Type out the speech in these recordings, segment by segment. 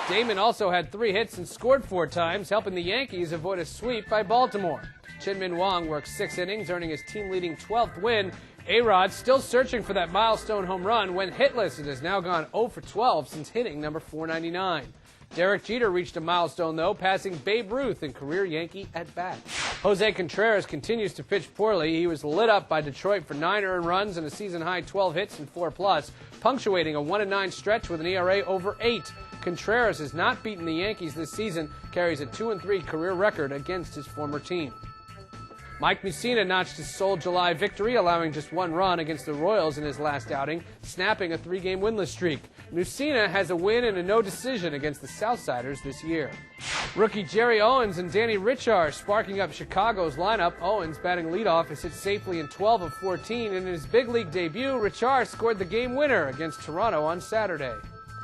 Damon also had 3 hits and scored 4 times, helping the Yankees avoid a sweep by Baltimore. Chin-Min Wong worked 6 innings, earning his team-leading 12th win. A-Rod still searching for that milestone home run, went hitless and has now gone 0 for 12 since hitting number 499. Derek Jeter reached a milestone, though, passing Babe Ruth in career Yankee at-bat. Jose Contreras continues to pitch poorly. He was lit up by Detroit for 9 earned runs and a season-high 12 hits and 4+, punctuating a 1-9 stretch with an ERA over 8. Contreras has not beaten the Yankees this season, carries a 2-3 career record against his former team. Mike Mussina notched his sole July victory, allowing just 1 run against the Royals in his last outing, snapping a 3-game winless streak. Mussina has a win and a no decision against the Southsiders this year. Rookie Jerry Owens and Danny Richard sparking up Chicago's lineup. Owens, batting leadoff, has hit safely in 12 of 14, and in his big league debut, Richard scored the game winner against Toronto on Saturday.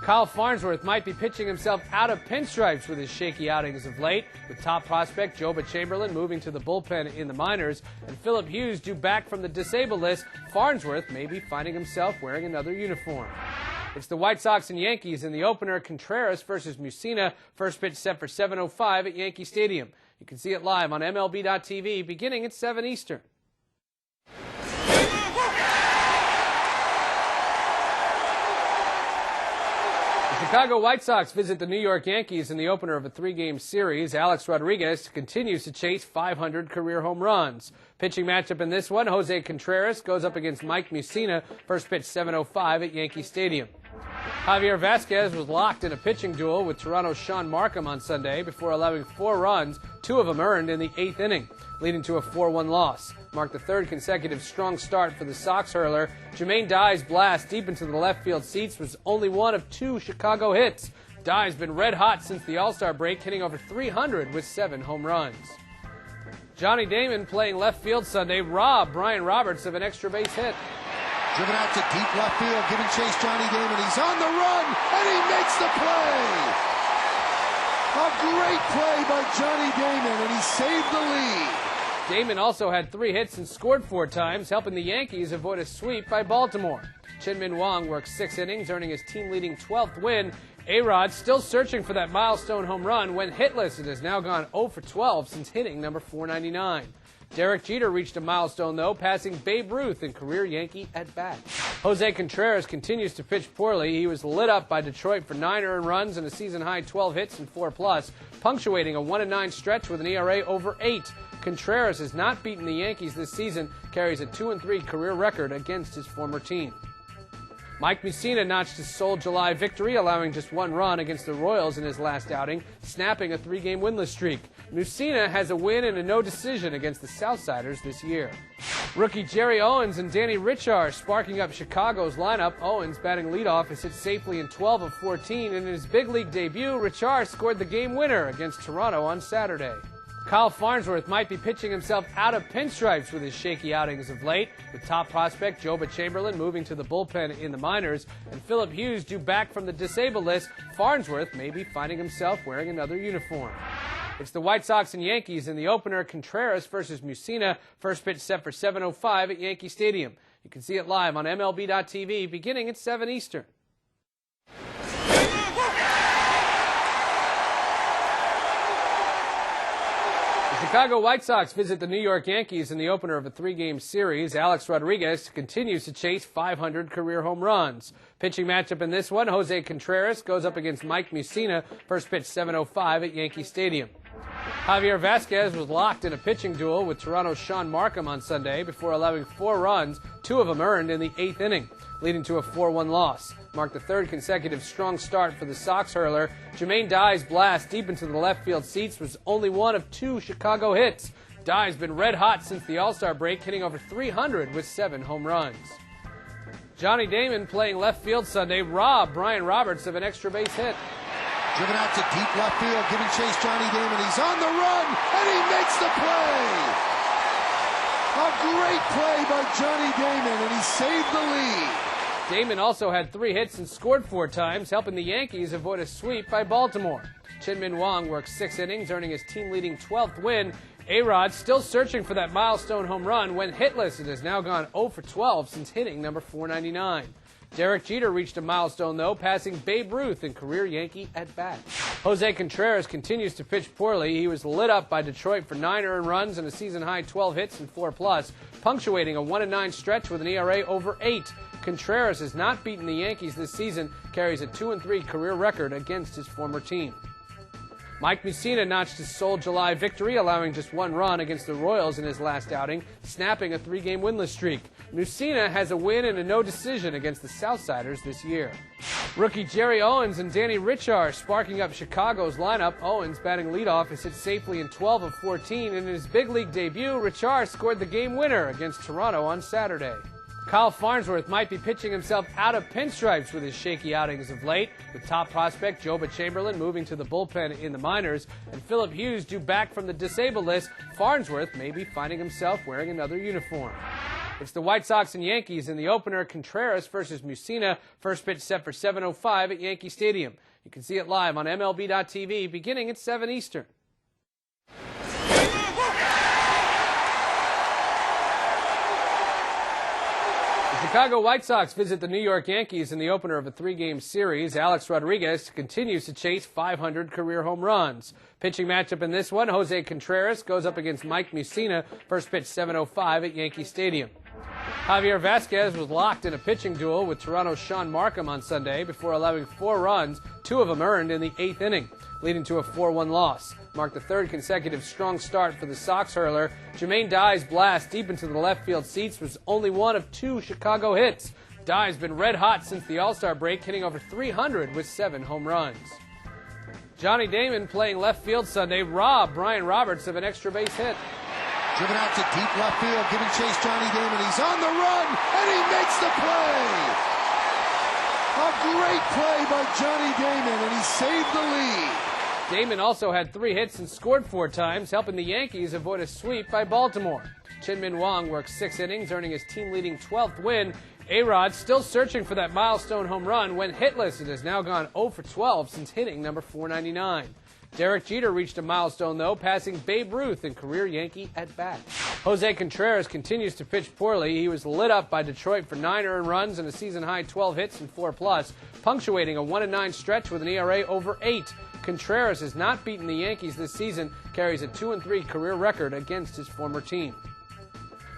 Kyle Farnsworth might be pitching himself out of pinstripes with his shaky outings of late, with top prospect Joba Chamberlain moving to the bullpen in the minors, and Philip Hughes due back from the disabled list. Farnsworth may be finding himself wearing another uniform. It's the White Sox and Yankees in the opener, Contreras versus Mussina. First pitch set for 7:05 at Yankee Stadium. You can see it live on MLB.TV beginning at 7 Eastern. The Chicago White Sox visit the New York Yankees in the opener of a 3-game series. Alex Rodriguez continues to chase 500 career home runs. Pitching matchup in this one, Jose Contreras goes up against Mike Mussina. First pitch 7:05 at Yankee Stadium. Javier Vasquez was locked in a pitching duel with Toronto's Sean Markham on Sunday before allowing 4 runs, 2 of them earned in the 8th inning, leading to a 4-1 loss. Marked the 3rd consecutive strong start for the Sox hurler. Jermaine Dye's blast deep into the left field seats was only one of 2 Chicago hits. Dye's been red hot since the All-Star break, hitting over 300 with 7 home runs. Johnny Damon playing left field Sunday robbed Brian Roberts of an extra base hit. Driven out to deep left field, giving chase Johnny Damon. He's on the run, and he makes the play. A great play by Johnny Damon, and he saved the lead. Damon also had 3 hits and scored 4 times, helping the Yankees avoid a sweep by Baltimore. Chin-Min Wong worked 6 innings, earning his team-leading 12th win. A-Rod still searching for that milestone home run, went hitless and has now gone 0 for 12 since hitting number 499. Derek Jeter reached a milestone, though, passing Babe Ruth in career Yankee at-bat. Jose Contreras continues to pitch poorly. He was lit up by Detroit for 9 earned runs and a season-high 12 hits and 4+, punctuating a 1-9 stretch with an ERA over 8. Contreras has not beaten the Yankees this season, carries a 2-3 career record against his former team. Mike Mussina notched his sole July victory, allowing just 1 run against the Royals in his last outing, snapping a 3-game winless streak. Mussina has a win and a no decision against the Southsiders this year. Rookie Jerry Owens and Danny Richard sparking up Chicago's lineup. Owens, batting leadoff, has hit safely in 12 of 14, and in his big league debut, Richard scored the game winner against Toronto on Saturday. Kyle Farnsworth might be pitching himself out of pinstripes with his shaky outings of late, with top prospect Joba Chamberlain moving to the bullpen in the minors, and Philip Hughes due back from the disabled list. Farnsworth may be finding himself wearing another uniform. It's the White Sox and Yankees in the opener, Contreras versus Mussina. First pitch set for 7:05 at Yankee Stadium. You can see it live on MLB.TV beginning at 7 Eastern. The Chicago White Sox visit the New York Yankees in the opener of a 3-game series. Alex Rodriguez continues to chase 500 career home runs. Pitching matchup in this one, Jose Contreras goes up against Mike Mussina. First pitch 7:05 at Yankee Stadium. Javier Vasquez was locked in a pitching duel with Toronto's Sean Markham on Sunday before allowing 4 runs, 2 of them earned in the 8th inning, leading to a 4-1 loss. Marked the 3rd consecutive strong start for the Sox hurler. Jermaine Dye's blast deep into the left field seats was only one of 2 Chicago hits. Dye's been red hot since the All-Star break, hitting over 300 with 7 home runs. Johnny Damon playing left field Sunday robbed Brian Roberts of an extra base hit. Driven out to deep left field, giving chase Johnny Damon. He's on the run, and he makes the play. A great play by Johnny Damon, and he saved the lead. Damon also had 3 hits and scored 4 times, helping the Yankees avoid a sweep by Baltimore. Chin-Min Wong worked 6 innings, earning his team-leading 12th win. A-Rod still searching for that milestone home run, went hitless and has now gone 0 for 12 since hitting number 499. Derek Jeter reached a milestone, though, passing Babe Ruth in career Yankee at-bat. Jose Contreras continues to pitch poorly. He was lit up by Detroit for 9 earned runs and a season-high 12 hits and 4+, punctuating a 1-9 stretch with an ERA over 8. Contreras has not beaten the Yankees this season, carries a 2-3 career record against his former team. Mike Mussina notched his sole July victory, allowing just 1 run against the Royals in his last outing, snapping a 3-game winless streak. Mussina has a win and a no decision against the Southsiders this year. Rookie Jerry Owens and Danny Richard sparking up Chicago's lineup. Owens, batting leadoff, is hit safely in 12 of 14, and in his big league debut, Richard scored the game winner against Toronto on Saturday. Kyle Farnsworth might be pitching himself out of pinstripes with his shaky outings of late, with top prospect Joba Chamberlain moving to the bullpen in the minors and Philip Hughes due back from the disabled list. Farnsworth may be finding himself wearing another uniform. It's the White Sox and Yankees in the opener, Contreras versus Mussina. First pitch set for 7:05 at Yankee Stadium. You can see it live on MLB.tv beginning at 7 Eastern. The Chicago White Sox visit the New York Yankees in the opener of a 3-game series. Alex Rodriguez continues to chase 500 career home runs. Pitching matchup in this one, Jose Contreras goes up against Mike Mussina. First pitch 7:05 at Yankee Stadium. Javier Vasquez was locked in a pitching duel with Toronto's Sean Markham on Sunday before allowing 4 runs, 2 of them earned in the 8th inning, leading to a 4-1 loss. Marked the 3rd consecutive strong start for the Sox hurler. Jermaine Dye's blast deep into the left field seats was only one of 2 Chicago hits. Dye's been red hot since the All-Star break, hitting over 300 with 7 home runs. Johnny Damon, playing left field Sunday, robbed Brian Roberts of an extra base hit. Driven out to deep left field, giving chase Johnny Damon. He's on the run, and he makes the play. A great play by Johnny Damon, and he saved the lead. Damon also had 3 hits and scored 4 times, helping the Yankees avoid a sweep by Baltimore. Chin-Min Wong worked 6 innings, earning his team-leading 12th win. A-Rod still searching for that milestone home run, went hitless and has now gone 0 for 12 since hitting number 499. Derek Jeter reached a milestone, though, passing Babe Ruth in career Yankee at-bat. Jose Contreras continues to pitch poorly. He was lit up by Detroit for 9 earned runs and a season-high 12 hits and 4+, punctuating a 1-9 stretch with an ERA over 8. Contreras has not beaten the Yankees this season, carries a 2-3 career record against his former team.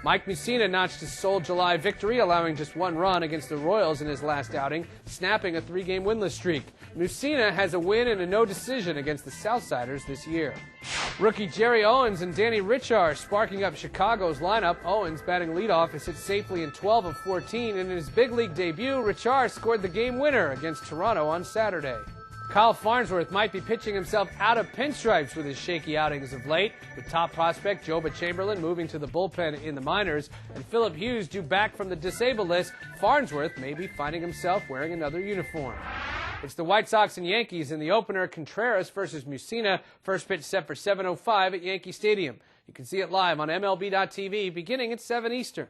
Mike Mussina notched his sole July victory, allowing just 1 run against the Royals in his last outing, snapping a 3-game winless streak. Mussina has a win and a no decision against the Southsiders this year. Rookie Jerry Owens and Danny Richard sparking up Chicago's lineup. Owens, batting leadoff, is hit safely in 12 of 14, and in his big league debut, Richard scored the game winner against Toronto on Saturday. Kyle Farnsworth might be pitching himself out of pinstripes with his shaky outings of late, with top prospect Joba Chamberlain moving to the bullpen in the minors and Philip Hughes due back from the disabled list. Farnsworth may be finding himself wearing another uniform. It's the White Sox and Yankees in the opener, Contreras versus Mussina. First pitch set for 7:05 at Yankee Stadium. You can see it live on MLB.tv beginning at 7 Eastern.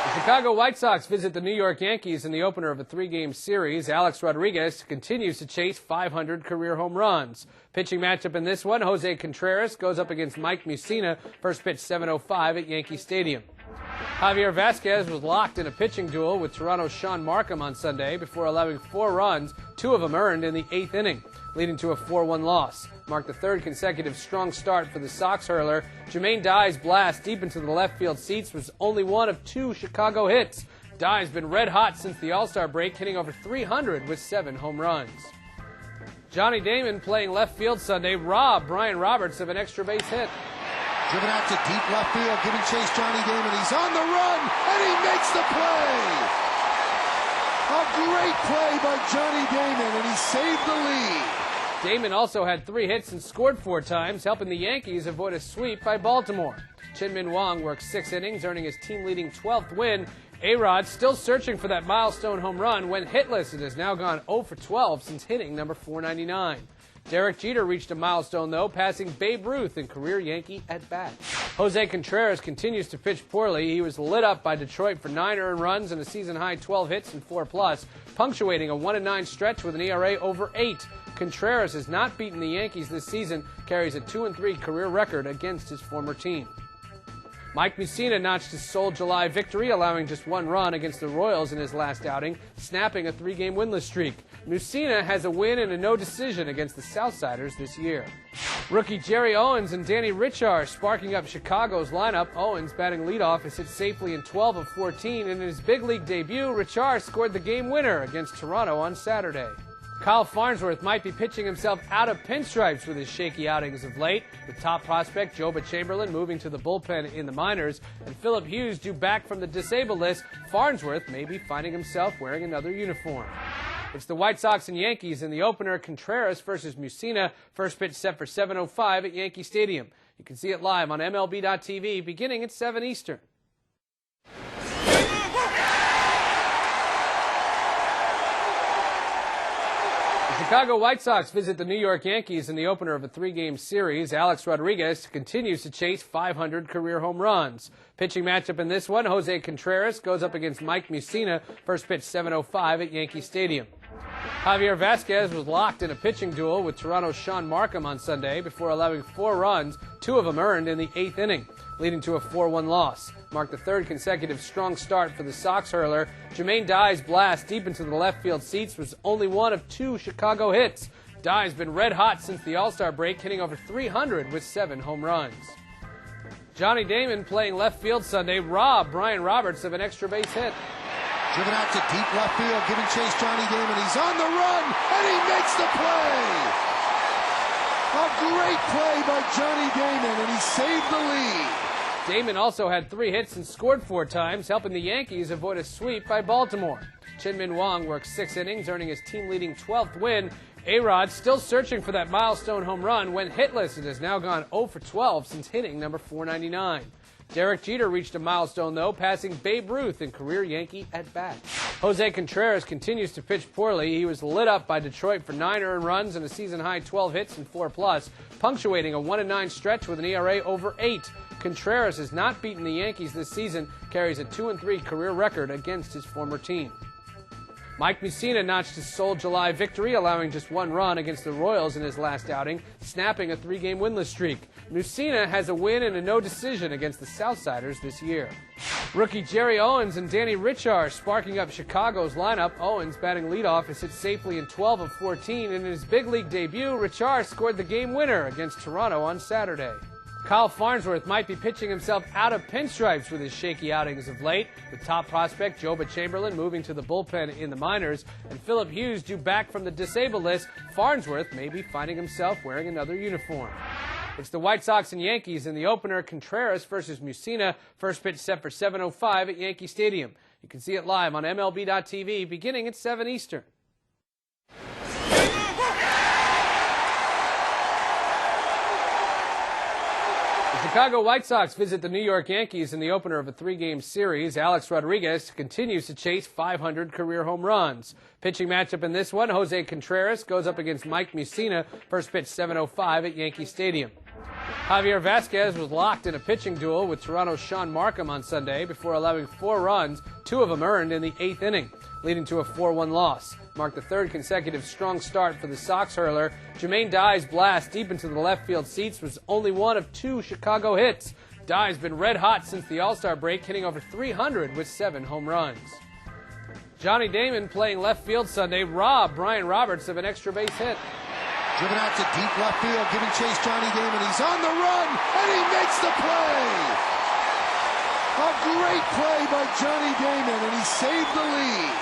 The Chicago White Sox visit the New York Yankees in the opener of a 3-game series. Alex Rodriguez continues to chase 500 career home runs. Pitching matchup in this one, Jose Contreras goes up against Mike Mussina. First pitch 7:05 at Yankee Stadium. Javier Vasquez was locked in a pitching duel with Toronto's Sean Markham on Sunday before allowing 4 runs, 2 of them earned in the 8th inning, leading to a 4-1 loss. Marked the 3rd consecutive strong start for the Sox hurler. Jermaine Dye's blast deep into the left field seats was only one of 2 Chicago hits. Dye's been red hot since the All-Star break, hitting over 300 with 7 home runs. Johnny Damon, playing left field Sunday, robbed Brian Roberts of an extra base hit. Driven out to deep left field, giving chase Johnny Damon. He's on the run, and he makes the play. A great play by Johnny Damon, and he saved the lead. Damon also had 3 hits and scored 4 times, helping the Yankees avoid a sweep by Baltimore. Chin-Min Wong worked 6 innings, earning his team-leading 12th win. A-Rod, still searching for that milestone home run, went hitless and has now gone 0 for 12 since hitting number 499. Derek Jeter reached a milestone, though, passing Babe Ruth in career Yankee at-bat. Jose Contreras continues to pitch poorly. He was lit up by Detroit for 9 earned runs and a season-high 12 hits and 4+, punctuating a 1-9 stretch with an ERA over 8. Contreras has not beaten the Yankees this season, carries a 2-3 career record against his former team. Mike Mussina notched his sole July victory, allowing just one run against the Royals in his last outing, snapping a 3-game winless streak. Mussina has a win and a no decision against the Southsiders this year. Rookie Jerry Owens and Danny Richard sparking up Chicago's lineup. Owens, batting leadoff, has hit safely in 12 of 14, and in his big league debut, Richard scored the game winner against Toronto on Saturday. Kyle Farnsworth might be pitching himself out of pinstripes with his shaky outings of late, with top prospect Joba Chamberlain moving to the bullpen in the minors, and Philip Hughes due back from the disabled list. Farnsworth may be finding himself wearing another uniform. It's the White Sox and Yankees in the opener, Contreras versus Mussina. First pitch set for 7:05 at Yankee Stadium. You can see it live on MLB.tv beginning at 7 Eastern. The Chicago White Sox visit the New York Yankees in the opener of a 3-game series. Alex Rodriguez continues to chase 500 career home runs. Pitching matchup in this one, Jose Contreras goes up against Mike Mussina. First pitch 7:05 at Yankee Stadium. Javier Vasquez was locked in a pitching duel with Toronto's Sean Markham on Sunday before allowing 4 runs, 2 of them earned in the 8th inning, leading to a 4-1 loss. Marked the 3rd consecutive strong start for the Sox hurler. Jermaine Dye's blast deep into the left field seats was only one of 2 Chicago hits. Dye's been red hot since the All-Star break, hitting over 300 with 7 home runs. Johnny Damon, playing left field Sunday, robbed Brian Roberts of an extra base hit. Driven out to deep left field, giving chase Johnny Damon. He's on the run, and he makes the play. A great play by Johnny Damon, and he saved the lead. Damon also had 3 hits and scored 4 times, helping the Yankees avoid a sweep by Baltimore. Chin-Min Wong worked 6 innings, earning his team-leading 12th win. A-Rod, still searching for that milestone home run, went hitless and has now gone 0 for 12 since hitting number 499. Derek Jeter reached a milestone, though, passing Babe Ruth in career Yankee at-bat. Jose Contreras continues to pitch poorly. He was lit up by Detroit for 9 earned runs and a season-high 12 hits and 4+, punctuating a 1-9 stretch with an ERA over 8. Contreras has not beaten the Yankees this season, carries a 2-3 career record against his former team. Mike Mussina notched his sole July victory, allowing just 1 run against the Royals in his last outing, snapping a 3-game winless streak. Mussina has a win and a no decision against the Southsiders this year. Rookie Jerry Owens and Danny Richard sparking up Chicago's lineup. Owens, batting leadoff, has hit safely in 12 of 14, and in his big league debut, Richard scored the game winner against Toronto on Saturday. Kyle Farnsworth might be pitching himself out of pinstripes with his shaky outings of late, with top prospect Joba Chamberlain moving to the bullpen in the minors, and Philip Hughes due back from the disabled list. Farnsworth may be finding himself wearing another uniform. It's the White Sox and Yankees in the opener, Contreras versus Mussina. First pitch set for 7:05 at Yankee Stadium. You can see it live on MLB.tv beginning at 7 Eastern. The Chicago White Sox visit the New York Yankees in the opener of a 3-game series. Alex Rodriguez continues to chase 500 career home runs. Pitching matchup in this one, Jose Contreras goes up against Mike Mussina. First pitch 7:05 at Yankee Stadium. Javier Vasquez was locked in a pitching duel with Toronto's Sean Markham on Sunday before allowing 4 runs, 2 of them earned in the 8th inning, leading to a 4-1 loss. Marked the 3rd consecutive strong start for the Sox hurler. Jermaine Dye's blast deep into the left field seats was only one of 2 Chicago hits. Dye's been red hot since the All-Star break, hitting over 300 with 7 home runs. Johnny Damon, playing left field Sunday, robbed Brian Roberts of an extra base hit. Driven out to deep left field, giving chase Johnny Damon. He's on the run, and he makes the play. A great play by Johnny Damon, and he saved the lead.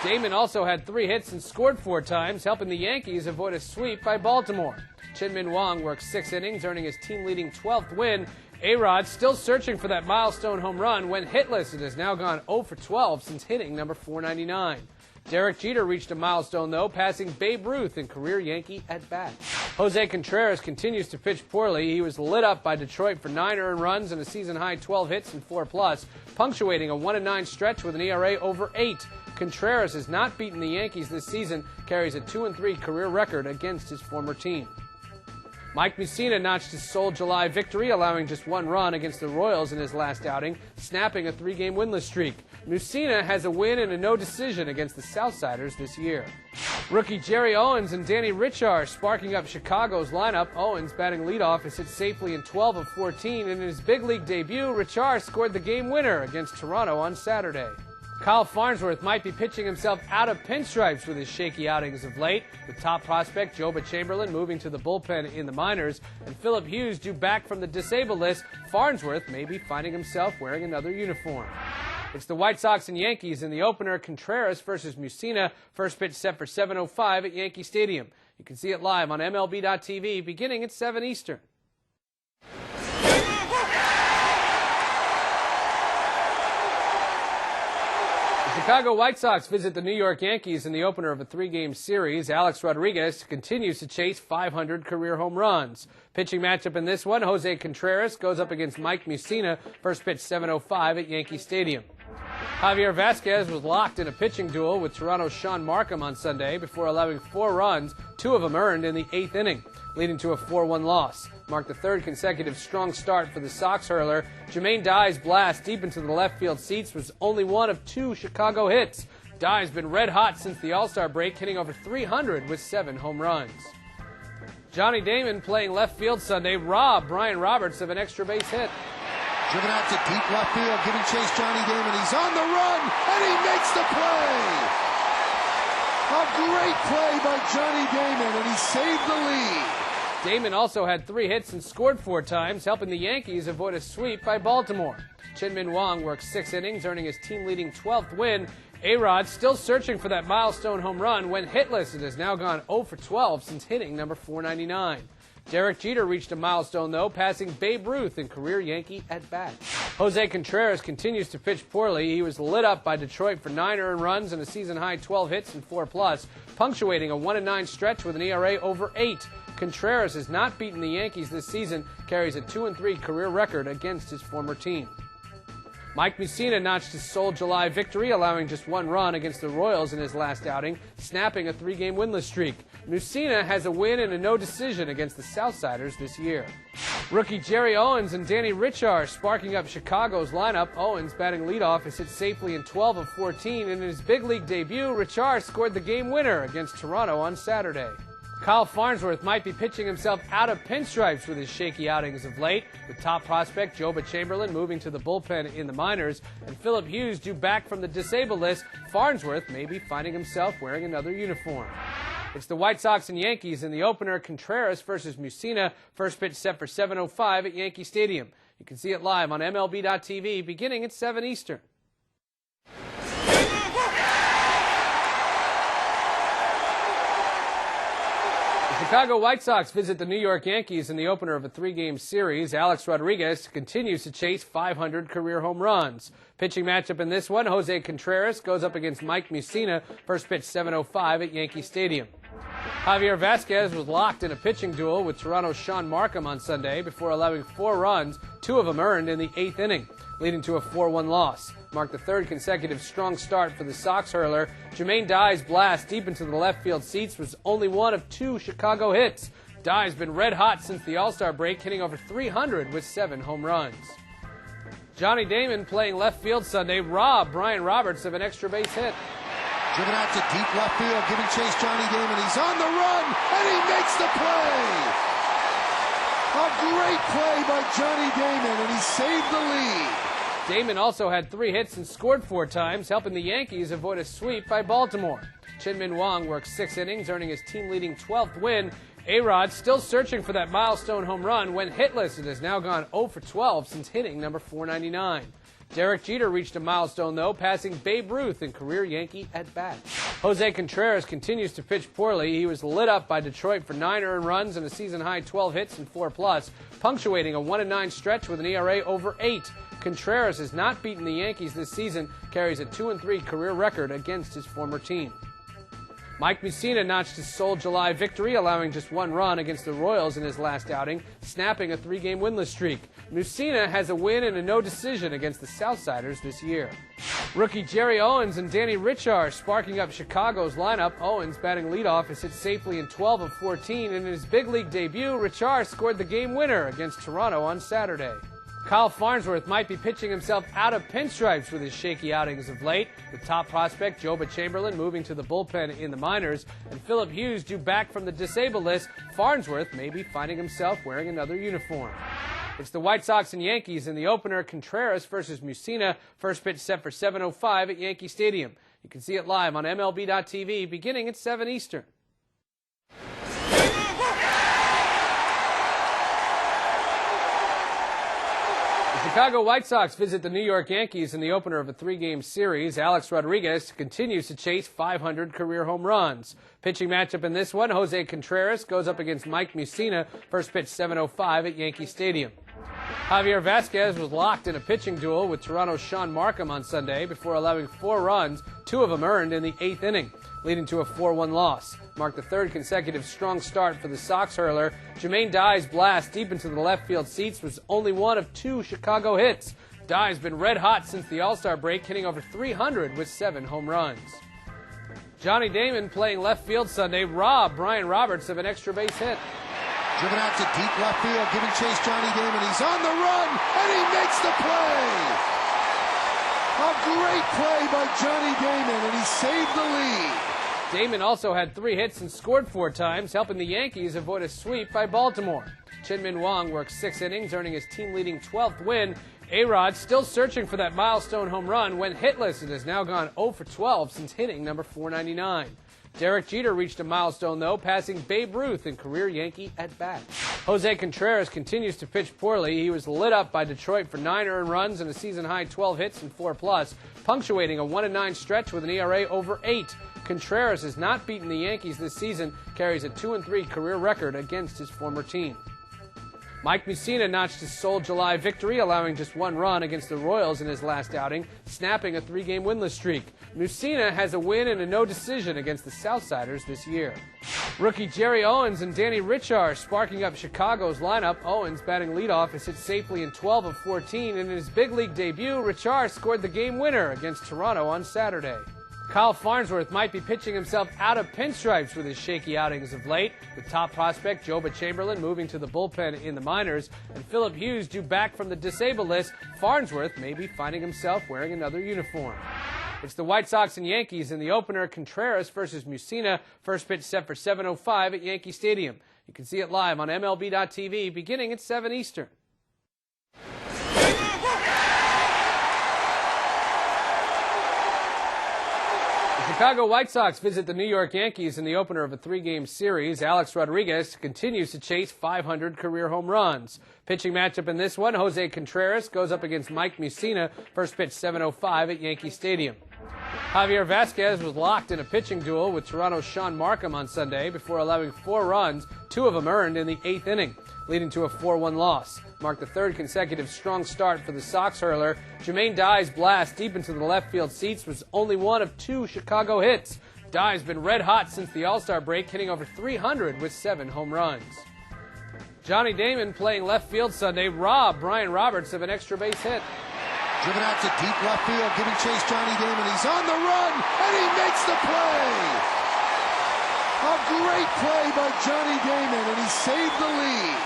Damon also had 3 hits and scored 4 times, helping the Yankees avoid a sweep by Baltimore. Chin-Min Wong worked 6 innings, earning his team-leading 12th win. A-Rod, still searching for that milestone home run, went hitless and has now gone 0 for 12 since hitting number 499. Derek Jeter reached a milestone, though, passing Babe Ruth in career Yankee at-bat. Jose Contreras continues to pitch poorly. He was lit up by Detroit for 9 earned runs and a season-high 12 hits and 4+, punctuating a 1-9 stretch with an ERA over 8. Contreras has not beaten the Yankees this season, carries a 2-3 career record against his former team. Mike Mussina notched his sole July victory, allowing just 1 run against the Royals in his last outing, snapping a 3-game winless streak. Mussina has a win and a no decision against the Southsiders this year. Rookie Jerry Owens and Danny Richard sparking up Chicago's lineup. Owens batting leadoff is hit safely in 12 of 14, and in his big league debut, Richard scored the game winner against Toronto on Saturday. Kyle Farnsworth might be pitching himself out of pinstripes with his shaky outings of late, with top prospect Joba Chamberlain moving to the bullpen in the minors and Philip Hughes due back from the disabled list. Farnsworth may be finding himself wearing another uniform. It's the White Sox and Yankees in the opener, Contreras versus Mussina. First pitch set for 7:05 at Yankee Stadium. You can see it live on MLB.tv beginning at 7 Eastern. The Chicago White Sox visit the New York Yankees in the opener of a three-game series. Alex Rodriguez continues to chase 500 career home runs. Pitching matchup in this one, Jose Contreras goes up against Mike Mussina. First pitch 7:05 at Yankee Stadium. Javier Vasquez was locked in a pitching duel with Toronto's Sean Markham on Sunday before allowing 4 runs, 2 of them earned in the 8th inning, leading to a 4-1 loss. Marked the third consecutive strong start for the Sox hurler. Jermaine Dye's blast deep into the left field seats was only one of 2 Chicago hits. Dye's been red hot since the All-Star break, hitting over 300 with 7 home runs. Johnny Damon playing left field Sunday robbed Brian Roberts of an extra base hit. Driven out to deep left field, giving chase Johnny Damon. He's on the run, and he makes the play. A great play by Johnny Damon, and he saved the lead. Damon also had 3 hits and scored 4 times, helping the Yankees avoid a sweep by Baltimore. Chin-Min Wong worked 6 innings, earning his team-leading 12th win. A-Rod still searching for that milestone home run, went hitless and has now gone 0 for 12 since hitting number 499. Derek Jeter reached a milestone, though, passing Babe Ruth in career Yankee at-bat. Jose Contreras continues to pitch poorly. He was lit up by Detroit for 9 earned runs and a season-high 12 hits and 4+, punctuating a 1-9 stretch with an ERA over 8. Contreras has not beaten the Yankees this season, carries a 2-3 career record against his former team. Mike Mussina notched his sole July victory, allowing just 1 run against the Royals in his last outing, snapping a 3-game winless streak. Mussina has a win and a no decision against the Southsiders this year. Rookie Jerry Owens and Danny Richard sparking up Chicago's lineup. Owens batting leadoff is hit safely in 12 of 14, and in his big league debut, Richard scored the game winner against Toronto on Saturday. Kyle Farnsworth might be pitching himself out of pinstripes with his shaky outings of late, with top prospect Joba Chamberlain moving to the bullpen in the minors and Philip Hughes due back from the disabled list. Farnsworth may be finding himself wearing another uniform. It's the White Sox and Yankees in the opener, Contreras versus Mussina. First pitch set for 7:05 at Yankee Stadium. You can see it live on MLB.tv beginning at 7 Eastern. The Chicago White Sox visit the New York Yankees in the opener of a 3-game series. Alex Rodriguez continues to chase 500 career home runs. Pitching matchup in this one, Jose Contreras goes up against Mike Mussina. First pitch 7:05 at Yankee Stadium. Javier Vasquez was locked in a pitching duel with Toronto's Sean Markham on Sunday before allowing 4 runs, 2 of them earned in the 8th inning, leading to a 4-1 loss. Marked the third consecutive strong start for the Sox hurler. Jermaine Dye's blast deep into the left field seats was only one of 2 Chicago hits. Dye's been red hot since the All-Star break, hitting over 300 with 7 home runs. Johnny Damon playing left field Sunday robbed Brian Roberts of an extra base hit. Driven out to deep left field, giving chase Johnny Damon. He's on the run, and he makes the play. A great play by Johnny Damon, and he saved the lead. Damon also had 3 hits and scored 4 times, helping the Yankees avoid a sweep by Baltimore. Chin-Min Wong worked 6 innings, earning his team-leading 12th win. A-Rod still searching for that milestone home run, went hitless and has now gone 0 for 12 since hitting number 499. Derek Jeter reached a milestone, though, passing Babe Ruth in career Yankee at-bat. Jose Contreras continues to pitch poorly. He was lit up by Detroit for 9 earned runs and a season-high 12 hits and 4+, punctuating a 1-9 stretch with an ERA over 8. Contreras has not beaten the Yankees this season, carries a 2-3 career record against his former team. Mike Mussina notched his sole July victory, allowing just 1 run against the Royals in his last outing, snapping a 3-game winless streak. Mussina has a win and a no decision against the Southsiders this year. Rookie Jerry Owens and Danny Richard sparking up Chicago's lineup. Owens batting leadoff is hit safely in 12 of 14, and in his big league debut, Richard scored the game winner against Toronto on Saturday. Kyle Farnsworth might be pitching himself out of pinstripes with his shaky outings of late, with top prospect Joba Chamberlain moving to the bullpen in the minors, and Philip Hughes due back from the disabled list. Farnsworth may be finding himself wearing another uniform. It's the White Sox and Yankees in the opener, Contreras versus Mussina. First pitch set for 7:05 at Yankee Stadium. You can see it live on MLB.tv beginning at 7 Eastern. The Chicago White Sox visit the New York Yankees in the opener of a three-game series. Alex Rodriguez continues to chase 500 career home runs. Pitching matchup in this one, Jose Contreras goes up against Mike Mussina. First pitch 7:05 at Yankee Stadium. Javier Vasquez was locked in a pitching duel with Toronto's Sean Markham on Sunday before allowing 4 runs, 2 of them earned in the 8th inning, leading to a 4-1 loss. Marked the third consecutive strong start for the Sox hurler. Jermaine Dye's blast deep into the left field seats was only one of 2 Chicago hits. Dye's been red hot since the All-Star break, hitting over 300 with 7 home runs. Johnny Damon playing left field Sunday robbed Brian Roberts of an extra base hit. Driven out to deep left field, giving chase Johnny Damon. He's on the run, and he makes the play. A great play by Johnny Damon, and he saved the lead. Damon also had 3 hits and scored 4 times, helping the Yankees avoid a sweep by Baltimore. Chin-Min Wong worked 6 innings, earning his team-leading 12th win. A-Rod still searching for that milestone home run, went hitless and has now gone 0 for 12 since hitting number 499. Derek Jeter reached a milestone, though, passing Babe Ruth in career Yankee at-bats. Jose Contreras continues to pitch poorly. He was lit up by Detroit for 9 earned runs and a season-high 12 hits and 4+, punctuating a 1-9 stretch with an ERA over 8. Contreras has not beaten the Yankees this season, carries a 2-3 career record against his former team. Mike Mussina notched his sole July victory, allowing just 1 run against the Royals in his last outing, snapping a 3-game winless streak. Mussina has a win and a no decision against the Southsiders this year. Rookie Jerry Owens and Danny Richard sparking up Chicago's lineup. Owens, batting leadoff, has hit safely in 12 of 14, and in his big league debut, Richard scored the game winner against Toronto on Saturday. Kyle Farnsworth might be pitching himself out of pinstripes with his shaky outings of late, with top prospect Joba Chamberlain moving to the bullpen in the minors, and Philip Hughes due back from the disabled list. Farnsworth may be finding himself wearing another uniform. It's the White Sox and Yankees in the opener, Contreras versus Mussina. First pitch set for 7:05 at Yankee Stadium. You can see it live on MLB.tv beginning at 7 Eastern. The Chicago White Sox visit the New York Yankees in the opener of a 3-game series. Alex Rodriguez continues to chase 500 career home runs. Pitching matchup in this one, Jose Contreras goes up against Mike Mussina. First pitch 7:05 at Yankee Stadium. Javier Vasquez was locked in a pitching duel with Toronto's Sean Markham on Sunday before allowing 4 runs, 2 of them earned in the 8th inning, leading to a 4-1 loss. Marked the third consecutive strong start for the Sox hurler. Jermaine Dye's blast deep into the left field seats was only one of 2 Chicago hits. Dye's been red hot since the All-Star break, hitting over 300 with 7 home runs. Johnny Damon playing left field Sunday robbed Brian Roberts of an extra base hit. Driven out to deep left field, giving chase Johnny Damon. He's on the run, and he makes the play. A great play by Johnny Damon, and he saved the lead.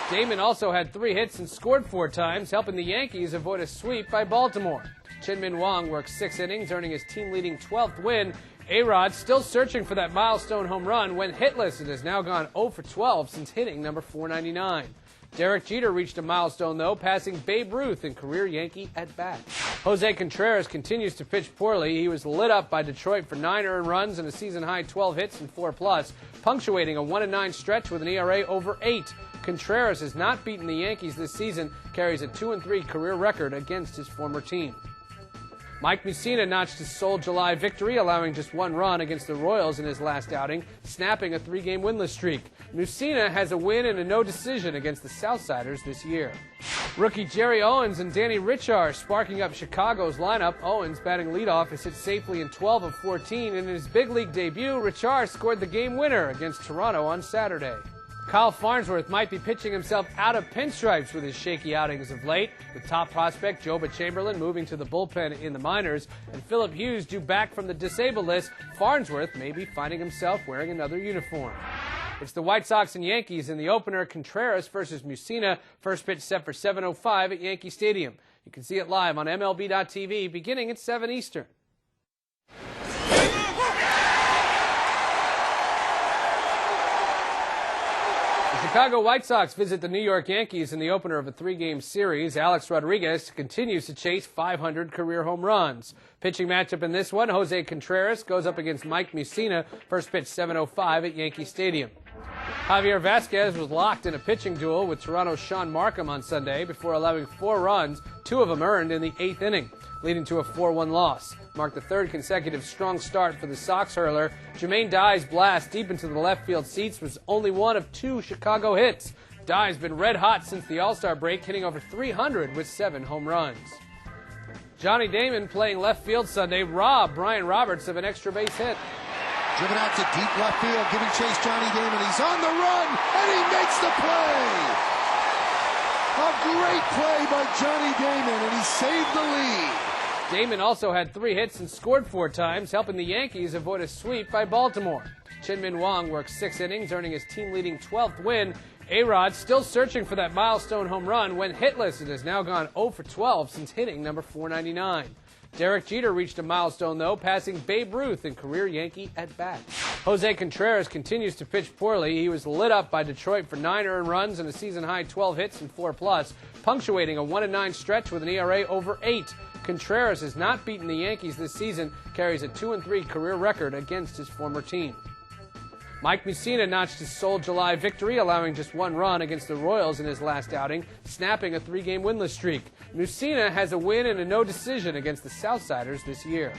Damon also had 3 hits and scored 4 times, helping the Yankees avoid a sweep by Baltimore. Chin-Min Wong worked 6 innings, earning his team-leading 12th win. A-Rod still searching for that milestone home run, went hitless and has now gone 0 for 12 since hitting number 499. Derek Jeter reached a milestone, though, passing Babe Ruth in career Yankee at-bats. Jose Contreras continues to pitch poorly. He was lit up by Detroit for 9 earned runs and a season-high 12 hits and 4+, punctuating a 1-9 stretch with an ERA over 8. Contreras has not beaten the Yankees this season, carries a 2-3 career record against his former team. Mike Mussina notched his sole July victory, allowing just 1 run against the Royals in his last outing, snapping a 3-game winless streak. Mussina has a win and a no decision against the Southsiders this year. Rookie Jerry Owens and Danny Richard sparking up Chicago's lineup. Owens, batting leadoff, has hit safely in 12 of 14, and in his big league debut, Richard scored the game winner against Toronto on Saturday. Kyle Farnsworth might be pitching himself out of pinstripes with his shaky outings of late, with top prospect Joba Chamberlain moving to the bullpen in the minors, and Philip Hughes due back from the disabled list. Farnsworth may be finding himself wearing another uniform. It's the White Sox and Yankees in the opener. Contreras versus Mussina. First pitch set for 7:05 at Yankee Stadium. You can see it live on MLB.tv beginning at 7 Eastern. The Chicago White Sox visit the New York Yankees in the opener of a three-game series. Alex Rodriguez continues to chase 500 career home runs. Pitching matchup in this one, Jose Contreras goes up against Mike Mussina. First pitch 7:05 at Yankee Stadium. Javier Vazquez was locked in a pitching duel with Toronto's Sean Markham on Sunday before allowing 4 runs, 2 of them earned in the 8th inning, leading to a 4-1 loss. Marked the third consecutive strong start for the Sox hurler. Jermaine Dye's blast deep into the left field seats was only one of 2 Chicago hits. Dye's been red hot since the All-Star break, hitting over 300 with 7 home runs. Johnny Damon, playing left field Sunday, robbed Brian Roberts of an extra base hit. Driven out to deep left field, giving chase Johnny Damon. He's on the run, and he makes the play. A great play by Johnny Damon, and he saved the lead. Damon also had 3 hits and scored 4 times, helping the Yankees avoid a sweep by Baltimore. Chin-Min Wong worked 6 innings, earning his team-leading 12th win. A-Rod still searching for that milestone home run, went hitless and has now gone 0 for 12 since hitting number 499. Derek Jeter reached a milestone, though, passing Babe Ruth in career Yankee at-bats. Jose Contreras continues to pitch poorly. He was lit up by Detroit for 9 earned runs and a season-high 12 hits and 4+, punctuating a 1-9 stretch with an ERA over 8. Contreras has not beaten the Yankees this season, carries a 2-3 career record against his former team. Mike Mussina notched his sole July victory, allowing just 1 run against the Royals in his last outing, snapping a 3-game winless streak. Mussina has a win and a no decision against the Southsiders this year.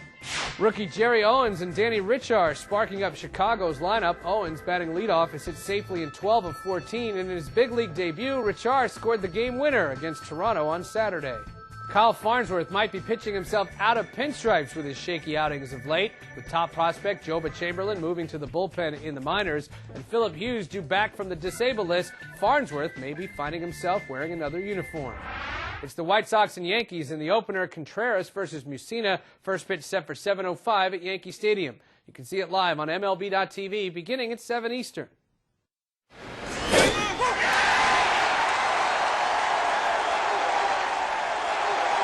Rookie Jerry Owens and Danny Richard sparking up Chicago's lineup. Owens, batting leadoff, has hit safely in 12 of 14, and in his big league debut, Richard scored the game winner against Toronto on Saturday. Kyle Farnsworth might be pitching himself out of pinstripes with his shaky outings of late, with top prospect Joba Chamberlain moving to the bullpen in the minors and Philip Hughes due back from the disabled list. Farnsworth may be finding himself wearing another uniform. It's the White Sox and Yankees in the opener. Contreras versus Mussina. First pitch set for 7:05 at Yankee Stadium. You can see it live on MLB.tv beginning at 7 Eastern.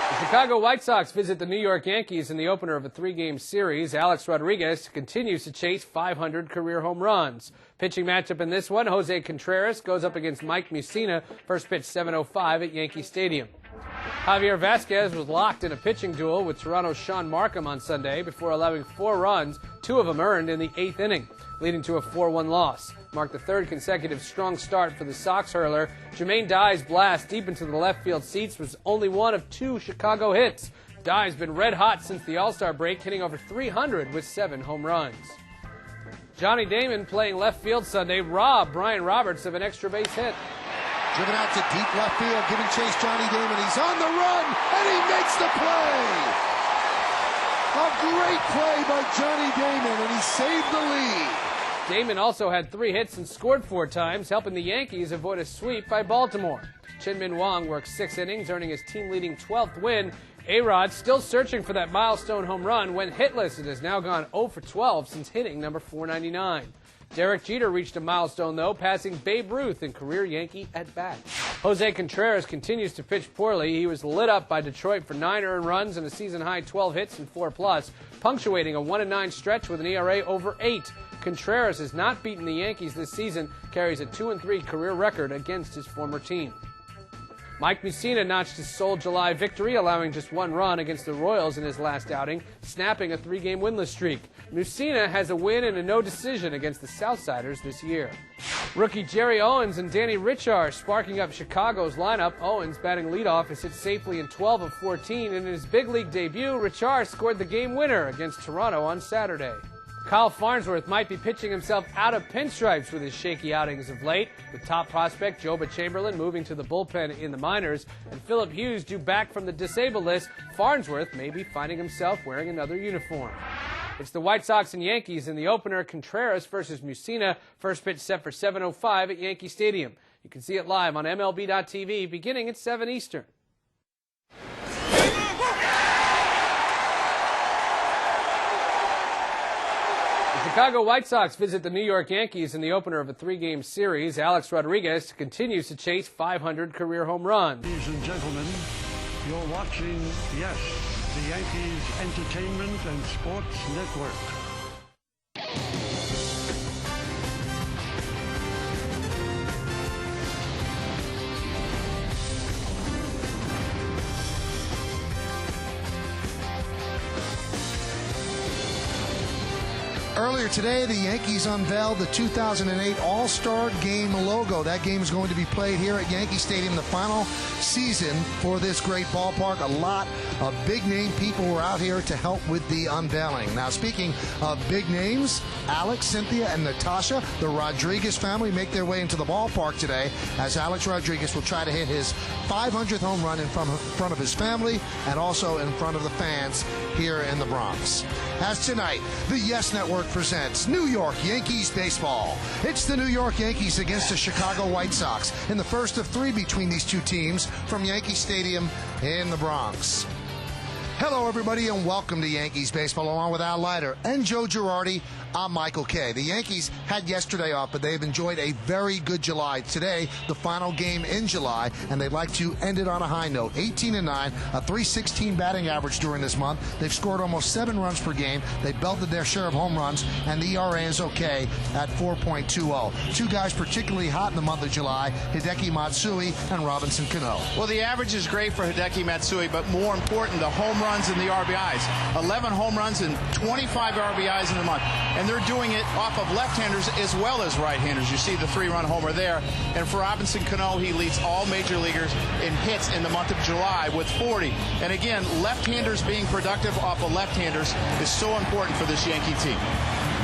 The Chicago White Sox visit the New York Yankees in the opener of a 3-game series. Alex Rodriguez continues to chase 500 career home runs. Pitching matchup in this one, Jose Contreras goes up against Mike Mussina. First pitch 7:05 at Yankee Stadium. Javier Vazquez was locked in a pitching duel with Toronto's Sean Markham on Sunday before allowing 4 runs, 2 of them earned in the 8th inning, leading to a 4-1 loss. Marked the third consecutive strong start for the Sox hurler. Jermaine Dye's blast deep into the left field seats was only one of 2 Chicago hits. Dye's been red hot since the All-Star break, hitting over 300 with 7 home runs. Johnny Damon, playing left field Sunday, robbed Brian Roberts of an extra base hit. Driven out to deep left field, giving chase Johnny Damon. He's on the run, and he makes the play. A great play by Johnny Damon, and he saved the lead. Damon also had 3 hits and scored 4 times, helping the Yankees avoid a sweep by Baltimore. Chin-Min Wong worked 6 innings, earning his team-leading 12th win. A-Rod, still searching for that milestone home run, went hitless and has now gone 0 for 12 since hitting number 499. Derek Jeter reached a milestone, though, passing Babe Ruth in career Yankee at-bats. Jose Contreras continues to pitch poorly. He was lit up by Detroit for 9 earned runs and a season-high 12 hits and 4+, punctuating a 1-9 stretch with an ERA over 8. Contreras has not beaten the Yankees this season, carries a 2-3 career record against his former team. Mike Mussina notched his sole July victory, allowing just 1 run against the Royals in his last outing, snapping a 3-game winless streak. Mussina has a win and a no decision against the Southsiders this year. Rookie Jerry Owens and Danny Richard sparking up Chicago's lineup. Owens, batting leadoff, has hit safely in 12 of 14, and in his big league debut, Richard scored the game winner against Toronto on Saturday. Kyle Farnsworth might be pitching himself out of pinstripes with his shaky outings of late, with top prospect Joba Chamberlain moving to the bullpen in the minors and Philip Hughes due back from the disabled list. Farnsworth may be finding himself wearing another uniform. It's the White Sox and Yankees in the opener. Contreras versus Mussina. First pitch set for 7:05 at Yankee Stadium. You can see it live on MLB.tv beginning at 7 Eastern. Chicago White Sox visit the New York Yankees in the opener of a 3-game series. Alex Rodriguez continues to chase 500 career home runs. Ladies and gentlemen, you're watching, yes, the Yankees Entertainment and Sports Network. Earlier today, the Yankees unveiled the 2008 All-Star Game logo. That game is going to be played here at Yankee Stadium, the final season for this great ballpark. A lot of big-name people were out here to help with the unveiling. Now, speaking of big names, Alex, Cynthia, and Natasha, the Rodriguez family, make their way into the ballpark today as Alex Rodriguez will try to hit his 500th home run in front of his family and also in front of the fans here in the Bronx. As tonight, the Yes Network presents New York Yankees baseball. It's the New York Yankees against the Chicago White Sox in the first of 3 between these two teams from Yankee Stadium in the Bronx. Hello, everybody, and welcome to Yankees baseball. Along with Al Leiter and Joe Girardi, I'm Michael Kay. The Yankees had yesterday off, but they've enjoyed a very good July. Today, the final game in July, and they'd like to end it on a high note. 18-9, a .316 batting average during this month. They've scored almost 7 runs per game. They belted their share of home runs, and the ERA is okay at 4.20. 2 guys particularly hot in the month of July, Hideki Matsui and Robinson Cano. Well, the average is great for Hideki Matsui, but more important, the home runs and the RBIs. 11 home runs and 25 RBIs in a month. And they're doing it off of left-handers as well as right-handers. You see the 3-run homer there. And for Robinson Cano, he leads all major leaguers in hits in the month of July with 40. And again, left-handers being productive off of left-handers is so important for this Yankee team.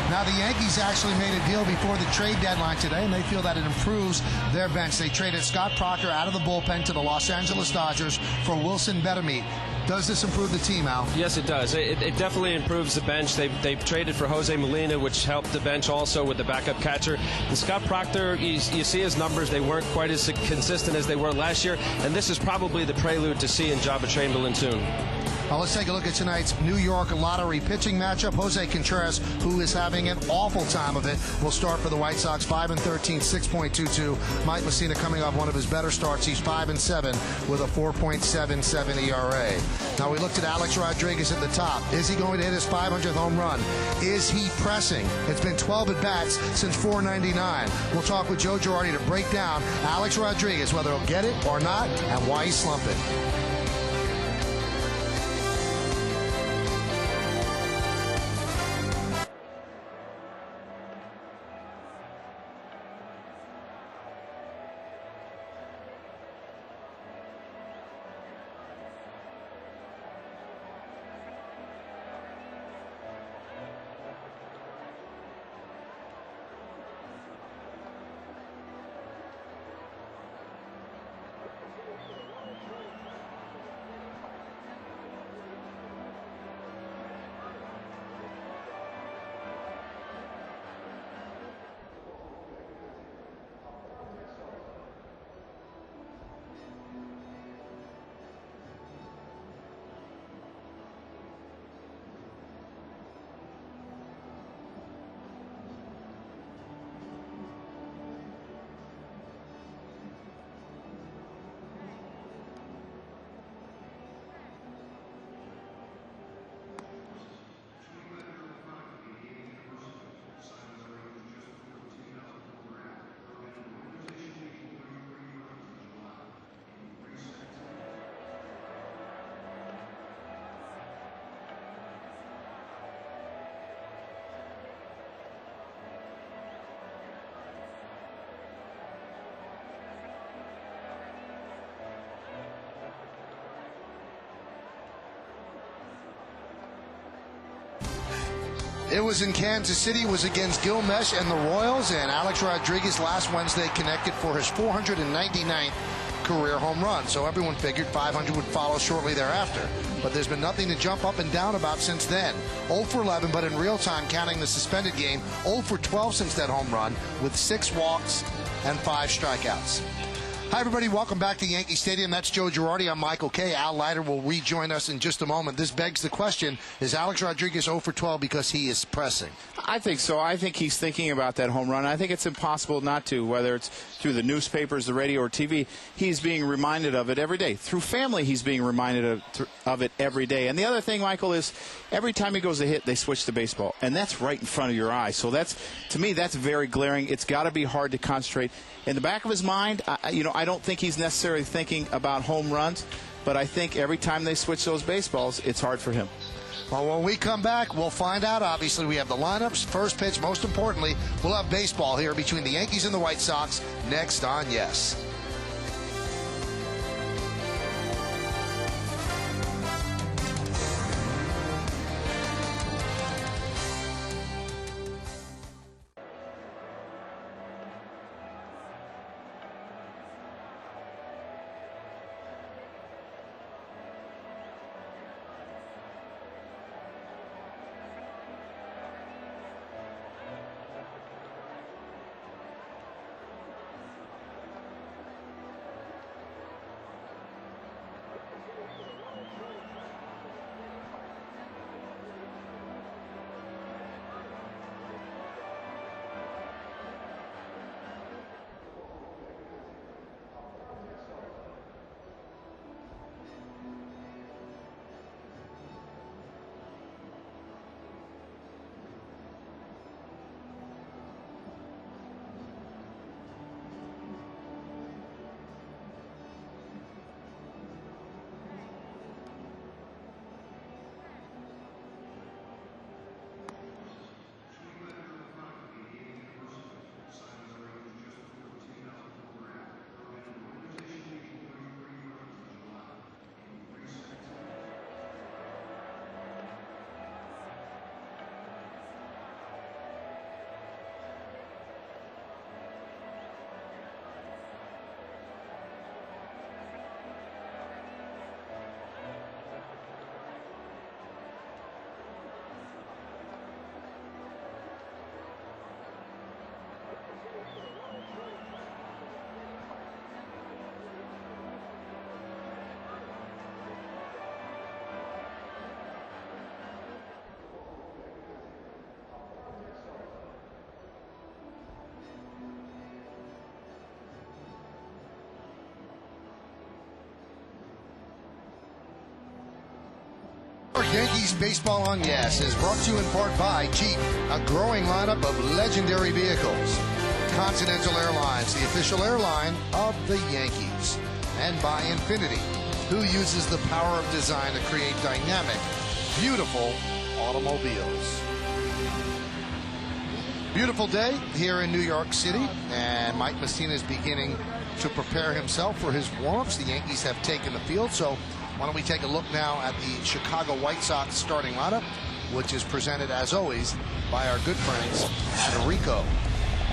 Now, the Yankees actually made a deal before the trade deadline today, and they feel that it improves their bench. They traded Scott Proctor out of the bullpen to the Los Angeles Dodgers for Wilson Bettermeat. Does this improve the team, Al? Yes, it does. It definitely improves the bench. They've traded for Jose Molina, which helped the bench also with the backup catcher. And Scott Proctor, you see his numbers. They weren't quite as consistent as they were last year, and this is probably the prelude to seeing Jabba Chamberlain soon. Well, let's take a look at tonight's New York lottery pitching matchup. Jose Contreras, who is having an awful time of it, will start for the White Sox. 5-13, 6.22. Mike Mussina coming off one of his better starts. He's 5-7 with a 4.77 ERA. Now, we looked at Alex Rodriguez at the top. Is he going to hit his 500th home run? Is he pressing? It's been 12 at-bats since 499. We'll talk with Joe Girardi to break down Alex Rodriguez, whether he'll get it or not, and why he's slumping. It was in Kansas City, was against Gil Mesh and the Royals, and Alex Rodriguez last Wednesday connected for his 499th career home run. So everyone figured 500 would follow shortly thereafter. But there's been nothing to jump up and down about since then. 0 for 11, but in real time, counting the suspended game, 0 for 12 since that home run, with 6 walks and 5 strikeouts. Hi, everybody. Welcome back to Yankee Stadium. That's Joe Girardi. I'm Michael Kay. Al Leiter will rejoin us in just a moment. This begs the question, is Alex Rodriguez 0 for 12 because he is pressing? I think so. I think he's thinking about that home run. I think it's impossible not to, whether it's through the newspapers, the radio, or TV. He's being reminded of it every day. Through family, he's being reminded of it every day. And the other thing, Michael, is every time he goes to hit, they switch to baseball. And that's right in front of your eyes. So that's, to me, that's very glaring. It's got to be hard to concentrate. In the back of his mind, I don't think he's necessarily thinking about home runs, but I think every time they switch those baseballs, it's hard for him. Well, when we come back, we'll find out. Obviously, we have the lineups, first pitch. Most importantly, we'll have baseball here between the Yankees and the White Sox next on Yes. Yankees Baseball on Yes is brought to you in part by Jeep, a growing lineup of legendary vehicles. Continental Airlines, the official airline of the Yankees. And by Infinity, who uses the power of design to create dynamic, beautiful automobiles. Beautiful day here in New York City, and Mike Mussina is beginning to prepare himself for his warm-ups. The Yankees have taken the field, so why don't we take a look now at the Chicago White Sox starting lineup, which is presented, as always, by our good friends at Rico.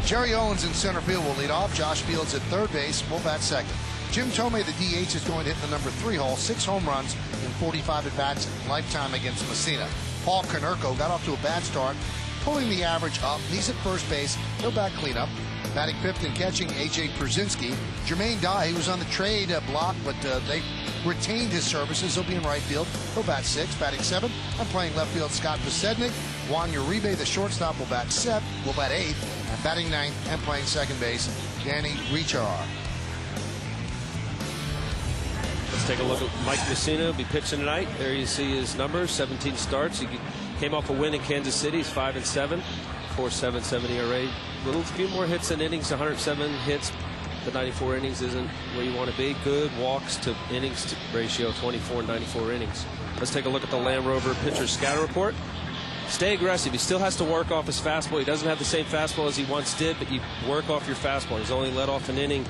Jerry Owens in center field will lead off. Josh Fields at third base will bat second. Jim Thome, the DH, is going to hit the number 3 hole, 6 home runs in 45 at-bats lifetime against Mussina. Paul Konerko got off to a bad start, pulling the average up. He's at first base. He'll bat cleanup. Batting fifth and catching, A.J. Pierzynski. Jermaine Dye, he was on the trade block, but they retained his services. He'll be in right field. He'll bat sixth. Batting seventh, I'm playing left field, Scott Posednik. Juan Uribe, the shortstop, will bat eighth. And batting ninth and playing second base, Danny Richard. Let's take a look at Mike Mussina. He'll be pitching tonight. There you see his numbers, 17 starts. He came off a win in Kansas City. He's 5-7, 4.77 ERA. A few more hits than innings, 107 hits. The 94 innings isn't where you want to be. Good walks to innings ratio, 24 and 94 innings. Let's take a look at the Land Rover pitcher scatter report. Stay aggressive. He still has to work off his fastball. He doesn't have the same fastball as he once did, but you work off your fastball. He's only let off an inning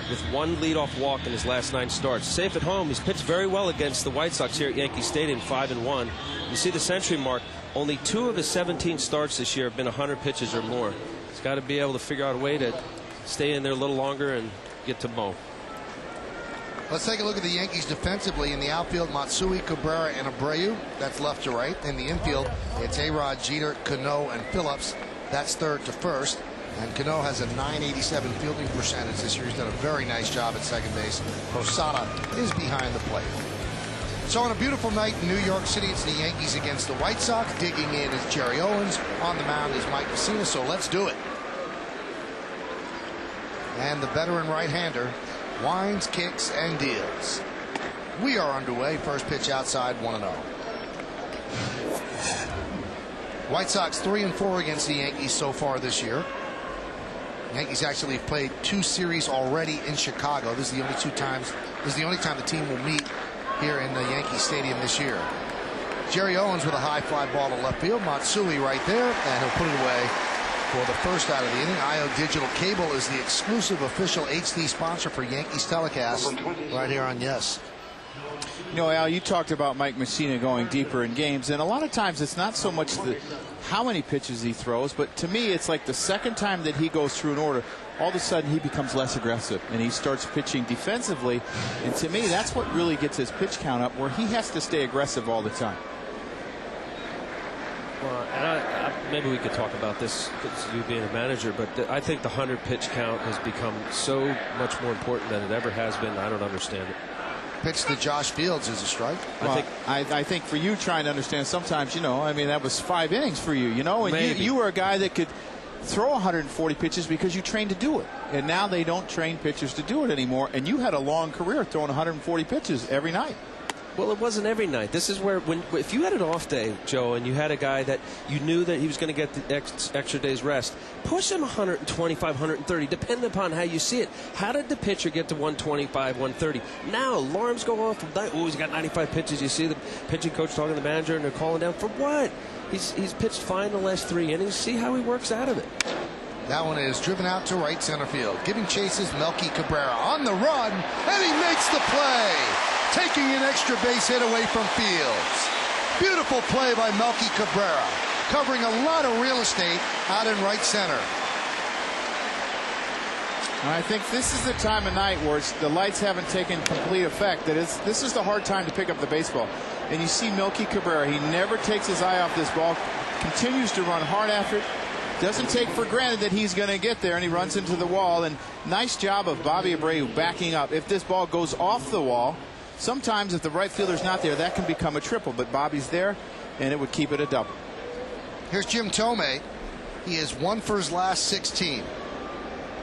with 1 leadoff walk in his last 9 starts. Safe at home. He's pitched very well against the White Sox here at Yankee Stadium, 5-1. You see the century mark. Only 2 of his 17 starts this year have been 100 pitches or more. He's got to be able to figure out a way to stay in there a little longer and get to Mo. Let's take a look at the Yankees defensively. In the outfield, Matsui, Cabrera, and Abreu. That's left to right. In the infield, it's A-Rod, Jeter, Cano, and Phillips. That's third to first. And Cano has a .987 fielding percentage this year. He's done a very nice job at second base. Mussina is behind the plate. So on a beautiful night in New York City, it's the Yankees against the White Sox. Digging in is Jerry Owens. On the mound is Mike Mussina. So let's do it. And the veteran right-hander winds, kicks, and deals. We are underway. First pitch outside, 1-0. White Sox 3-4 against the Yankees so far this year. Yankees actually have played 2 series already in Chicago. This is the only time the team will meet here in the Yankee Stadium this year. Jerry Owens with a high fly ball to left field. Matsui right there, and he'll put it away for the first out of the inning. IO Digital Cable is the exclusive official HD sponsor for Yankees telecast right here on Yes. You know, Al, you talked about Mike Mussina going deeper in games, and a lot of times it's not so much how many pitches he throws, but to me it's like the second time that he goes through an order, all of a sudden he becomes less aggressive and he starts pitching defensively, and to me that's what really gets his pitch count up, where he has to stay aggressive all the time. Well, and maybe we could talk about this because you being a manager, but I think the 100 pitch count has become so much more important than it ever has been. I don't understand it. Pitch to Josh Fields is a strike. Well, I think for you trying to understand, sometimes, you know, I mean, that was 5 innings for you, you know, and you were a guy that could throw 140 pitches because you trained to do it. And now they don't train pitchers to do it anymore. And you had a long career throwing 140 pitches every night. Well, it wasn't every night. This is where, if you had an off day, Joe, and you had a guy that you knew that he was going to get the extra day's rest, push him 125, 130, depending upon how you see it. How did the pitcher get to 125, 130? Now alarms go off. Oh, he's got 95 pitches. You see the pitching coach talking to the manager, and they're calling down for what? He's pitched fine the last 3 innings. See how he works out of it. That one is driven out to right center field. Giving chase is Melky Cabrera on the run, and he makes the play, taking an extra base hit away from Fields. Beautiful play by Melky Cabrera, covering a lot of real estate out in right center. And I think this is the time of night where the lights haven't taken complete effect. This is the hard time to pick up the baseball. And you see Melky Cabrera, he never takes his eye off this ball, continues to run hard after it. Doesn't take for granted that he's going to get there, and he runs into the wall. And nice job of Bobby Abreu backing up. If this ball goes off the wall, sometimes if the right fielder's not there, that can become a triple. But Bobby's there, and it would keep it a double. Here's Jim Thome. He is 1 for his last 16.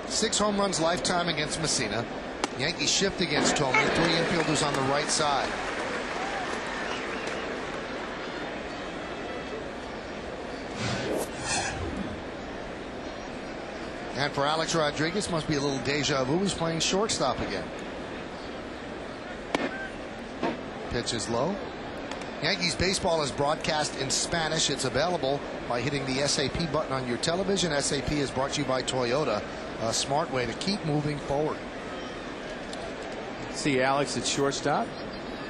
6 home runs lifetime against Mussina. Yankees shift against Thome. 3 infielders on the right side. And for Alex Rodriguez, must be a little deja vu. He's playing shortstop again. Pitch is low. Yankees baseball is broadcast in Spanish. It's available by hitting the SAP button on your television. SAP is brought to you by Toyota. A smart way to keep moving forward. See Alex at shortstop,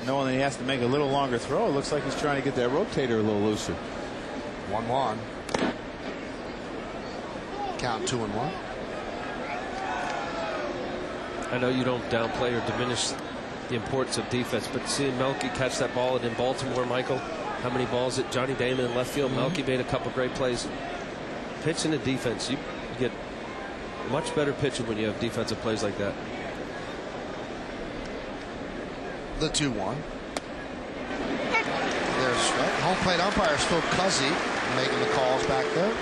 knowing that he has to make a little longer throw. It looks like he's trying to get that rotator a little looser. 1-1. Count 2-1. I know you don't downplay or diminish the importance of defense, but seeing Melky catch that ball, and in Baltimore, Michael, how many balls at Johnny Damon in left field? Melky made a couple great plays. Pitching the defense, you get much better pitching when you have defensive plays like that. The 2-1. There's strike. Home plate umpire Phil Cuzzy making the calls back there.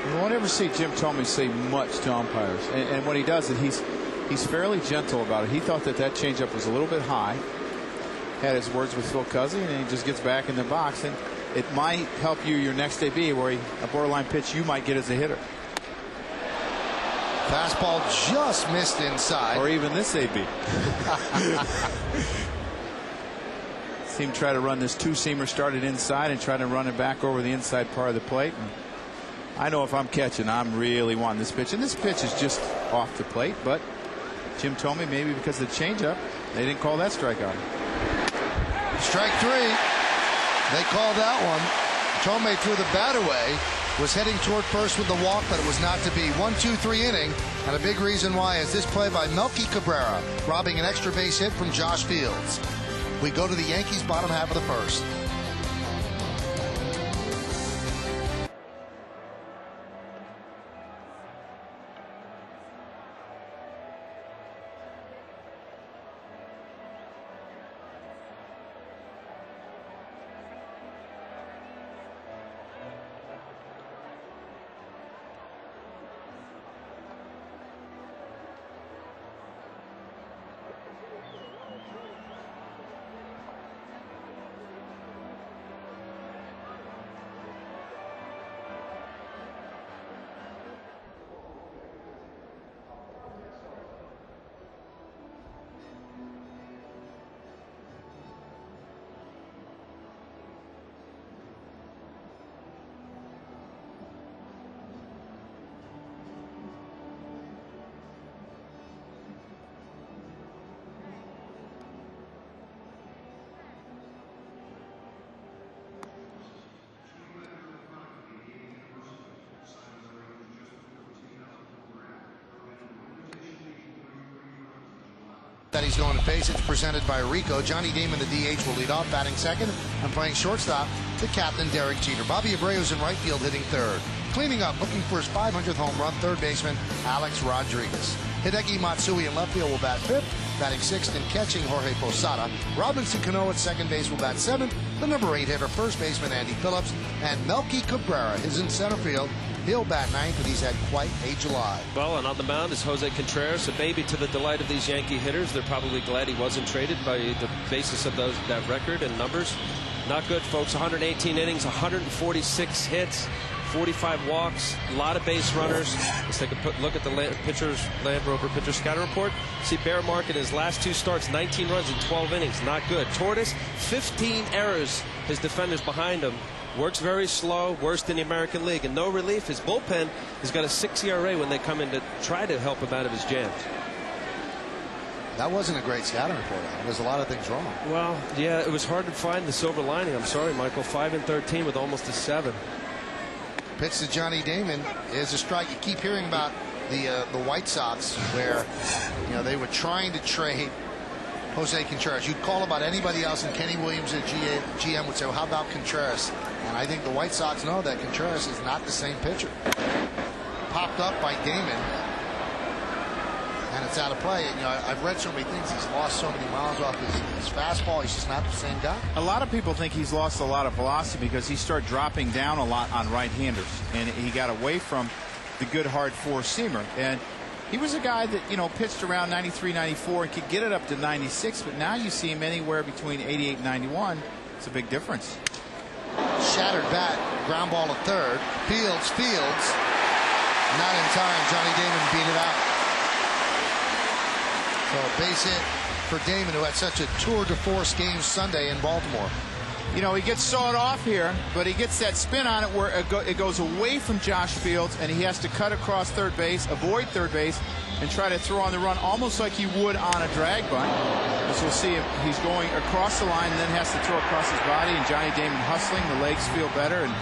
You won't ever see Jim Thome say much to umpires, and when he does it, he's fairly gentle about it. He thought that changeup was a little bit high. Had his words with Phil Cuzzy, and he just gets back in the box, and it might help you your next AB, where a borderline pitch you might get as a hitter. Fastball just missed inside. Or even this AB. See him try to run this 2-seamer, started inside and try to run it back over the inside part of the plate. And I know if I'm catching, I'm really wanting this pitch. And this pitch is just off the plate, but Jim Thome, maybe because of the changeup, they didn't call that strikeout. Strike 3. They called that one. Thome threw the bat away. Was heading toward first with the walk, but it was not to be. 1-2-3 inning, and a big reason why is this play by Melky Cabrera, robbing an extra base hit from Josh Fields. We go to the Yankees bottom half of the first. that he's going to face. It's presented by Rico. Johnny Damon, the DH, will lead off, batting second, and playing shortstop, the captain, Derek Jeter. Bobby Abreu's in right field, hitting third. Cleaning up, looking for his 500th home run, third baseman, Alex Rodriguez. Hideki Matsui in left field will bat fifth, batting sixth and catching Jorge Posada. Robinson Cano at second base will bat seventh. The number 8 hitter, first baseman Andy Phillips, and Melky Cabrera is in center field. He'll bat ninth, and he's had quite a July. Well, and on the mound is Jose Contreras, a baby to the delight of these Yankee hitters. They're probably glad he wasn't traded by the basis of that record and numbers. Not good, folks. 118 innings, 146 hits, 45 walks, a lot of base runners. Let's take a look at the Land Rover pitcher scouting report. See, Bear Mark in his last 2 starts, 19 runs in 12 innings. Not good. Torres, 15 errors. His defenders behind him. Works very slow, worst in the American League, and no relief. His bullpen has got a 6 ERA when they come in to try to help him out of his jams. That wasn't a great scouting report. There's a lot of things wrong. Well, yeah, it was hard to find the silver lining. I'm sorry, Michael. 5-13 with almost a 7. Pitch to Johnny Damon is a strike. You keep hearing about the White Sox, where they were trying to trade Jose Contreras. You'd call about anybody else, and Kenny Williams, the GM, would say, well, how about Contreras? And I think the White Sox know that Contreras is not the same pitcher. Popped up by Damon, and it's out of play. And, I've read so many things. He's lost so many miles off his fastball. He's just not the same guy. A lot of people think he's lost a lot of velocity because he started dropping down a lot on right-handers, and he got away from the good hard four-seamer. And he was a guy that, pitched around 93, 94 and could get it up to 96, but now you see him anywhere between 88 and 91. It's a big difference. Shattered bat, ground ball at third. Fields. Not in time. Johnny Damon beat it out. So a base hit for Damon, who had such a tour de force game Sunday in Baltimore. He gets sawed off here, but he gets that spin on it where it goes away from Josh Fields, and he has to cut across third base, avoid third base, and try to throw on the run almost like he would on a drag bunt. As we'll see, he's going across the line and then has to throw across his body, and Johnny Damon hustling. The legs feel better, and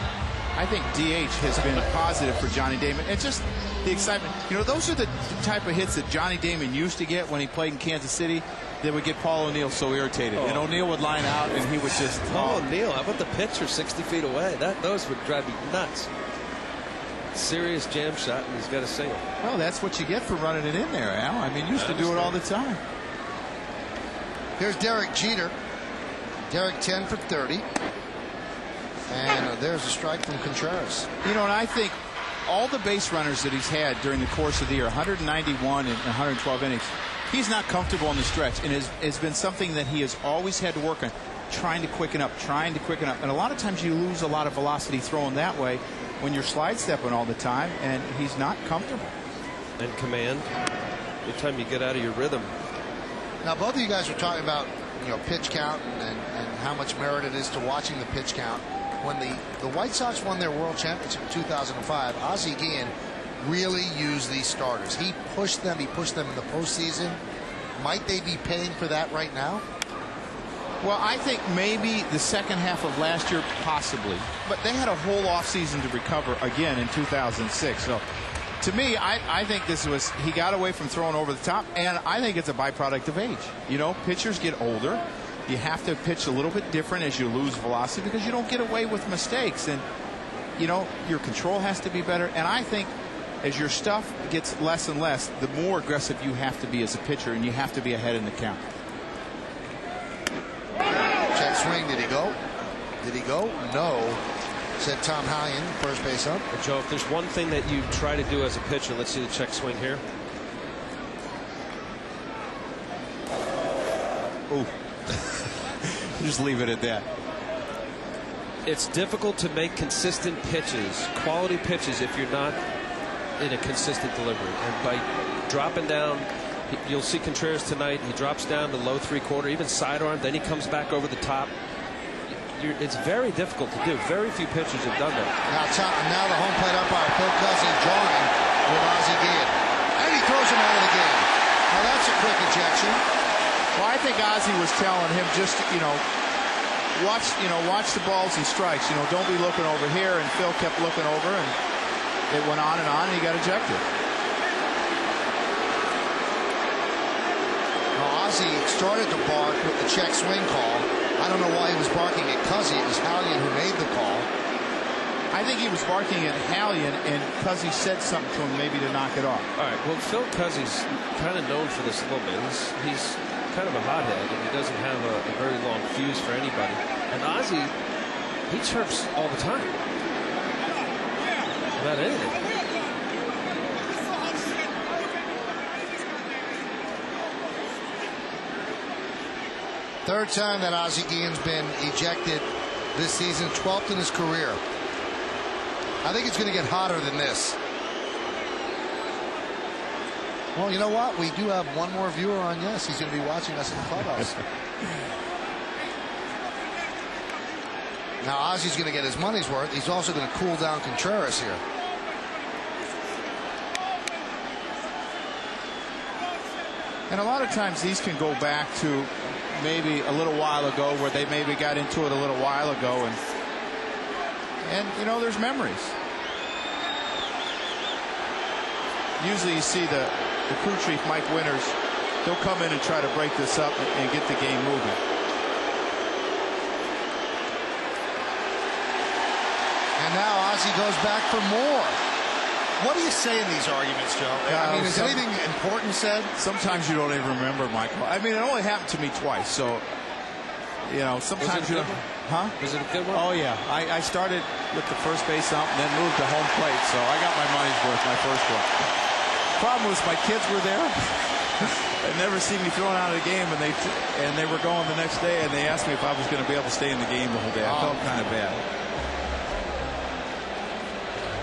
I think DH has been positive for Johnny Damon. And just the excitement. Those are the type of hits that Johnny Damon used to get when he played in Kansas City. They would get Paul O'Neill so irritated. And O'Neill would line out, and he would just... Paul O'Neill, how about the pitcher 60 feet away? Those would drive me nuts. Serious jam shot, and he's got a single. Well, that's what you get for running it in there, Al. I mean, used to do it all the time. Here's Derek Jeter. Derek 10 for 30. And there's a strike from Contreras. And I think all the base runners that he's had during the course of the year, 191 and 112 innings, he's not comfortable on the stretch, and it's been something that he has always had to work on, trying to quicken up. And a lot of times you lose a lot of velocity throwing that way when you're slide stepping all the time, and he's not comfortable. And command, every time you get out of your rhythm. Now, both of you guys were talking about pitch count and how much merit it is to watching the pitch count. When the White Sox won their World Championship in 2005, Ozzie Guillen really used these starters. He pushed them in the postseason. Might they be paying for that right now? Well, I think maybe the second half of last year, possibly. But they had a whole offseason to recover again in 2006. So, to me, I think he got away from throwing over the top, and I think it's a byproduct of age. Pitchers get older. You have to pitch a little bit different as you lose velocity because you don't get away with mistakes. And, your control has to be better. And I think as your stuff gets less and less, the more aggressive you have to be as a pitcher, and you have to be ahead in the count. Check swing. Did he go? No. Said Tom Hallion, first base up. Joe, if there's one thing that you try to do as a pitcher, let's see the check swing here. Ooh. Just leave it at that. It's difficult to make consistent pitches, quality pitches, if you're not in a consistent delivery. And by dropping down, you'll see Contreras tonight. He drops down to low three-quarter, even sidearm. Then he comes back over the top. It's very difficult to do. Very few pitchers have done that. Now the home plate umpire, Phil Cousins, drawing with Ozzie Guillen. And he throws him out of the game. Now that's a quick ejection. Well, I think Ozzie was telling him just, watch the balls and strikes. Don't be looking over here. And Phil kept looking over, and it went on, and he got ejected. Now Ozzie started to bark with the check swing call. I don't know why he was barking at Cuzzy. It was Hallion who made the call. I think he was barking at Hallion, and Cuzzy said something to him maybe to knock it off. All right, well, Phil Cuzzy's kind of known for this a little bit. He's kind of a hothead, and he doesn't have a very long fuse for anybody. And Ozzie, he chirps all the time about anything. Third time that Ozzie Guillen's been ejected this season, 12th in his career. I think it's going to get hotter than this. Well, you know what? We do have one more viewer on Yes. He's going to be watching us in the clubhouse. Now Ozzie's going to get his money's worth. He's also going to cool down Contreras here. And a lot of times these can go back to maybe a little while ago, where they maybe got into it a little while ago, and you know, there's memories. Usually you see the crew chief, Mike Winters, he'll come in and try to break this up and get the game moving. And now Ozzie goes back for more. What do you say in these arguments, Joe? I mean, is anything important said? Sometimes you don't even remember, Michael. I mean, it only happened to me twice, so you know, sometimes you don't. Huh? Was it a good one? Oh yeah, I started with the first base ump and then moved to home plate, so I got my money's worth my first one. Problem was my kids were there. They never seen me thrown out of the game, and they were going the next day, and they asked me if I was going to be able to stay in the game the whole day. I felt kind of bad.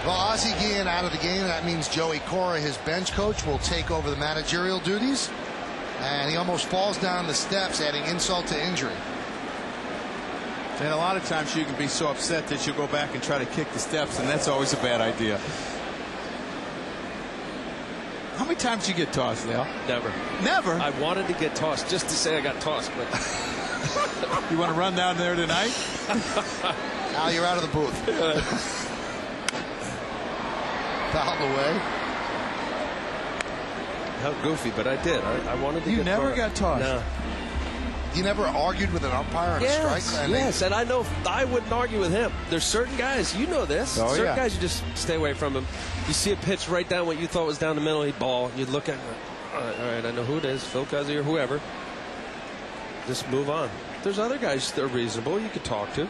Well, Ozzie Guillen out of the game. That means Joey Cora, his bench coach, will take over the managerial duties. And he almost falls down the steps, adding insult to injury. And a lot of times you can be so upset that you go back and try to kick the steps, and that's always a bad idea. How many times did you get tossed, Dale? Never. Never? I wanted to get tossed just to say I got tossed, but. You want to run down there tonight? Now you're out of the booth. Fouled away. How goofy, but I did. I wanted to get You never got tossed? No. You never argued with an umpire on a strike? Yes, and I know I wouldn't argue with him. There's certain guys, you know this. Oh, certain yeah. guys, you just stay away from him. You see a pitch right down what you thought was down the middle, he'd ball. You'd look at him, all right, I know who it is, Phil Cuzzy or whoever. Just move on. There's other guys that are reasonable you could talk to.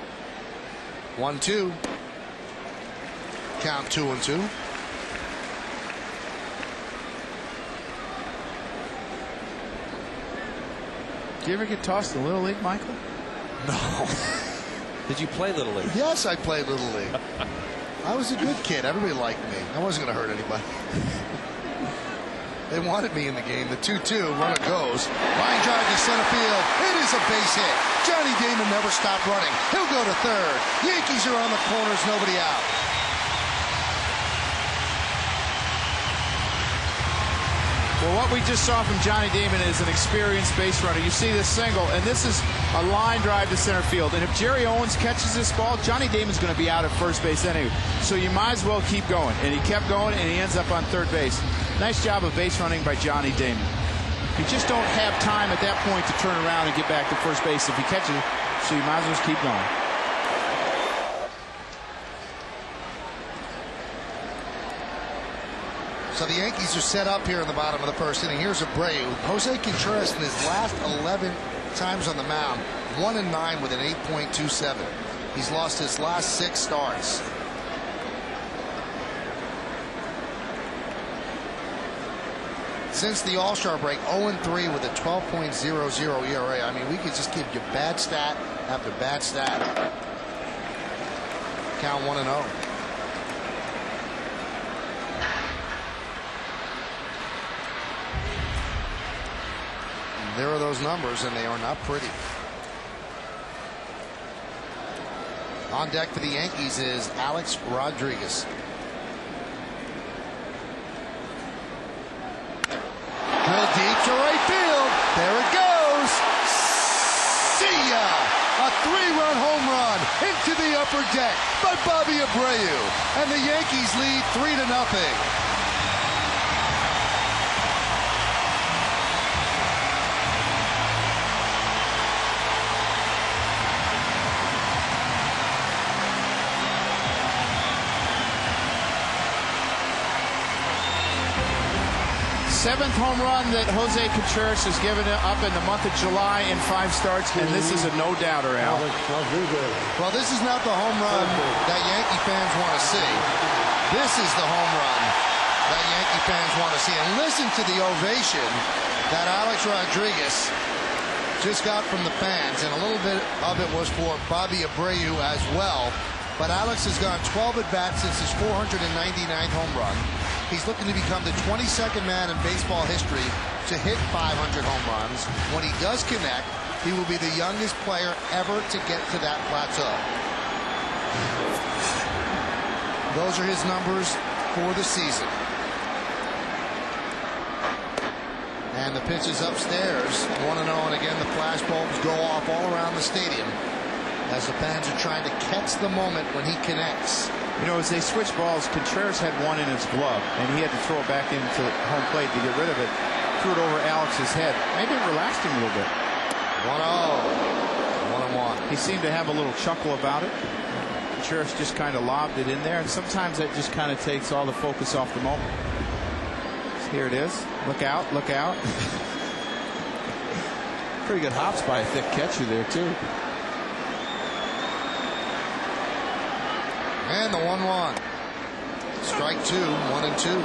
1-2. Count 2-2. Did you ever get tossed in Little League, Michael? No. Did you play Little League? Yes, I played Little League. I was a good kid. Everybody liked me. I wasn't going to hurt anybody. They wanted me in the game. The 2-2, runner goes. Line drive to center field. It is a base hit. Johnny Damon never stopped running. He'll go to third. Yankees are on the corners, nobody out. Well, what we just saw from Johnny Damon is an experienced base runner. You see this single, and this is a line drive to center field. And if Jerry Owens catches this ball, Johnny Damon's going to be out at first base anyway. So you might as well keep going. And he kept going, and he ends up on third base. Nice job of base running by Johnny Damon. You just don't have time at that point to turn around and get back to first base if he catches it. So you might as well just keep going. So the Yankees are set up here in the bottom of the first inning. Here's Abreu. Jose Contreras in his last 11 times on the mound, 1-9 with an 8.27. He's lost his last 6 starts. Since the All-Star break, 0-3 with a 12.00 ERA. I mean, we could just give you bad stat after bad stat. Count 1-0. There are those numbers, and they are not pretty. On deck for the Yankees is Alex Rodriguez. Drill deep to right field. There it goes. See ya! A 3-run home run into the upper deck by Bobby Abreu. And the Yankees lead 3-0. 7th home run that Jose Contreras has given up in the month of July in 5 starts, and this is a no-doubter, Al. Well, this is not the home run that Yankee fans want to see. This is the home run that Yankee fans want to see. And listen to the ovation that Alex Rodriguez just got from the fans, and a little bit of it was for Bobby Abreu as well. But Alex has gone 12 at-bats since his 499th home run. He's looking to become the 22nd man in baseball history to hit 500 home runs. When he does connect, he will be the youngest player ever to get to that plateau. Those are his numbers for the season. And the pitch is upstairs, 1-0, and again the flash bulbs go off all around the stadium as the fans are trying to catch the moment when he connects. You know, as they switch balls, Contreras had one in his glove, and he had to throw it back into home plate to get rid of it. Threw it over Alex's head. Maybe it relaxed him a little bit. 1-0. 1-1. He seemed to have a little chuckle about it. Contreras just kind of lobbed it in there, and sometimes that just kind of takes all the focus off the moment. Here it is. Look out, look out. Pretty good hops by a thick catcher there, too. And the 1-1. Strike 2, 1-2.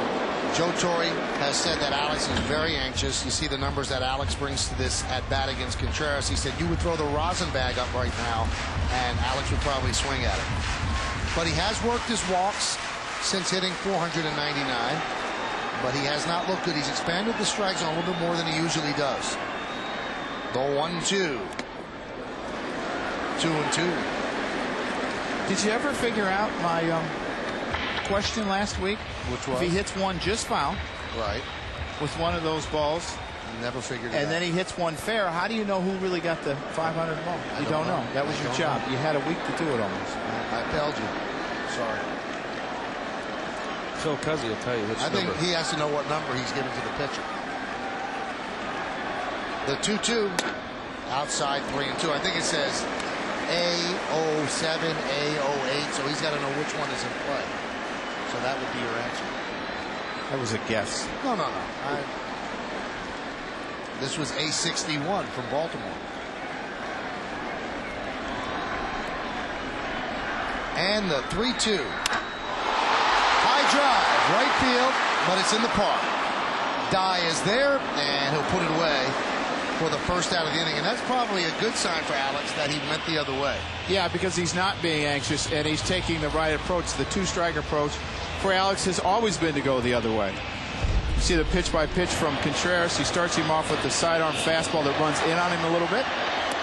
Joe Torre has said that Alex is very anxious. You see the numbers that Alex brings to this at bat against Contreras. He said you would throw the rosin bag up right now, and Alex would probably swing at it. But he has worked his walks since hitting 499. But he has not looked good. He's expanded the strike zone a little bit more than he usually does. The 1-2. 2-2. Did you ever figure out my question last week? Which was? If he hits one just foul, right, with one of those balls, never figured it out. And then he hits one fair, how do you know who really got the 500 ball? You don't know. That was your job. You had a week to do it almost. I failed you. Sorry. Phil Cuzzy will tell you which I think number. he has to know what number he's giving to the pitcher. The 2-2, outside 3-2. I think it says A07, A08, so he's got to know which one is in play. So that would be your answer. That was a guess. No. This was A61 from Baltimore. And the 3-2. High drive, right field, but it's in the park. Dye is there, and he'll put it away for the first out of the inning, and that's probably a good sign for Alex that he went the other way. Yeah, because he's not being anxious, and he's taking the right approach. The two-strike approach for Alex has always been to go the other way. You see the pitch-by-pitch from Contreras. He starts him off with the sidearm fastball that runs in on him a little bit.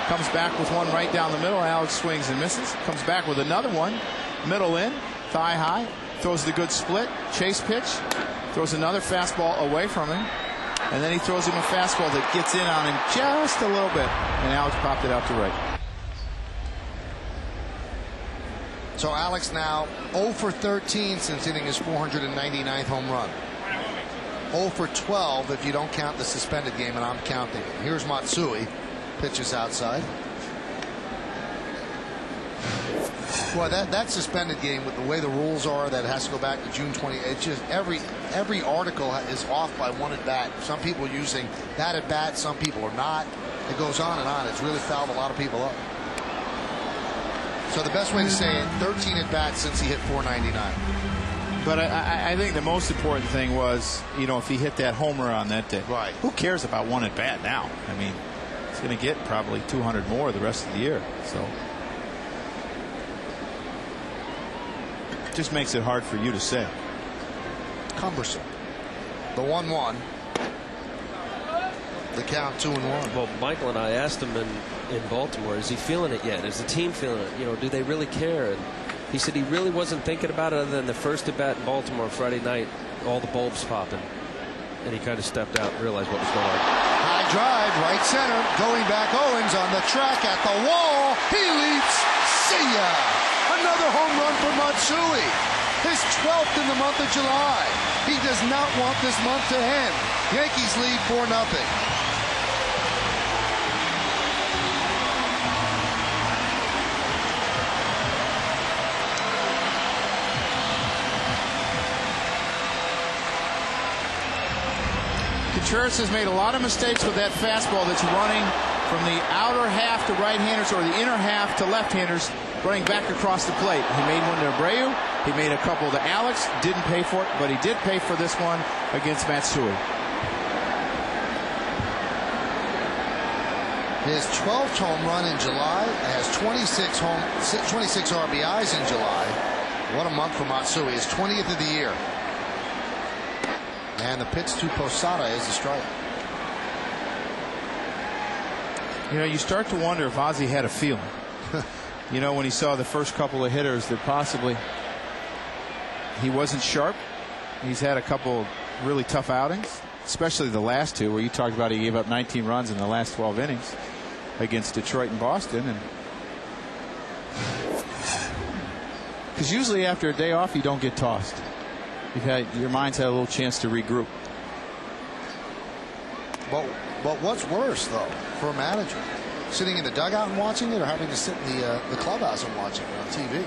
Comes back with one right down the middle. Alex swings and misses. Comes back with another one. Middle in, thigh high. Throws the good split, chase pitch. Throws another fastball away from him. And then he throws him a fastball that gets in on him just a little bit. And Alex popped it out to right. So Alex now 0 for 13 since hitting his 499th home run. 0 for 12 if you don't count the suspended game, and I'm counting it. Here's Matsui. Pitches outside. Boy, that suspended game, with the way the rules are, that it has to go back to June 20. It's just every article is off by one at bat. Some people are using that at bat, some people are not. It goes on and on. It's really fouled a lot of people up. So the best way to say it, 13 at bats since he hit 499. But I think the most important thing was, you know, if he hit that homer on that day. Right. Who cares about one at bat now? I mean, he's going to get probably 200 more the rest of the year. So it just makes it hard for you to say. Cumbersome. The 1-1. The count 2-1. Well, Michael and I asked him in Baltimore, is he feeling it yet? Is the team feeling it? You know, do they really care? And he said he really wasn't thinking about it other than the first at bat in Baltimore Friday night, all the bulbs popping. And he kind of stepped out and realized what was going on. High drive, right center, going back. Owens on the track at the wall. He leaps. See ya. Another home run for Matsui. His 12th in the month of July. He does not want this month to end. Yankees lead 4-0. Contreras has made a lot of mistakes with that fastball that's running from the outer half to right-handers or the inner half to left-handers, running back across the plate. He made one to Abreu. He made a couple to Alex. Didn't pay for it, but he did pay for this one against Matsui. His 12th home run in July, has 26 RBIs in July. What a month for Matsui. His 20th of the year. And the pitch to Posada is the strike. You know, you start to wonder if Ozzie had a feeling. You know, when he saw the first couple of hitters that possibly he wasn't sharp. He's had a couple really tough outings, especially the last two where you talked about he gave up 19 runs in the last 12 innings against Detroit and Boston. And because usually after a day off you don't get tossed. Your mind's had a little chance to regroup. But what's worse though for a manager, sitting in the dugout and watching it, or having to sit in the clubhouse and watching it on TV?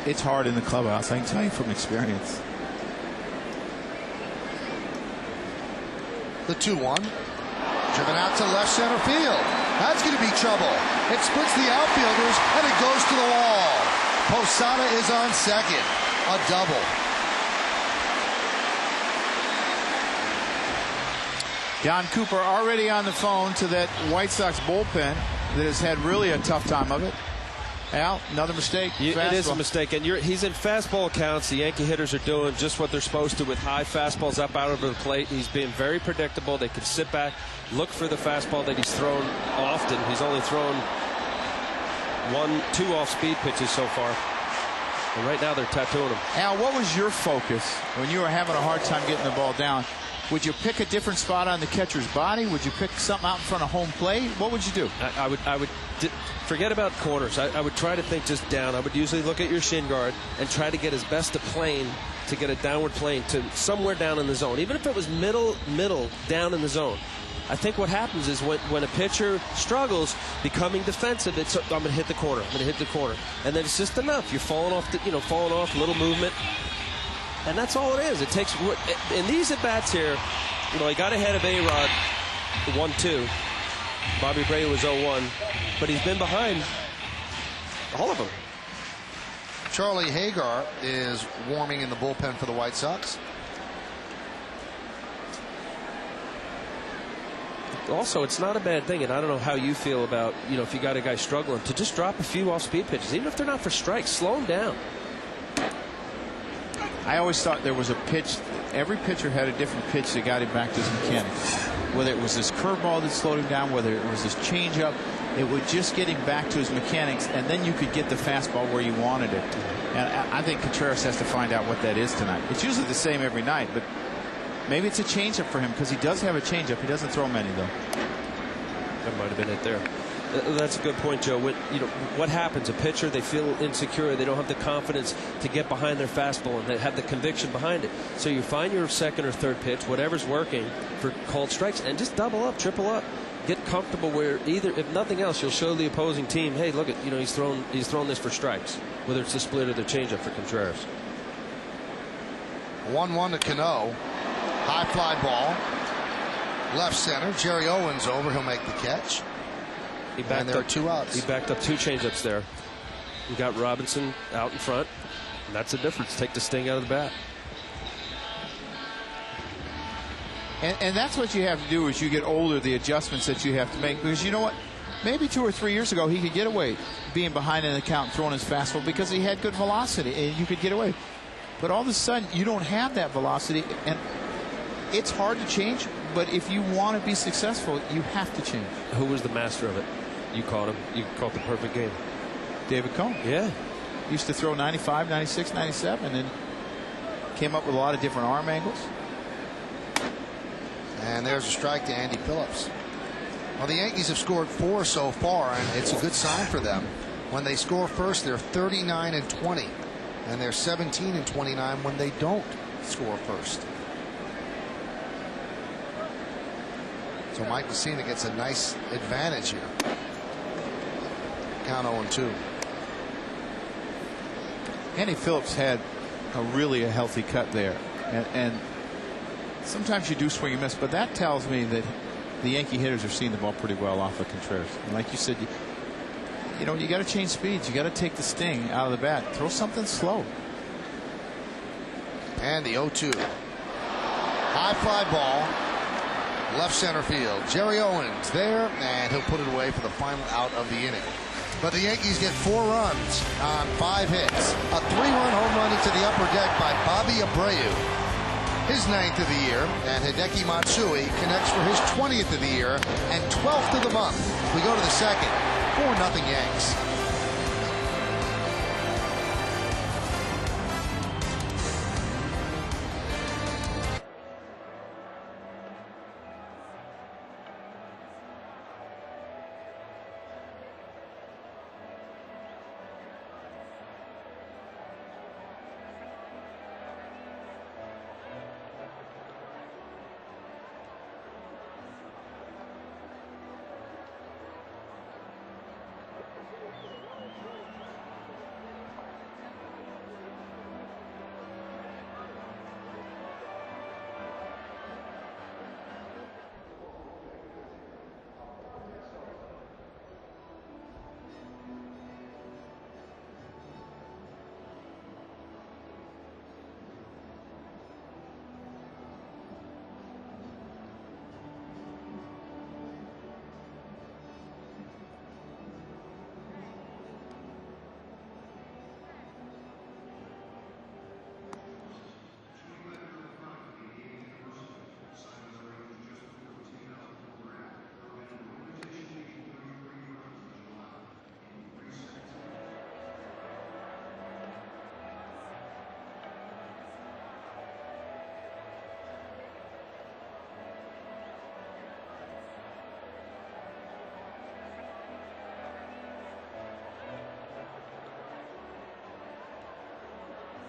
It's hard in the clubhouse, I can tell you from experience. The 2-1, driven out to left center field. That's going to be trouble. It splits the outfielders and it goes to the wall. Posada is on second. A double. Don Cooper already on the phone to that White Sox bullpen that has had really a tough time of it. Al, another mistake. It is a mistake, and he's in fastball counts. The Yankee hitters are doing just what they're supposed to with high fastballs up out over the plate. He's being very predictable. They can sit back, look for the fastball that he's thrown often. He's only thrown 2 off-speed pitches so far. And right now they're tattooing him. Al, what was your focus when you were having a hard time getting the ball down? Would you pick a different spot on the catcher's body? Would you pick something out in front of home plate? What would you do? I would forget about corners. I would try to think just down. I would usually look at your shin guard and try to get as best a plane to get a downward plane to somewhere down in the zone. Even if it was middle down in the zone. I think what happens is when a pitcher struggles becoming defensive, it's I'm going to hit the corner. I'm going to hit the corner. And then it's just enough. You're falling off, little movement. And that's all it is. It takes, in these at-bats here, he got ahead of A-Rod 1-2. Bobby Abreu was 0-1. But he's been behind all of them. Charlie Hagar is warming in the bullpen for the White Sox. Also, it's not a bad thing, and I don't know how you feel about, if you got a guy struggling, to just drop a few off-speed pitches, even if they're not for strikes, slow him down. I always thought there was a pitch. Every pitcher had a different pitch that got him back to his mechanics. Whether it was this curveball that slowed him down, whether it was this changeup, it would just get him back to his mechanics, and then you could get the fastball where you wanted it. And I think Contreras has to find out what that is tonight. It's usually the same every night, but maybe it's a changeup for him because he does have a changeup. He doesn't throw many, though. That might have been it there. That's a good point, Joe. What happens? A pitcher, they feel insecure. They don't have the confidence to get behind their fastball, and they have the conviction behind it. So you find your second or third pitch, whatever's working, for called strikes, and just double up, triple up. Get comfortable where either, if nothing else, you'll show the opposing team, hey, look at, he's thrown this for strikes, whether it's the split or the changeup for Contreras. 1-1 to Cano. High fly ball. Left center. Jerry Owens over. He'll make the catch. And there are 2 outs. He backed up 2 changeups there. You got Robinson out in front, and that's the difference. Take the sting out of the bat. And that's what you have to do as you get older, the adjustments that you have to make. Because you know what? Maybe 2 or 3 years ago, he could get away being behind in the count and throwing his fastball because he had good velocity, and you could get away. But all of a sudden, you don't have that velocity, and it's hard to change. But if you want to be successful, you have to change. Who was the master of it? You caught him. You caught the perfect game. David Cone. Yeah. Used to throw 95, 96, 97, and came up with a lot of different arm angles. And there's a strike to Andy Phillips. Well, the Yankees have scored 4 so far, and it's a good sign for them. When they score first, they're 39-20, and they're 17-29 when they don't score first. So Mike Mussina gets a nice advantage here. Count 0-2. Andy Phillips had a healthy cut there, and sometimes you do swing and miss, but that tells me that the Yankee hitters are seeing the ball pretty well off of Contreras. And like you said, you know, you got to change speeds. You got to take the sting out of the bat. Throw something slow. And the 0-2. High fly ball. Left center field. Jerry Owens there, and he'll put it away for the final out of the inning. But the Yankees get 4 runs on 5 hits. A 3-run home run into the upper deck by Bobby Abreu, his 9th of the year, and Hideki Matsui connects for his 20th of the year and 12th of the month. We go to the second. 4-0 Yanks.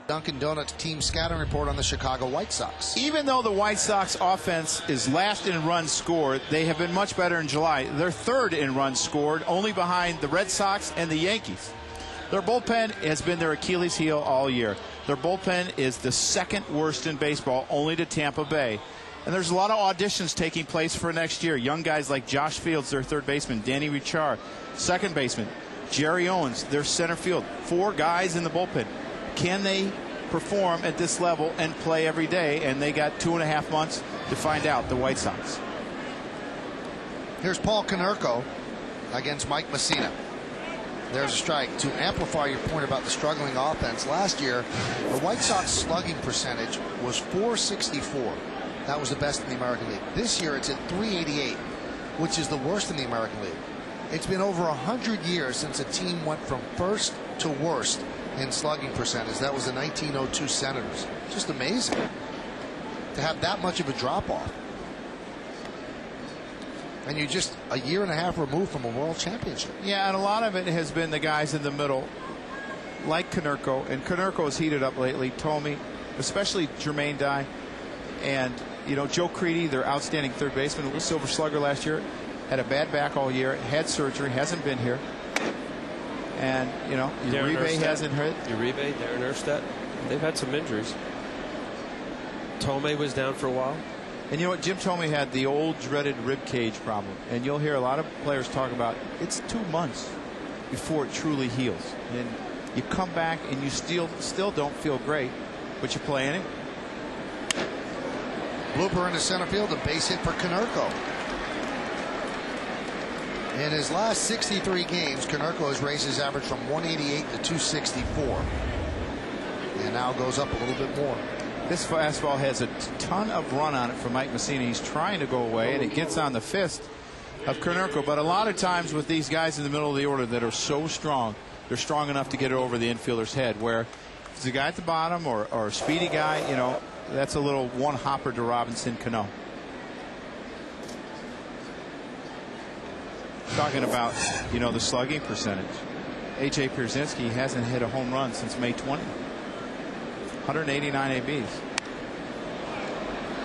Dunkin' Donuts team scouting report on the Chicago White Sox. Even though the White Sox offense is last in runs scored, they have been much better in July. They're 3rd in runs scored, only behind the Red Sox and the Yankees. Their bullpen has been their Achilles heel all year. Their bullpen is the 2nd worst in baseball, only to Tampa Bay. And there's a lot of auditions taking place for next year. Young guys like Josh Fields, their 3rd baseman, Danny Richard, 2nd baseman, Jerry Owens, their center field. 4 guys in the bullpen. Can they perform at this level and play every day? And they got 2.5 months to find out, the White Sox. Here's Paul Konerko against Mike Mussina. There's a strike. To amplify your point about the struggling offense, last year the White Sox slugging percentage was .464. That was the best in the American League. This year it's at .388, which is the worst in the American League. It's been over 100 years since a team went from first to worst in slugging percentage. That was the 1902 Senators. Just amazing to have that much of a drop-off. And you're just a year and a half removed from a world championship. Yeah, and a lot of it has been the guys in the middle, like Konerko. And Konerko has heated up lately. Tommy, especially Jermaine Dye, and Joe Creedy, their outstanding 3rd baseman, Silver Slugger last year, had a bad back all year, had surgery, hasn't been here. And, Uribe hasn't hurt. Uribe, Darren Erstedt, they've had some injuries. Tomei was down for a while. And you know what? Jim Tomei had the old dreaded rib cage problem. And you'll hear a lot of players talk about it's 2 months before it truly heals. And you come back and you still don't feel great, but you play anyway. Blooper into center field, a base hit for Konerko. In his last 63 games, Konerko has raised his average from 188 to 264. And now goes up a little bit more. This fastball has a ton of run on it for Mike Mussina. He's trying to go away, and it gets on the fist of Konerko. But a lot of times with these guys in the middle of the order that are so strong, they're strong enough to get it over the infielder's head. Where if it's a guy at the bottom or a speedy guy, that's a little one hopper to Robinson Cano. Talking about, the slugging percentage. A.J. Pierzynski hasn't hit a home run since May 20th. 189 ABs.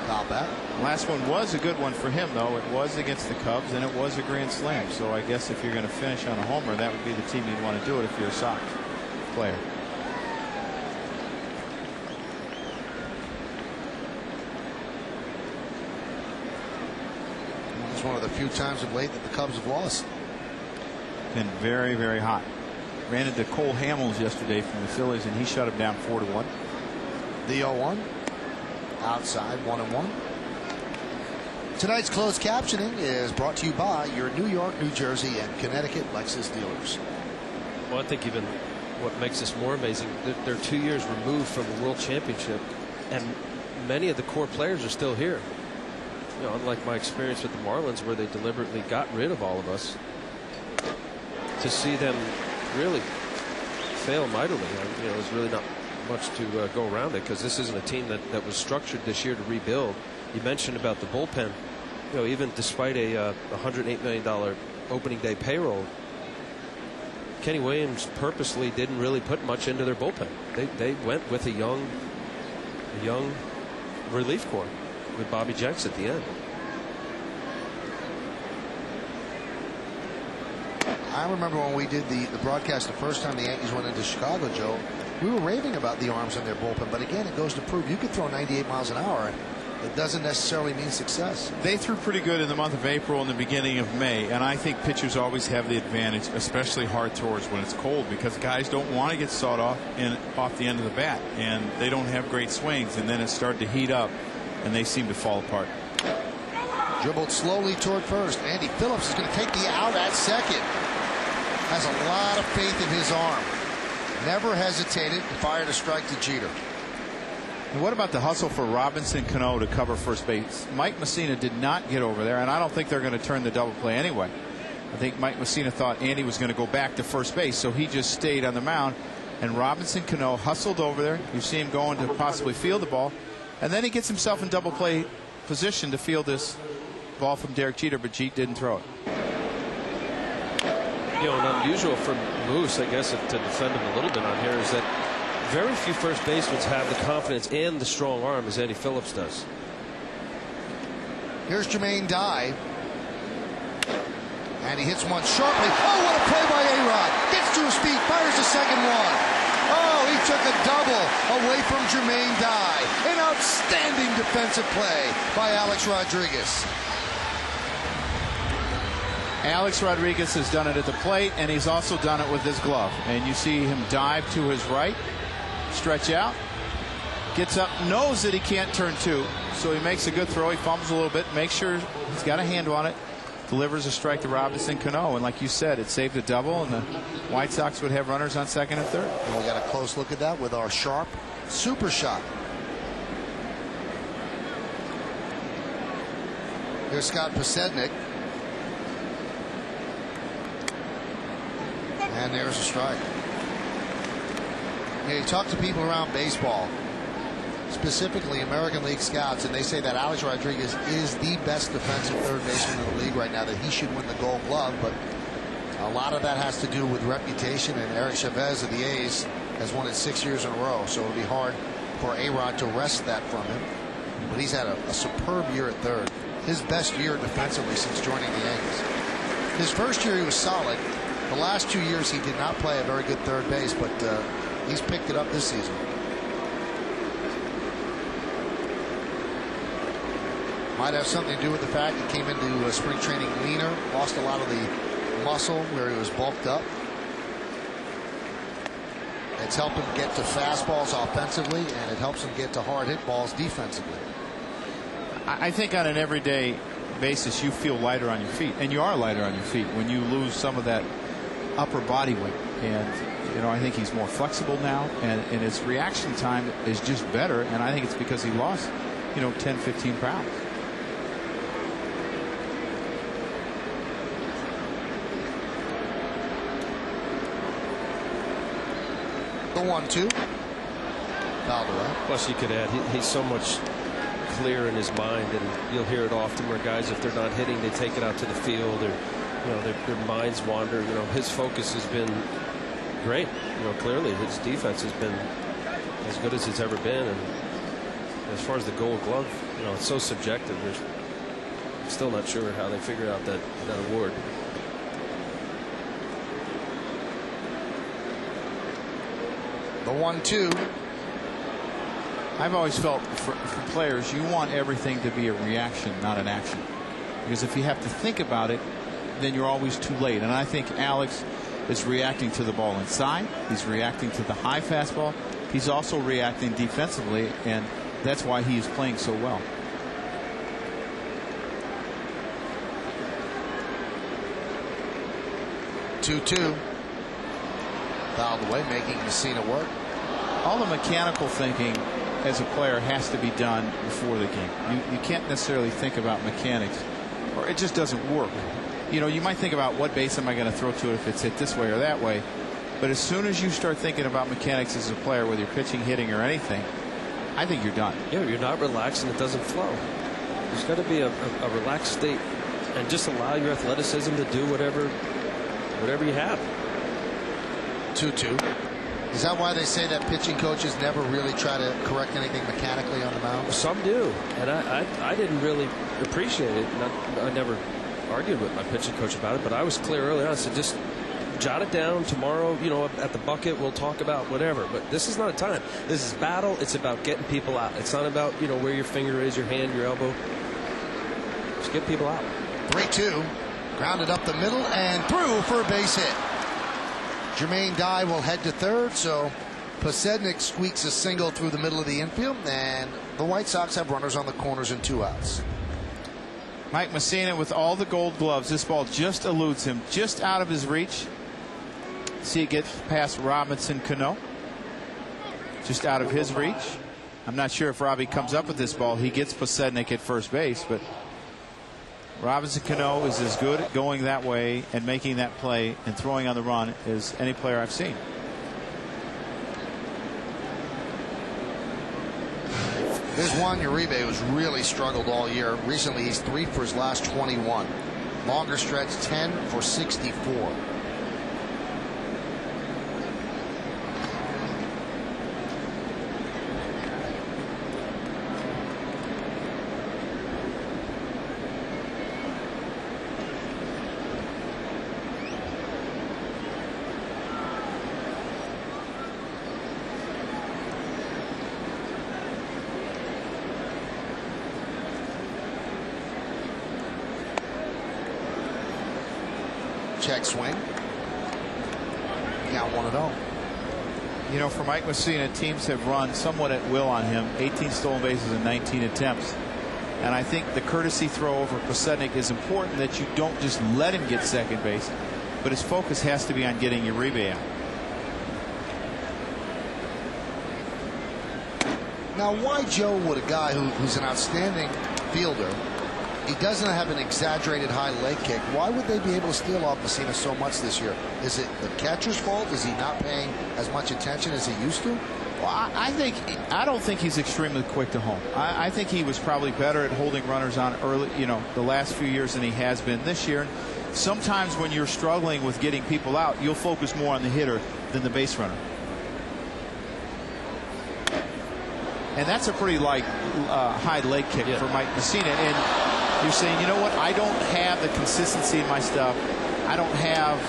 Not bad. Last one was a good one for him, though. It was against the Cubs, and it was a grand slam. So I guess if you're going to finish on a homer, that would be the team you'd want to do it if you're a Sox player. one of the few times of late that the Cubs have lost. Been very, very hot. Ran into Cole Hamels yesterday from the Phillies, and he shut him down 4-1. The 0-1. Outside, 1-1. Tonight's closed captioning is brought to you by your New York, New Jersey, and Connecticut Lexus dealers. Well, I think even what makes this more amazing, they're 2 years removed from the World Championship, and many of the core players are still here. You know, unlike my experience with the Marlins, where they deliberately got rid of all of us, to see them really fail mightily, you know, there's really not much to go around it, because this isn't a team that was structured this year to rebuild. You mentioned about the bullpen. You know, even despite a $108 million opening day payroll, Kenny Williams purposely didn't really put much into their bullpen. They went with a young relief corps with Bobby Jenks at the end. I remember when we did the broadcast the first time the Yankees went into Chicago, Joe, we were raving about the arms in their bullpen, but again, it goes to prove you could throw 98 miles an hour. It doesn't necessarily mean success. They threw pretty good in the month of April and the beginning of May, and I think pitchers always have the advantage, especially hard throwers when it's cold, because guys don't want to get sawed off the end of the bat, and they don't have great swings, and then it started to heat up, and they seem to fall apart. Dribbled slowly toward first. Andy Phillips is going to take the out at second. Has a lot of faith in his arm. Never hesitated, fired a strike to Jeter. And what about the hustle for Robinson Cano to cover first base? Mike Mussina did not get over there, and I don't think they're going to turn the double play anyway. I think Mike Mussina thought Andy was going to go back to first base, so he just stayed on the mound, and Robinson Cano hustled over there. You see him going to possibly field the ball, and then he gets himself in double play position to field this ball from Derek Jeter, but Jeter didn't throw it. You know, and unusual for Moose, I guess, to defend him a little bit on here, is that very few first basemen have the confidence and the strong arm as Andy Phillips does. Here's Jermaine Dye. And he hits one sharply. Oh, what a play by A-Rod. Gets to his feet, fires the second one. Oh, he took a double away from Jermaine Dye. An outstanding defensive play by Alex Rodriguez. Alex Rodriguez has done it at the plate, and he's also done it with his glove. And you see him dive to his right, stretch out, gets up, knows that he can't turn two, so he makes a good throw. He fumbles a little bit, makes sure he's got a handle on it, delivers a strike to Robinson Cano, and like you said, it saved a double, and the White Sox would have runners on second and third. And we got a close look at that with our sharp super shot. Here's Scott Pasednik. And there's a strike. You talk to people around baseball, specifically American League scouts, and they say that Alex Rodriguez is the best defensive third baseman in the league right now, that he should win the Gold Glove. But a lot of that has to do with reputation, and Eric Chavez of the A's has won it 6 years in a row, so it would be hard for A-Rod to wrest that from him. But he's had a superb year at third. His best year defensively since joining the Yankees. His first year he was solid. The last 2 years he did not play a very good third base, but he's picked it up this season. Might have something to do with the fact he came into spring training leaner, lost a lot of the muscle where he was bulked up. It's helped him get to fastballs offensively, and it helps him get to hard hit balls defensively. I think on an everyday basis you feel lighter on your feet, and you are lighter on your feet when you lose some of that upper body weight. And you know, I think he's more flexible now, and his reaction time is just better, and I think it's because he lost, you know, 10-15 pounds. The 1-2 fouled away. Plus you could add he's so much clearer in his mind, and you'll hear it often where guys, if they're not hitting, they take it out to the field, or you know, their minds wander. You know, his focus has been great. You know, clearly his defense has been as good as it's ever been. And as far as the Gold Glove, you know, it's so subjective. I'm still not sure how they figure out that award. The 1-2. I've always felt for players, you want everything to be a reaction, not an action. Because if you have to think about it, then you're always too late. And I think Alex is reacting to the ball inside. He's reacting to the high fastball. He's also reacting defensively, and that's why he is playing so well. 2-2. Fouled away, making Mussina work. All the mechanical thinking as a player has to be done before the game. You can't necessarily think about mechanics, or it just doesn't work. You know, you might think about what base am I going to throw to it if it's hit this way or that way. But as soon as you start thinking about mechanics as a player, whether you're pitching, hitting, or anything, I think you're done. Yeah, you're not relaxed and it doesn't flow. There's got to be a relaxed state and just allow your athleticism to do whatever you have. 2-2. Is that why they say that pitching coaches never really try to correct anything mechanically on the mound? Some do, and I didn't really appreciate it. I never argued with my pitching coach about it, but I was clear early on. I said, just jot it down. Tomorrow, you know, at the bucket, we'll talk about whatever. But this is not a time. This is battle. It's about getting people out. It's not about, you know, where your finger is, your hand, your elbow. Just get people out. 3-2. Grounded up the middle and through for a base hit. Jermaine Dye will head to third, so Pierzynski squeaks a single through the middle of the infield, and the White Sox have runners on the corners and 2 outs. Mike Mussina with all the gold gloves. This ball just eludes him, just out of his reach. See it get past Robinson Cano. Just out of his reach. I'm not sure if Robbie comes up with this ball. He gets Pierzynski at first base, but Robinson Cano is as good at going that way and making that play and throwing on the run as any player I've seen. Here's Juan Uribe, who's really struggled all year. Recently, he's 3 for his last 21. Longer stretch, 10 for 64. Check swing. Count 1-0. You know, for Mike Mussina, teams have run somewhat at will on him. 18 stolen bases in 19 attempts. And I think the courtesy throw over Pierzynski is important, that you don't just let him get second base, but his focus has to be on getting Uribe out. Now, why, Joe, would a guy who's an outstanding fielder, he doesn't have an exaggerated high leg kick, why would they be able to steal off Mussina so much this year? Is it the catcher's fault? Is he not paying as much attention as he used to? Well, I don't think he's extremely quick to home. I think he was probably better at holding runners on early, you know, the last few years than he has been this year. Sometimes when you're struggling with getting people out, you'll focus more on the hitter than the base runner. And that's a pretty high leg kick for Mike Mussina. And you're saying, you know what, I don't have the consistency in my stuff. I don't have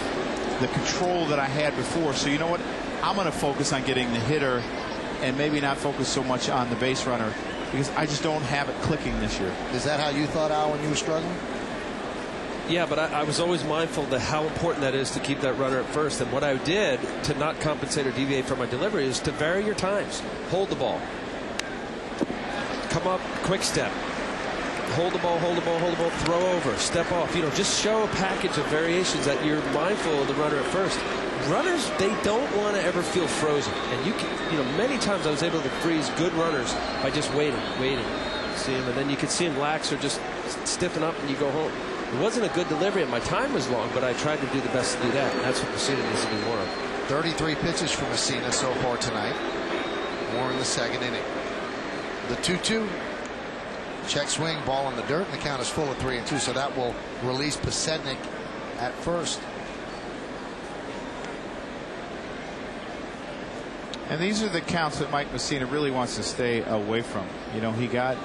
the control that I had before. So you know what, I'm going to focus on getting the hitter and maybe not focus so much on the base runner, because I just don't have it clicking this year. Is that how you thought, Al, when you were struggling? Yeah, but I was always mindful of how important that is to keep that runner at first. And what I did to not compensate or deviate from my delivery is to vary your times. Hold the ball. Come up, quick step. Hold the ball, hold the ball, hold the ball, throw over, step off. You know, just show a package of variations that you're mindful of the runner at first. Runners, they don't want to ever feel frozen. And you know, many times I was able to freeze good runners by just waiting. See him, and then you could see him lax or just stiffen up and you go home. It wasn't a good delivery and my time was long, but I tried to do the best to do that. And that's what Mussina needs to do more of. 33 pitches for Mussina so far tonight. More in the second inning. The 2-2. Check swing, ball in the dirt, and the count is full at 3-2, so that will release Pierzynski at first. And these are the counts that Mike Mussina really wants to stay away from. You know, he got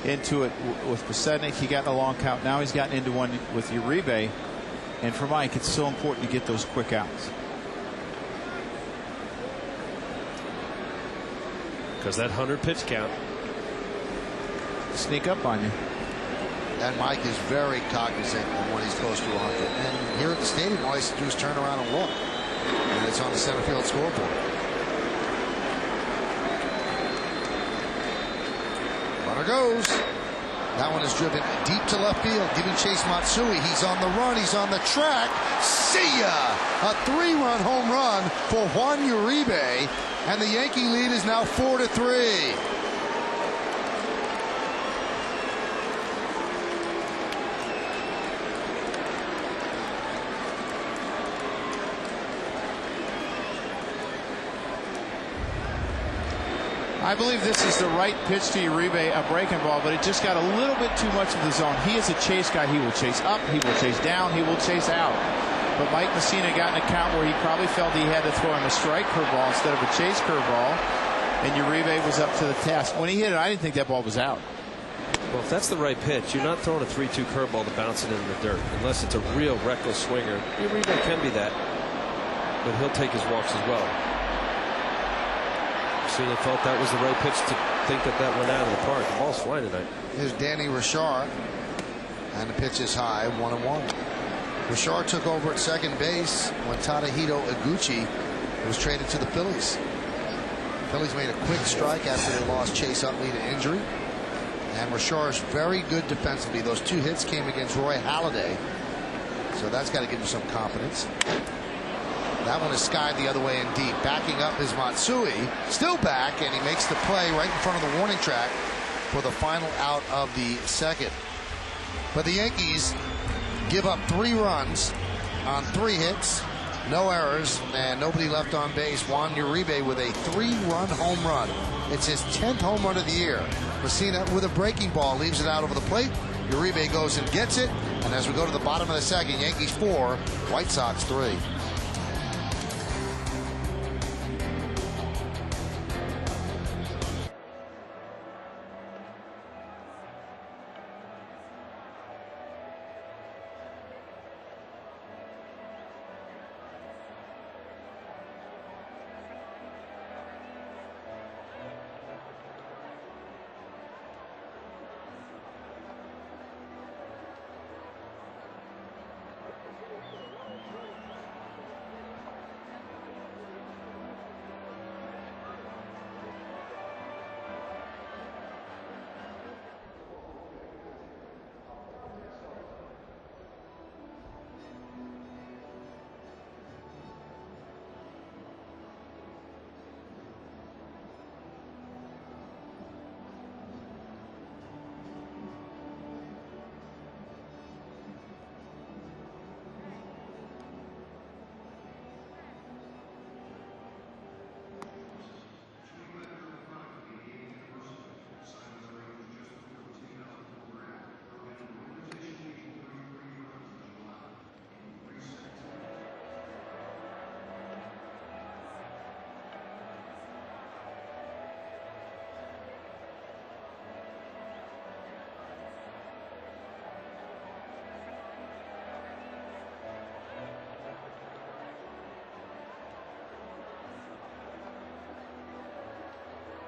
into it with Pierzynski, he got in a long count, now he's gotten into one with Uribe, and for Mike, it's so important to get those quick outs. Because that 100 pitch count Sneak up on you. And Mike is very cognizant of when he's close to 100. And here at the stadium, all he has to do is turn around and look. And it's on the center field scoreboard. Runner goes. That one is driven deep to left field, giving chase Matsui. He's on the run. He's on the track. See ya! A 3-run home run for Juan Uribe. And the Yankee lead is now 4-3. I believe this is the right pitch to Uribe, a breaking ball, but it just got a little bit too much of the zone. He is a chase guy. He will chase up, he will chase down, he will chase out. But Mike Mussina got in a count where he probably felt he had to throw him a strike curveball instead of a chase curveball, and Uribe was up to the task. When he hit it, I didn't think that ball was out. Well, if that's the right pitch, you're not throwing a 3-2 curveball to bounce it into the dirt, unless it's a real reckless swinger. Uribe can be that, but he'll take his walks as well. Mussina felt that was the right pitch to think that that went out of the park. The ball's flying tonight. Here's Danny Richard, and the pitch is high, 1-1. Richard took over at second base when Tadahito Iguchi was traded to the Phillies. The Phillies made a quick strike after they lost Chase Utley to injury. And Richard's very good defensively. Those 2 hits came against Roy Halladay, so that's got to give you some confidence. That one is skied the other way and deep. Backing up is Matsui, still back, and he makes the play right in front of the warning track for the final out of the second. But the Yankees give up 3 runs on 3 hits, no errors, and nobody left on base. Juan Uribe with a 3-run home run. It's his 10th home run of the year. Mussina with a breaking ball leaves it out over the plate. Uribe goes and gets it. And as we go to the bottom of the second, Yankees 4, White Sox 3.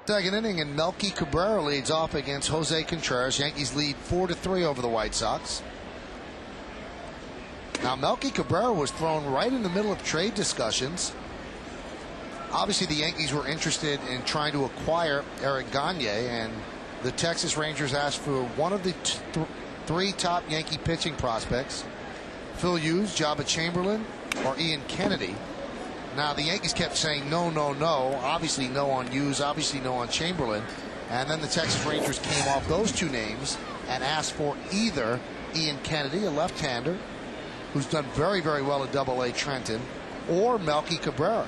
Second inning, and Melky Cabrera leads off against Jose Contreras. Yankees lead 4-3 over the White Sox. Now, Melky Cabrera was thrown right in the middle of trade discussions. Obviously, the Yankees were interested in trying to acquire Eric Gagne, and the Texas Rangers asked for one of the 3 top Yankee pitching prospects: Phil Hughes, Jabba Chamberlain, or Ian Kennedy. Now, the Yankees kept saying no, no, no. Obviously no on Hughes, obviously no on Chamberlain. And then the Texas Rangers came off those 2 names and asked for either Ian Kennedy, a left-hander who's done very, very well at Double-A Trenton, or Melky Cabrera.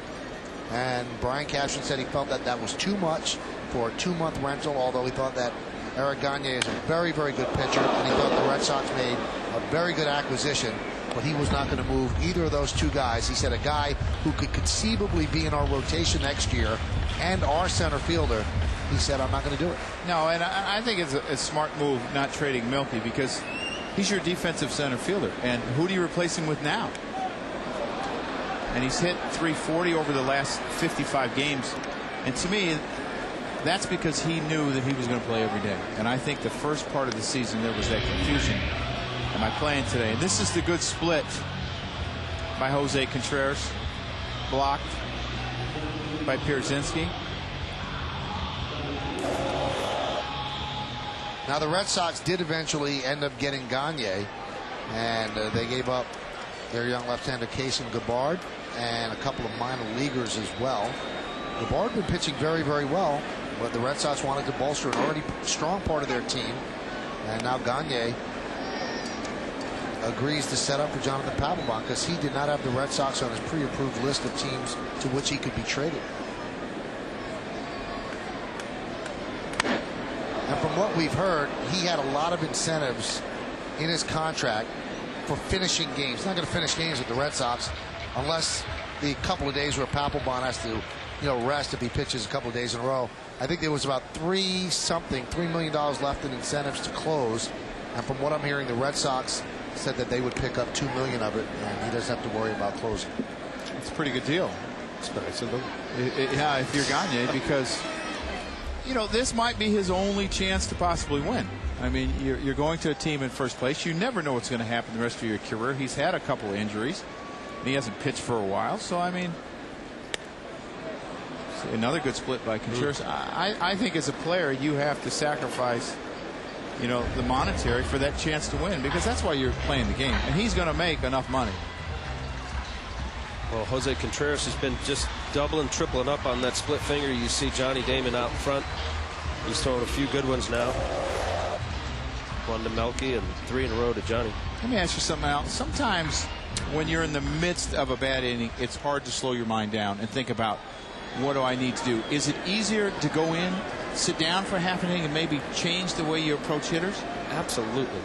And Brian Cashman said he felt that that was too much for a 2-month rental, although he thought that Eric Gagne is a very, very good pitcher, and he thought the Red Sox made a very good acquisition. But he was not going to move either of those 2 guys. He said a guy who could conceivably be in our rotation next year and our center fielder, he said, I'm not going to do it. No, and I think it's a smart move not trading Melky, because he's your defensive center fielder. And who do you replace him with now? And he's hit .340 over the last 55 games. And to me, that's because he knew that he was going to play every day. And I think the first part of the season there was that confusion. Am I playing today? And this is the good split by Jose Contreras, blocked by Pierzynski. Now the Red Sox did eventually end up getting Gagne, and they gave up their young left-hander Casey Gabbard and a couple of minor leaguers as well. Gabbard been pitching very, very well, but the Red Sox wanted to bolster an already strong part of their team, and now Gagne agrees to set up for Jonathan Papelbon because he did not have the Red Sox on his pre-approved list of teams to which he could be traded. And from what we've heard, he had a lot of incentives in his contract for finishing games. He's not going to finish games with the Red Sox unless the couple of days where Papelbon has to, rest if he pitches a couple of days in a row. I think there was about $3 million left in incentives to close. And from what I'm hearing, the Red Sox said that they would pick up $2 million of it, and he doesn't have to worry about closing. It's a pretty good deal. It's nice of him. Yeah, if you're Gagne, because this might be his only chance to possibly win. I mean, you're going to a team in first place. You never know what's going to happen the rest of your career. He's had a couple of injuries. And he hasn't pitched for a while. So, I mean, another good split by Contreras. I think as a player, you have to sacrifice, the monetary for that chance to win, because that's why you're playing the game. And he's going to make enough money. Well, Jose Contreras has been just doubling, tripling up on that split finger. You see Johnny Damon out in front. He's throwing a few good ones now. One to Melky and 3 in a row to Johnny. Let me ask you something else. Sometimes when you're in the midst of a bad inning, it's hard to slow your mind down and think about, what do I need to do? Is it easier to go in, sit down for half an inning, and maybe change the way you approach hitters? Absolutely.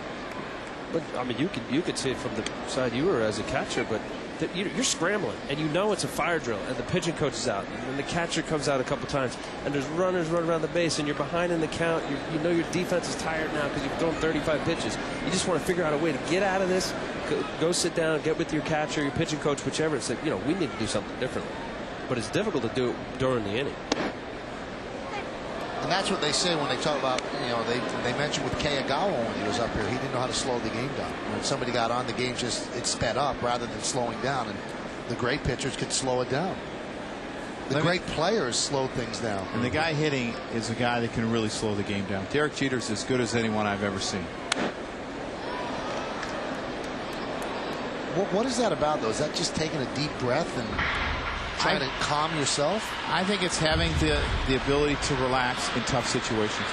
But I mean, you could see it from the side you were as a catcher, but you're scrambling, and it's a fire drill, and the pitching coach is out, and the catcher comes out a couple times, and there's runners running around the base, and you're behind in the count. Your defense is tired now because you've thrown 35 pitches. You just want to figure out a way to get out of this, go sit down, get with your catcher, your pitching coach, whichever, and say, we need to do something differently. But it's difficult to do it during the inning. And that's what they say when they talk about, they mentioned with Kayagawa when he was up here, he didn't know how to slow the game down. When somebody got on, the game it sped up rather than slowing down. And the great pitchers could slow it down. The great players slow things down. And the guy hitting is a guy that can really slow the game down. Derek Jeter's as good as anyone I've ever seen. What is that about, though? Is that just taking a deep breath and trying to calm yourself? I think it's having the ability to relax in tough situations.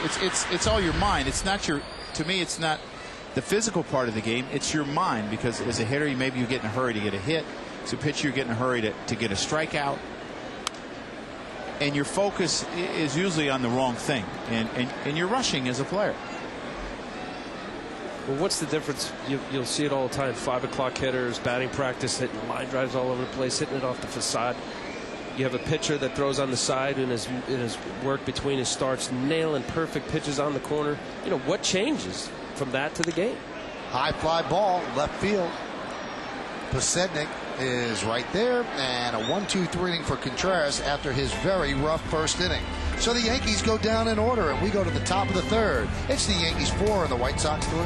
It's all your mind. It's not to me, it's not the physical part of the game. It's your mind, because as a hitter, maybe you get in a hurry to get a hit. As a pitcher, you get in a hurry to get a strikeout. And your focus is usually on the wrong thing. And you're rushing as a player. Well, what's the difference? You'll see it all the time. 5 o'clock hitters, batting practice, hitting line drives all over the place, hitting it off the facade. You have a pitcher that throws on the side in his work between his starts, nailing perfect pitches on the corner. What changes from that to the game? High fly ball, left field. Posednik is right there, and a 1-2-3 inning for Contreras after his very rough first inning. So the Yankees go down in order, and we go to the top of the third. It's the Yankees 4 and the White Sox 3.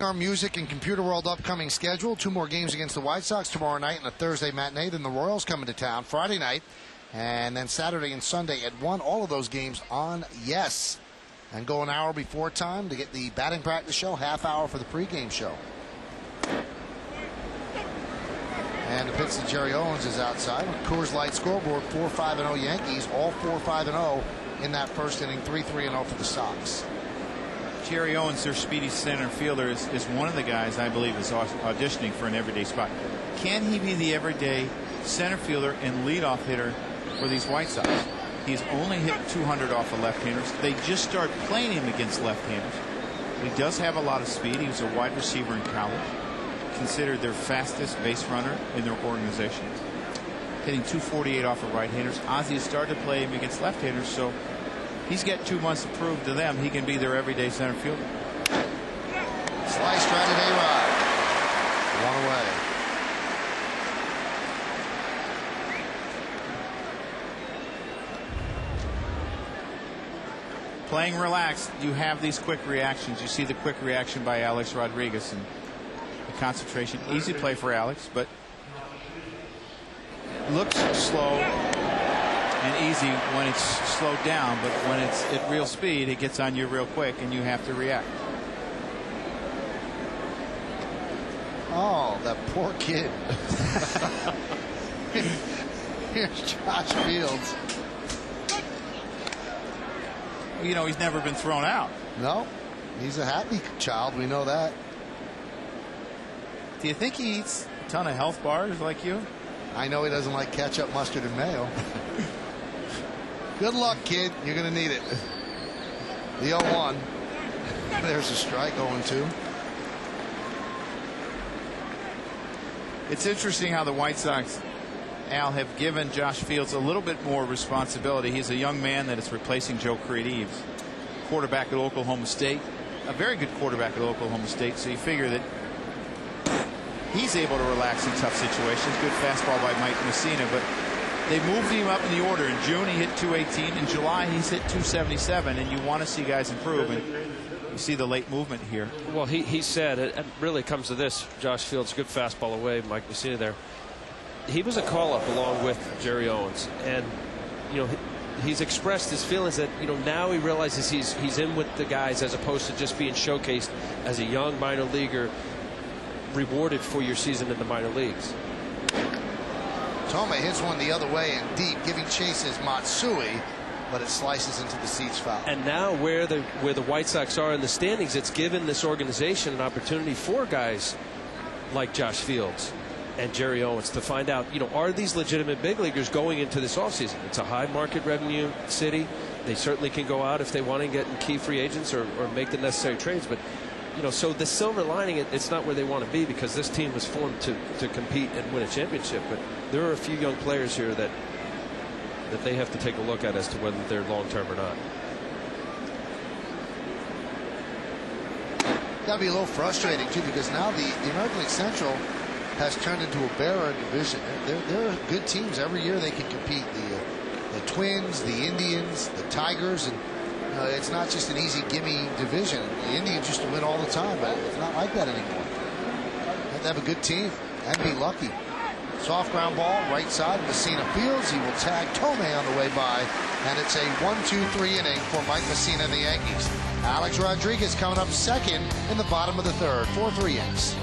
our music and computer world upcoming schedule. 2 more games against the White Sox tomorrow night and a Thursday matinee. Then the Royals coming to town Friday night. And then Saturday and Sunday at 1. All of those games on Yes. And go an hour before time to get the batting practice show. Half hour for the pregame show. And the pitch to Jerry Owens is outside. Coors Light scoreboard, 4-5-0 Yankees. All 4-5-0 in that first inning. 3-3-0 for the Sox. Jerry Owens, their speedy center fielder, is one of the guys I believe is auditioning for an everyday spot. Can he be the everyday center fielder and leadoff hitter for these White Sox? He's only hit 200 off of left-handers. They just start playing him against left-handers. He does have a lot of speed. He was a wide receiver in college. Considered their fastest base runner in their organization. Hitting 248 off of right-handers. Ozzie has started to play him against left-handers, so he's got 2 months to prove to them he can be their everyday center fielder. Slice right at A-Rod. 1 away. Playing relaxed, you have these quick reactions. You see the quick reaction by Alex Rodriguez and the concentration. Easy play for Alex, but looks slow and easy when it's slowed down, but when it's at real speed, it gets on you real quick and you have to react. Oh, that poor kid. Here's Josh Fields. You know, he's never been thrown out. No, he's a happy child. We know that. Do you think he eats a ton of health bars like you? I know he doesn't like ketchup, mustard, and mayo. Good luck, kid. You're going to need it. The 0-1. There's a strike, 0-2. It's interesting how the White Sox, Al, have given Josh Fields a little bit more responsibility. He's a young man that is replacing Joe Creed-Eves, quarterback at Oklahoma State, a very good quarterback at Oklahoma State. So you figure that he's able to relax in tough situations. Good fastball by Mike Mussina, but they moved him up in the order. In June he hit 218. In July he's hit 277, and you want to see guys improve. And you see the late movement here. Well, he said it really comes to this. Josh Fields, good fastball away. Mike Mussina there. He was a call-up along with Jerry Owens, and you know he's expressed his feelings that now he realizes he's in with the guys as opposed to just being showcased as a young minor leaguer, rewarded for your season in the minor leagues. Tome hits one the other way and deep, giving chase is Matsui, but it slices into the seats foul. And now where the White Sox are in the standings, it's given this organization an opportunity for guys like Josh Fields and Jerry Owens to find out, are these legitimate big leaguers going into this offseason? It's a high market revenue city. They certainly can go out if they want to get in key free agents or make the necessary trades. But, so the silver lining, it's not where they want to be because this team was formed to compete and win a championship. But there are a few young players here that they have to take a look at as to whether they're long-term or not. Got to be a little frustrating, too, because now the American League Central has turned into a bearer division. There are good teams every year they can compete. The Twins, the Indians, the Tigers, and it's not just an easy gimme division. The Indians used to win all the time, but it's not like that anymore. You have to have a good team and be lucky. Soft ground ball, right side, Mussina fields. He will tag Tome on the way by, and it's a 1-2-3 inning for Mike Mussina and the Yankees. Alex Rodriguez coming up second in the bottom of the third. 4-3 Yanks.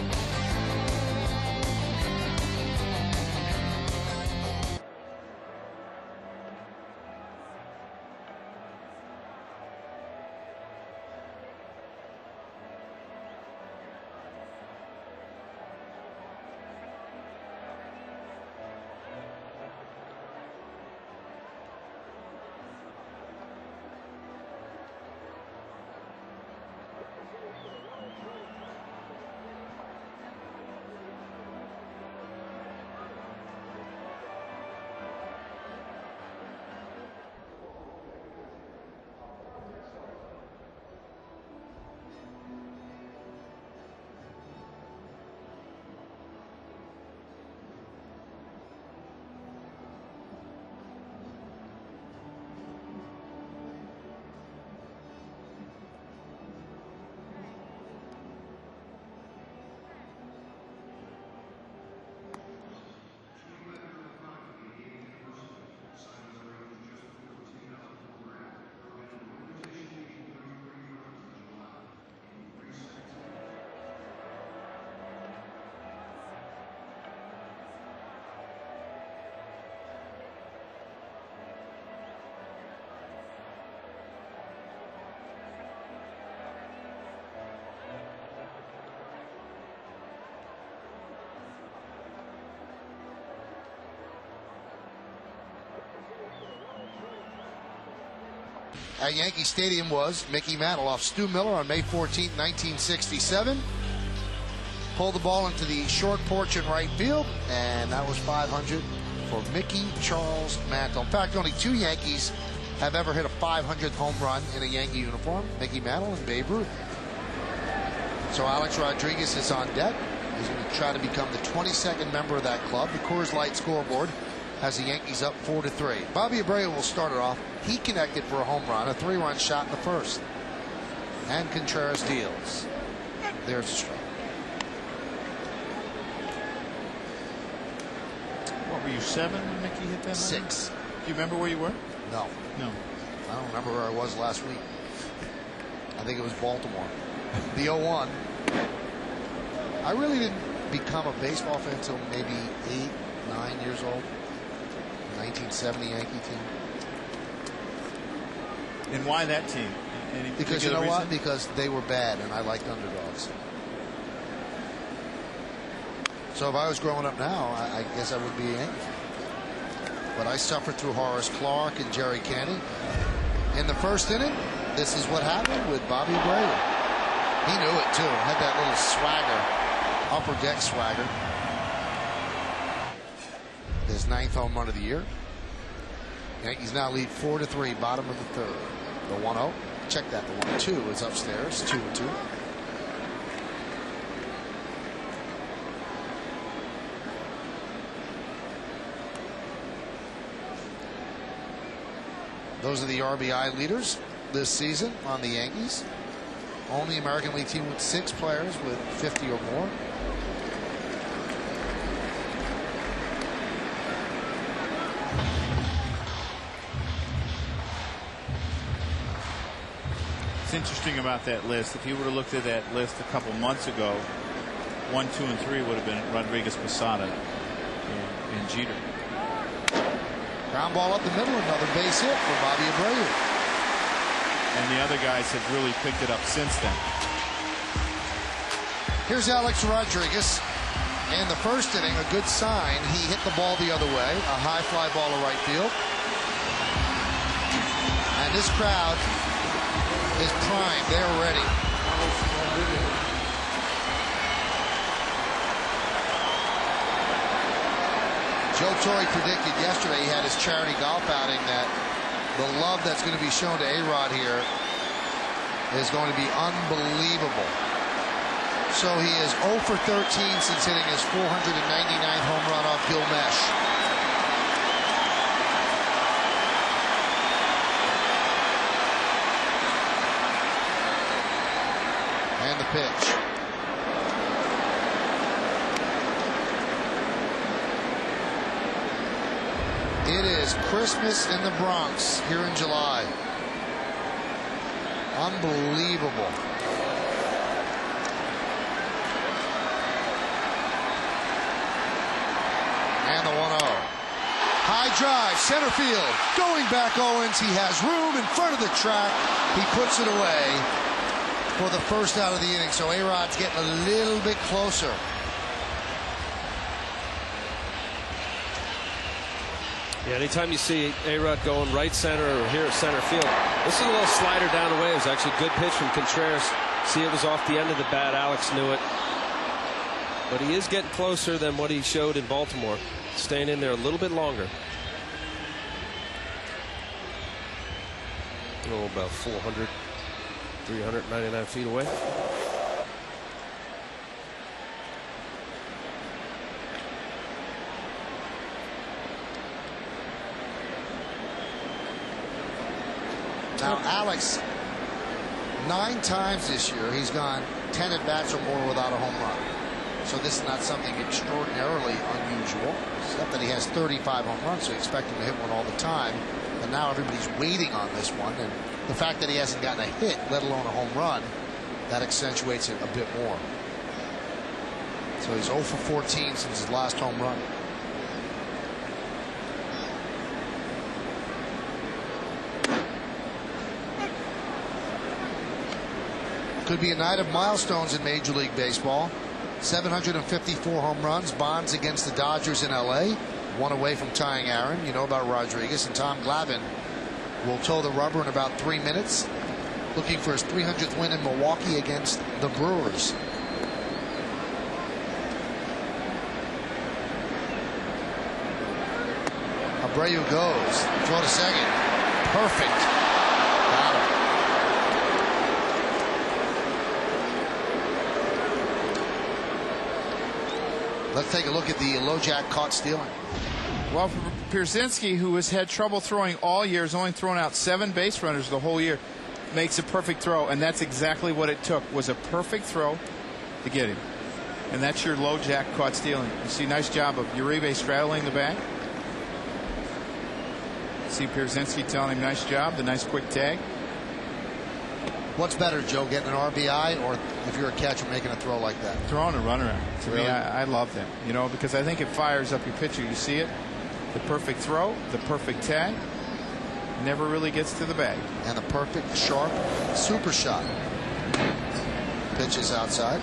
at Yankee Stadium was Mickey Mantle off Stu Miller on May 14, 1967. Pulled the ball into the short porch in right field, and that was 500 for Mickey Charles Mantle. In fact, only 2 Yankees have ever hit a 500th home run in a Yankee uniform, Mickey Mantle and Babe Ruth. So Alex Rodriguez is on deck. He's going to try to become the 22nd member of that club. The Coors Light scoreboard has the Yankees up 4-3. Bobby Abreu will start it off. He connected for a home run, a 3-run shot in the first. And Contreras deals. There's a strike. What were you, 7 when Mickey hit that? 6. Do you remember where you were? No. No. I don't remember where I was last week. I think it was Baltimore. The 0-1. I really didn't become a baseball fan until maybe 8, 9 years old. 1970 Yankee team. And why that team? Any because you know reason? what? Because they were bad and I liked underdogs. So if I was growing up now, I guess I would be a Yankee fan. But I suffered through Horace Clark and Jerry Canny. In the first inning, this is what happened with Bobby Abreu. He knew it too. Had that little swagger, upper deck swagger. His 9th home run of the year. Yankees now lead 4-3, bottom of the third. The 1-0. Check that. The 1-2 is upstairs. 2-2. Those are the RBI leaders this season on the Yankees. Only American League team with 6 players with 50 or more. What's interesting about that list, if you would have looked at that list a couple months ago, 1, 2, and 3 would have been Rodriguez, Posada, and Jeter. Ground ball up the middle, another base hit for Bobby Abreu. And the other guys have really picked it up since then. Here's Alex Rodriguez. In the first inning, a good sign. He hit the ball the other way, a high fly ball to right field. And this crowd is primed. They're ready. Joe Torre predicted yesterday, he had his charity golf outing, that the love that's going to be shown to A-Rod here is going to be unbelievable. So he is 0 for 13 since hitting his 499th home run off Gil Mesh. And the pitch. It is Christmas in the Bronx here in July. Unbelievable. And the 1-0. High drive, center field. Going back Owens. He has room in front of the track. He puts it away for the first out of the inning. So A-Rod's getting a little bit closer. Yeah, anytime you see A-Rod going right center or here at center field, this is a little slider down the way. It was actually a good pitch from Contreras. See, it was off the end of the bat. Alex knew it. But he is getting closer than what he showed in Baltimore. Staying in there a little bit longer. Oh, about 400, 399 feet away. Now, Alex, 9 times this year, he's gone 10 at-bats or more without a home run. So this is not something extraordinarily unusual, except that he has 35 home runs, so you expect him to hit one all the time. And now everybody's waiting on this one. And the fact that he hasn't gotten a hit, let alone a home run, that accentuates it a bit more. So he's 0 for 14 since his last home run. Could be a night of milestones in Major League Baseball. 754 home runs. Bonds against the Dodgers in L.A. 1 away from tying Aaron. You know about Rodriguez. And Tom Glavine will toe the rubber in about 3 minutes, looking for his 300th win in Milwaukee against the Brewers. Abreu goes. Throw to second. Perfect. Got him. Let's take a look at the LoJack caught stealing. Well, for Pierzynski, who has had trouble throwing all year, has only thrown out 7 base runners the whole year, makes a perfect throw, and that's exactly what it took, was a perfect throw to get him. And that's your LoJack caught stealing. You see, nice job of Uribe straddling the bag. See Pierzynski telling him nice job, the nice quick tag. What's better, Joe, getting an RBI, or if you're a catcher making a throw like that? Throwing a runaround. To Really? me, I love that. You know, because I think it fires up your pitcher. You see it? The perfect throw, the perfect tag. Never really gets to the bag. And a perfect, sharp, super shot. Pitches outside.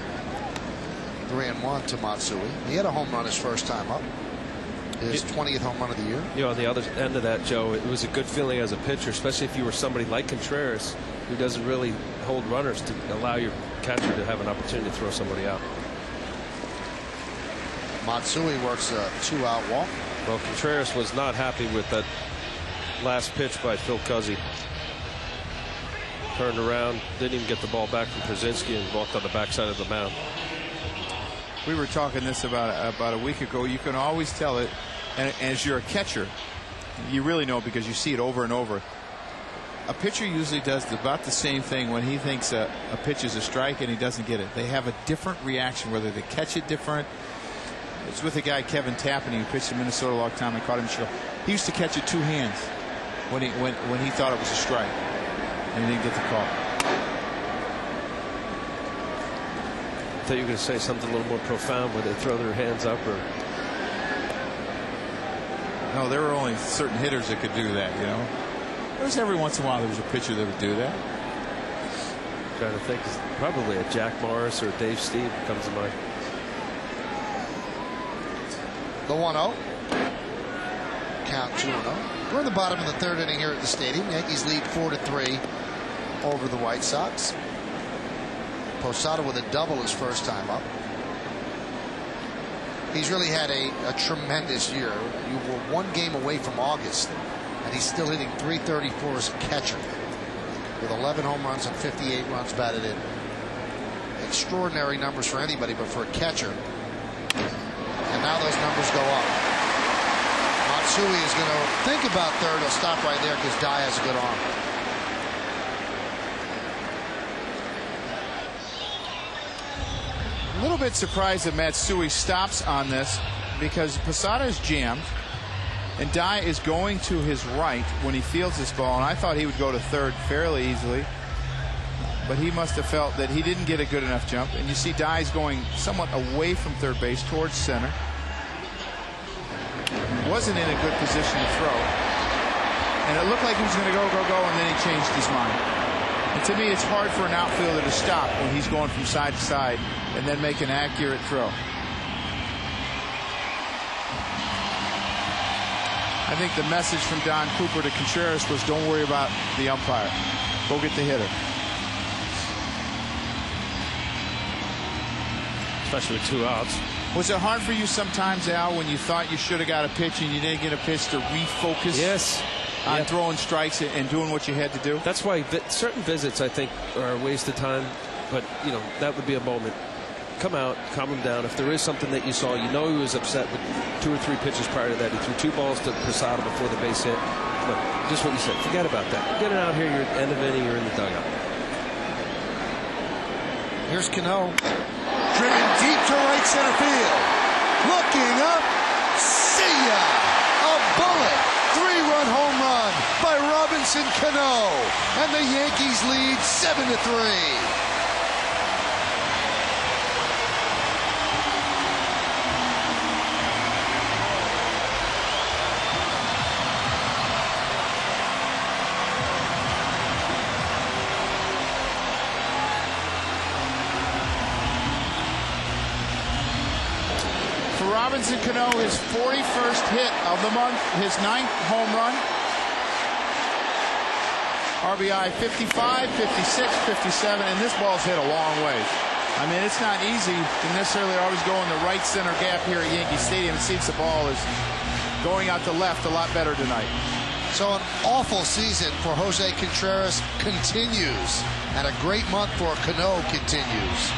3-1 to Matsui. He had a home run his first time up. His 20th home run of the year. You know, on the other end of that, Joe, it was a good feeling as a pitcher, especially if you were somebody like Contreras, who doesn't really hold runners, to allow your catcher to have an opportunity to throw somebody out. Matsui works a 2-out walk. Well, Contreras was not happy with that last pitch by Phil Cuzzy. Turned around, didn't even get the ball back from Pierzynski, and walked on the backside of the mound. We were talking this about a week ago. You can always tell it, and as you're a catcher, you really know because you see it over and over. A pitcher usually does about the same thing when he thinks a pitch is a strike and he doesn't get it. They have a different reaction, whether they catch it different. It's with a guy, Kevin Tappan, who pitched in Minnesota a long time. I caught him in Chicago. He used to catch it 2 hands when he thought it was a strike, and he didn't get the call. I thought you were going to say something a little more profound where they throw their hands up, or no, there were only certain hitters that could do that. You know, there's every once in a while there was a pitcher that would do that. I'm trying to think, probably a Jack Morris or a Dave Steve comes to mind. The 1-0. Count 2-0. We're in the bottom of the 3rd inning here at the stadium. Yankees lead 4-3 over the White Sox. Posada with a double his first time up. He's really had a tremendous year. You were 1 game away from August, and he's still hitting .334 as a catcher with 11 home runs and 58 runs batted in. Extraordinary numbers for anybody, but for a catcher. And now those numbers go up. Matsui is going to think about third. He'll stop right there because Dye has a good arm. A little bit surprised that Matsui stops on this because Posada is jammed and Dye is going to his right when he fields this ball, and I thought he would go to third fairly easily, but he must have felt that he didn't get a good enough jump. And you see Dye's going somewhat away from third base towards center. Wasn't in a good position to throw, and it looked like he was going to go, and then he changed his mind. And to me, it's hard for an outfielder to stop when he's going from side to side and then make an accurate throw. I think the message from Don Cooper to Contreras was, don't worry about the umpire. Go get the hitter. Especially with 2 outs. Was it hard for you sometimes, Al, when you thought you should have got a pitch and you didn't get a pitch, to refocus? Yes. On throwing strikes and doing what you had to do? That's why certain visits, I think, are a waste of time. But, you know, that would be a moment. Come out, calm him down. If there is something that you saw, you know he was upset with 2 or 3 pitches prior to that. He threw 2 balls to Posada before the base hit. Look, just what you said. Forget about that. Get it out here. You're at the end of inning. You're in the dugout. Here's Cano. Driven deep to right center field. Looking up. See ya! A bullet. 3-run home run by Robinson Cano. And the Yankees lead 7-3. Robinson Cano, his 41st hit of the month, his 9th home run. RBI 55, 56, 57, and this ball's hit a long way. I mean, it's not easy to necessarily always go in the right center gap here at Yankee Stadium. It seems the ball is going out to left a lot better tonight. So an awful season for Jose Contreras continues, and a great month for Cano continues.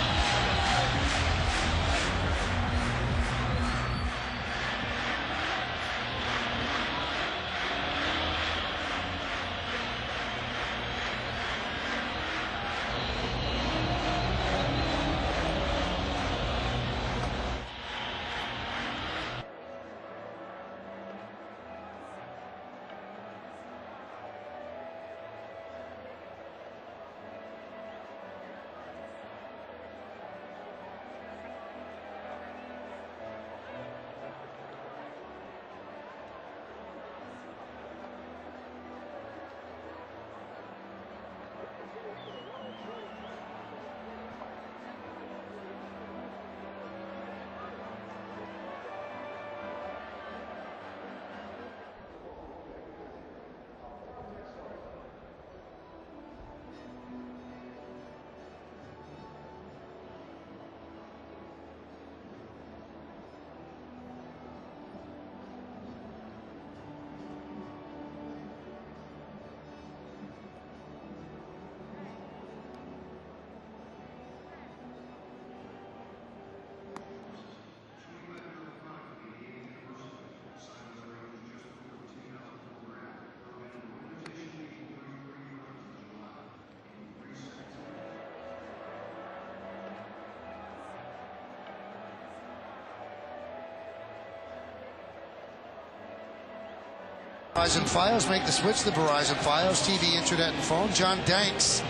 Verizon Fios make the switch to Verizon Fios, TV, internet, and phone. John Danks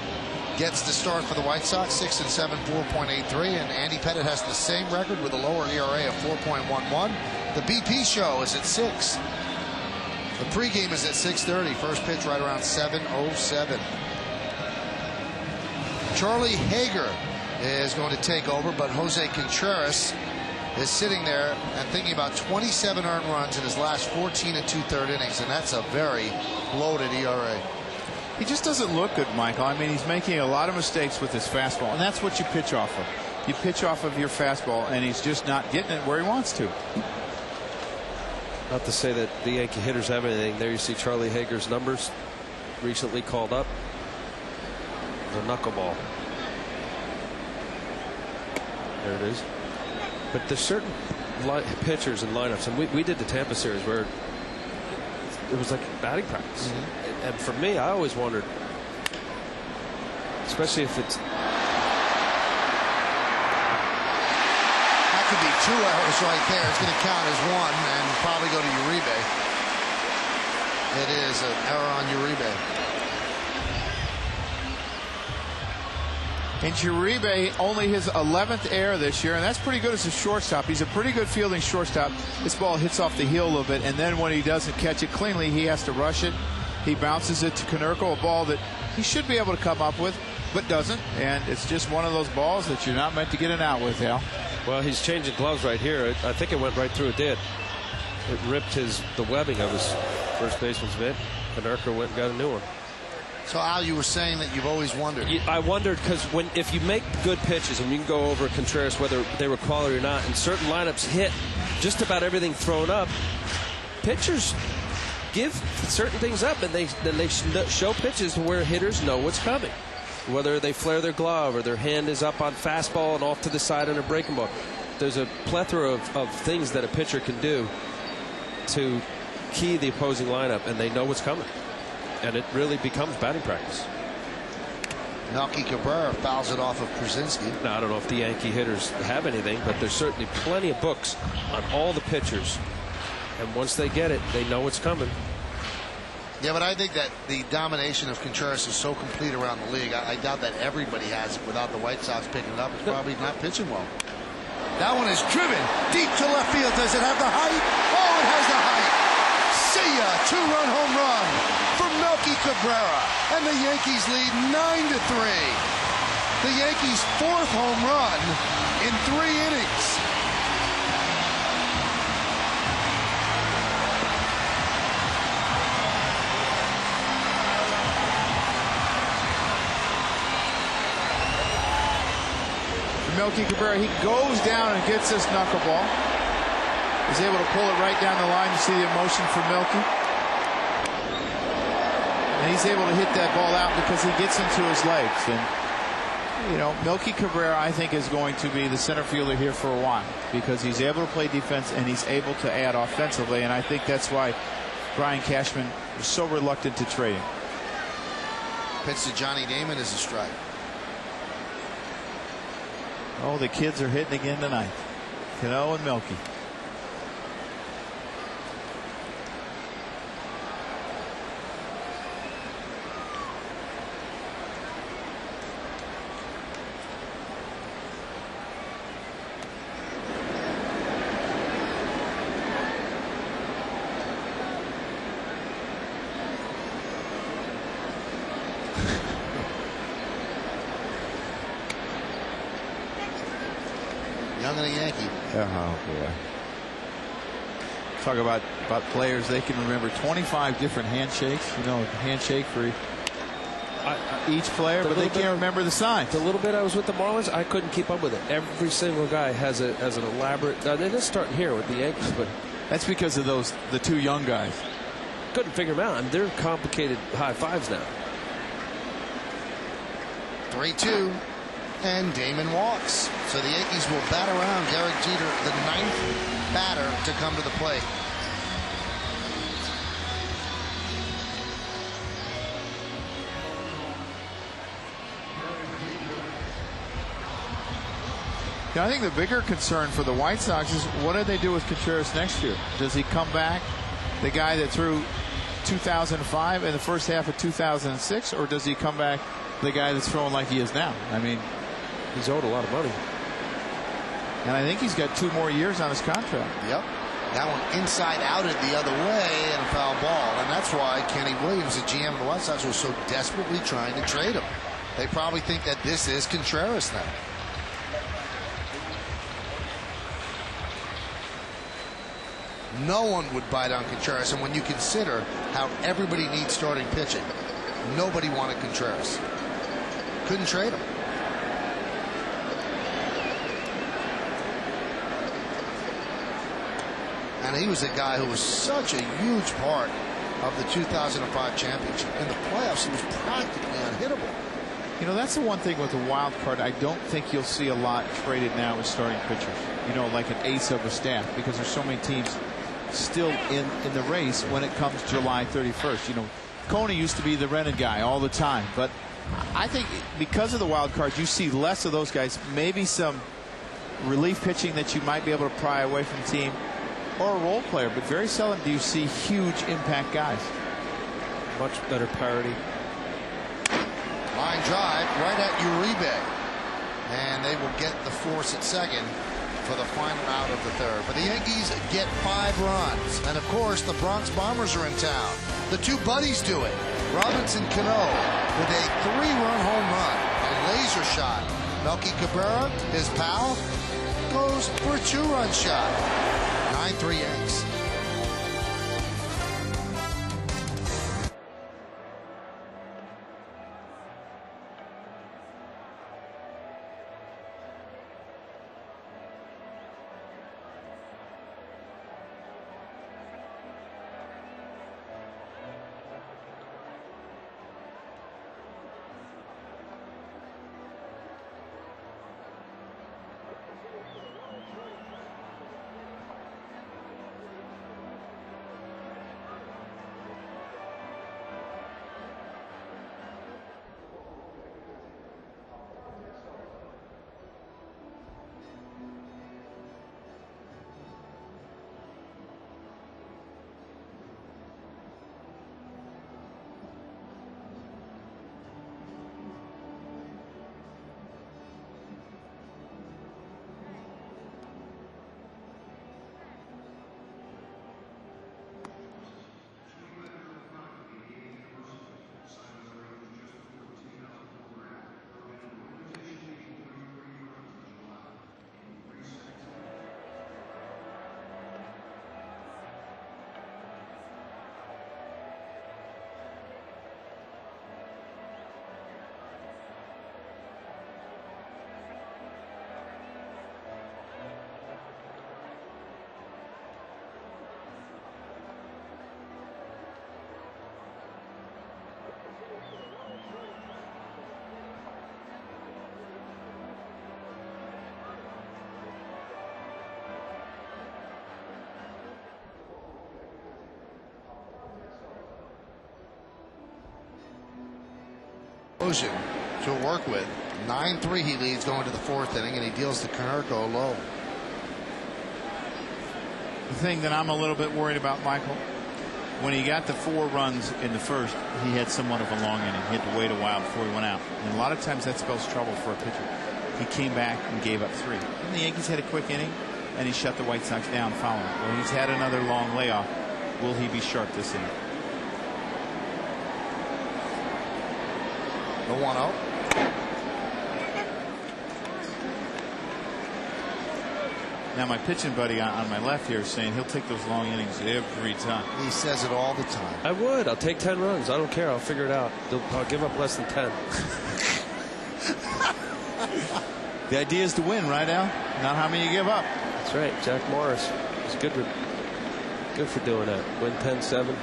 gets the start for the White Sox, 6-7, 4.83, and Andy Pettit has the same record with a lower ERA of 4.11. The BP show is at 6. The pregame is at 6:30. First pitch right around 7:07. Charlie Hager is going to take over, but Jose Contreras is sitting there and thinking about 27 earned runs in his last 14 2/3 innings, and that's a very loaded ERA. He just doesn't look good, Michael. I mean, he's making a lot of mistakes with his fastball, and that's what you pitch off of. You pitch off of your fastball, and he's just not getting it where he wants to. Not to say that the Yankee hitters have anything. There you see Charlie Hager's numbers recently called up. The knuckleball. There it is. But there's certain pitchers and lineups, and we did the Tampa series where it was like batting practice. Mm-hmm. And for me, I always wondered, especially if it's. That could be 2 errors right there. It's going to count as 1 and probably go to Uribe. It is an error on Uribe. And Uribe only his 11th error this year, and that's pretty good as a shortstop. He's a pretty good fielding shortstop. This ball hits off the heel a little bit, and then when he doesn't catch it cleanly, he has to rush it. He bounces it to Konerko, a ball that he should be able to come up with, but doesn't. And it's just one of those balls that you're not meant to get an out with, Al. Well, he's changing gloves right here. I think it went right through. It did. It ripped the webbing of his first baseman's mitt. Konerko went and got a new one. So, Al, you were saying that you've always wondered. I wondered because if you make good pitches, and you can go over Contreras whether they were quality or not, and certain lineups hit just about everything thrown up, pitchers give certain things up, and then they show pitches where hitters know what's coming. Whether they flare their glove or their hand is up on fastball and off to the side on a breaking ball. There's a plethora of things that a pitcher can do to key the opposing lineup, and they know what's coming. And it really becomes batting practice. Hideki Cabrera fouls it off of Pierzynski. Now, I don't know if the Yankee hitters have anything, but there's certainly plenty of books on all the pitchers. And once they get it, they know it's coming. Yeah, but I think that the domination of Contreras is so complete around the league. I doubt that everybody has it without the White Sox picking it up. It's probably not pitching well. That one is driven deep to left field. Does it have the height? Oh, it has the height. See ya. 2-run home run for Hideki Cabrera. And the Yankees lead 9-3. The Yankees' 4th home run in 3 innings. Melky Cabrera. He goes down and gets this knuckleball. He's able to pull it right down the line. You see the emotion from Melky. And he's able to hit that ball out because he gets into his legs. And, you know, Melky Cabrera, I think, is going to be the center fielder here for a while because he's able to play defense and he's able to add offensively. And I think that's why Brian Cashman was so reluctant to trade him. Pitch to Johnny Damon is a strike. Oh, the kids are hitting again tonight. Cano and Melky. Young and a Yankee. Oh boy. Talk about players they can remember 25 different handshakes. You know, handshake for each player, but they can't remember the signs. The little bit I was with the Marlins, I couldn't keep up with it. Every single guy has an elaborate. They're just starting here with the Yankees, but that's because of the two young guys. Couldn't figure them out. I mean, they're complicated high fives now. 3-2. And Damon walks. So the Yankees will bat around Derek Jeter, the 9th batter to come to the plate. I think the bigger concern for the White Sox is what do they do with Contreras next year? Does he come back, the guy that threw 2005 and the first half of 2006, or does he come back the guy that's throwing like he is now? I mean, he's owed a lot of money. And I think he's got 2 more years on his contract. Yep. That one inside outed the other way and a foul ball. And that's why Kenny Williams, the GM of the White Sox, was so desperately trying to trade him. They probably think that this is Contreras now. No one would bite on Contreras. And when you consider how everybody needs starting pitching, nobody wanted Contreras. Couldn't trade him. And he was a guy who was such a huge part of the 2005 championship. In the playoffs, he was practically unhittable. You know, that's the one thing with the wild card. I don't think you'll see a lot traded now with starting pitchers. You know, like an ace of a staff, because there's so many teams still in the race when it comes July 31st. You know, Coney used to be the rented guy all the time, but I think because of the wild cards, you see less of those guys. Maybe some relief pitching that you might be able to pry away from the team, or a role player, but very seldom do you see huge impact guys. Much better parity. Line drive right at Uribe. And they will get the force at second for the final out of the third. But the Yankees get 5 runs. And of course, the Bronx Bombers are in town. The two buddies do it. Robinson Cano with a 3-run home run. A laser shot. Melky Cabrera, his pal, goes for a 2-run shot. 9-3 Yanks. explosion to work with. 9-3 he leads going to the 4th inning, and he deals to Konerko low. The thing that I'm a little bit worried about, Michael, when he got the 4 runs in the first, he had somewhat of a long inning. He had to wait a while before he went out. And a lot of times that spells trouble for a pitcher. He came back and gave up 3. And the Yankees had a quick inning, and he shut the White Sox down following. Well, he's had another long layoff. Will he be sharp this inning? The 1-0. Now my pitching buddy on my left here is saying he'll take those long innings every time. He says it all the time. I would. I'll take 10 runs. I don't care. I'll figure it out. I'll give up less than 10. The idea is to win, right, Al? Not how many you give up. That's right. Jack Morris is good for doing that. Win 10-7.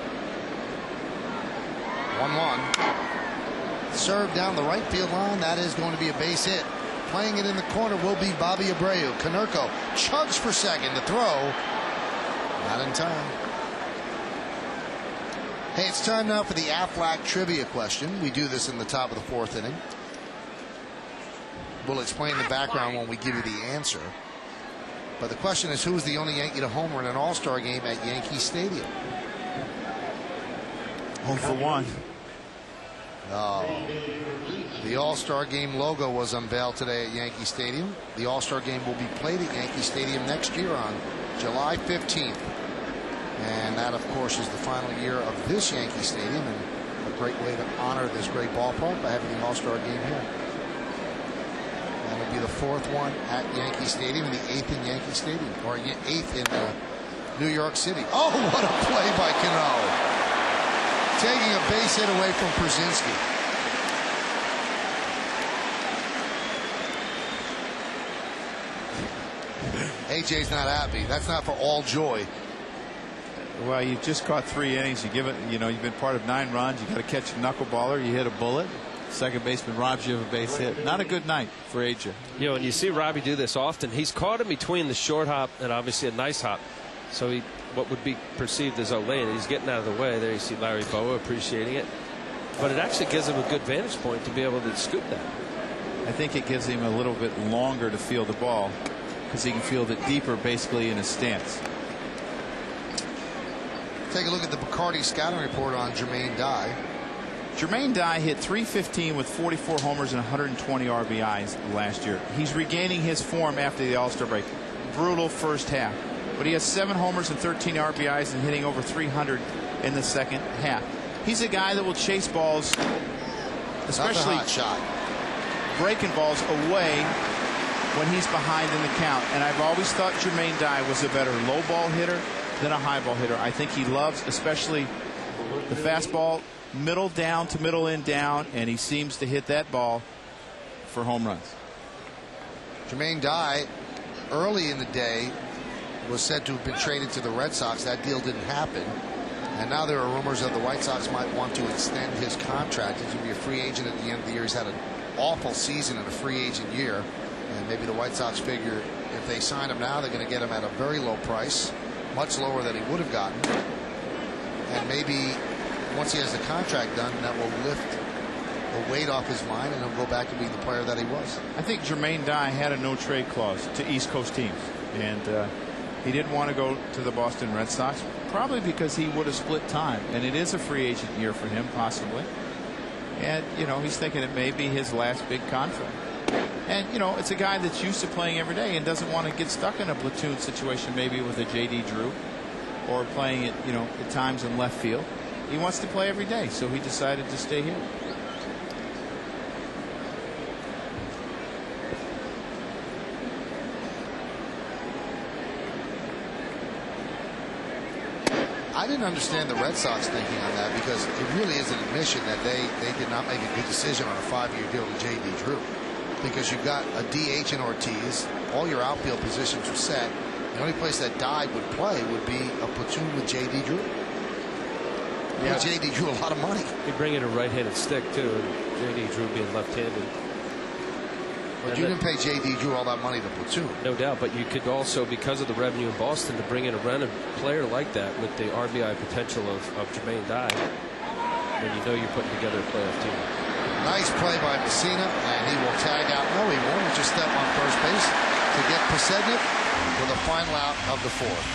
1-1. Serve down the right field line. That is going to be a base hit. Playing it in the corner will be Bobby Abreu. Konerko chugs for second to throw. Not in time. Hey, it's time now for the Aflac trivia question. We do this in the top of the 4th inning. We'll explain the background when we give you the answer. But the question is, who was the only Yankee to homer in an All-Star game at Yankee Stadium? Home for 1. No. The All-Star Game logo was unveiled today at Yankee Stadium. The All-Star Game will be played at Yankee Stadium next year on July 15th. And that, of course, is the final year of this Yankee Stadium, and a great way to honor this great ballpark by having the All-Star Game here. That'll be the 4th one at Yankee Stadium, and the 8th in Yankee Stadium, or 8th in New York City. Oh, what a play by Cano. Taking a base hit away from Pierzynski. AJ's not happy. That's not for all joy. Well, you just caught 3 innings. You give it, you've been part of 9 runs. You got to catch a knuckleballer. You hit a bullet. Second baseman robs you of a base hit. Not a good night for AJ. And you see Robbie do this often. He's caught in between the short hop and obviously a nice hop. So what would be perceived as a lane, he's getting out of the way. There you see Larry Boa appreciating it. But it actually gives him a good vantage point to be able to scoop that. I think it gives him a little bit longer to field the ball because he can field it deeper basically in his stance. Take a look at the Bacardi scouting report on Jermaine Dye. Jermaine Dye hit .315 with 44 homers and 120 RBIs last year. He's regaining his form after the All-Star break. Brutal first half. But he has 7 homers and 13 RBIs and hitting over 300 in the second half. He's a guy that will chase balls, especially breaking balls away when he's behind in the count. And I've always thought Jermaine Dye was a better low ball hitter than a high ball hitter. I think he loves especially the fastball, middle down to middle in down, and he seems to hit that ball for home runs. Jermaine Dye early in the day was said to have been traded to the Red Sox. That deal didn't happen. And now there are rumors that the White Sox might want to extend his contract. He's going to be a free agent at the end of the year. He's had an awful season in a free agent year. And maybe the White Sox figure if they sign him now, they're going to get him at a very low price, much lower than he would have gotten. And maybe once he has the contract done, that will lift the weight off his mind and he'll go back to being the player that he was. I think Jermaine Dye had a no-trade clause to East Coast teams. And he didn't want to go to the Boston Red Sox, probably because he would have split time. And it is a free agent year for him, possibly. And, he's thinking it may be his last big contract. And, it's a guy that's used to playing every day and doesn't want to get stuck in a platoon situation, maybe with a J.D. Drew or playing it, at times in left field. He wants to play every day, so he decided to stay here. I didn't understand the Red Sox thinking on that because it really is an admission that they did not make a good decision on a 5-year deal with J.D. Drew. Because you've got a DH in Ortiz, all your outfield positions are set. The only place that Dye would play would be a platoon with J.D. Drew. Yeah, J.D. Drew a lot of money. You bring in a right-handed stick too, and J.D. Drew being left-handed. But you didn't pay J.D. Drew all that money to platoon. No doubt, but you could also, because of the revenue in Boston, to bring in a random player like that with the RBI potential of Jermaine Dye, then you're putting together a playoff team. Nice play by Mussina, and he will tag out. No, he won't. He'll just step on first base to get Pierzynski for the final out of the fourth.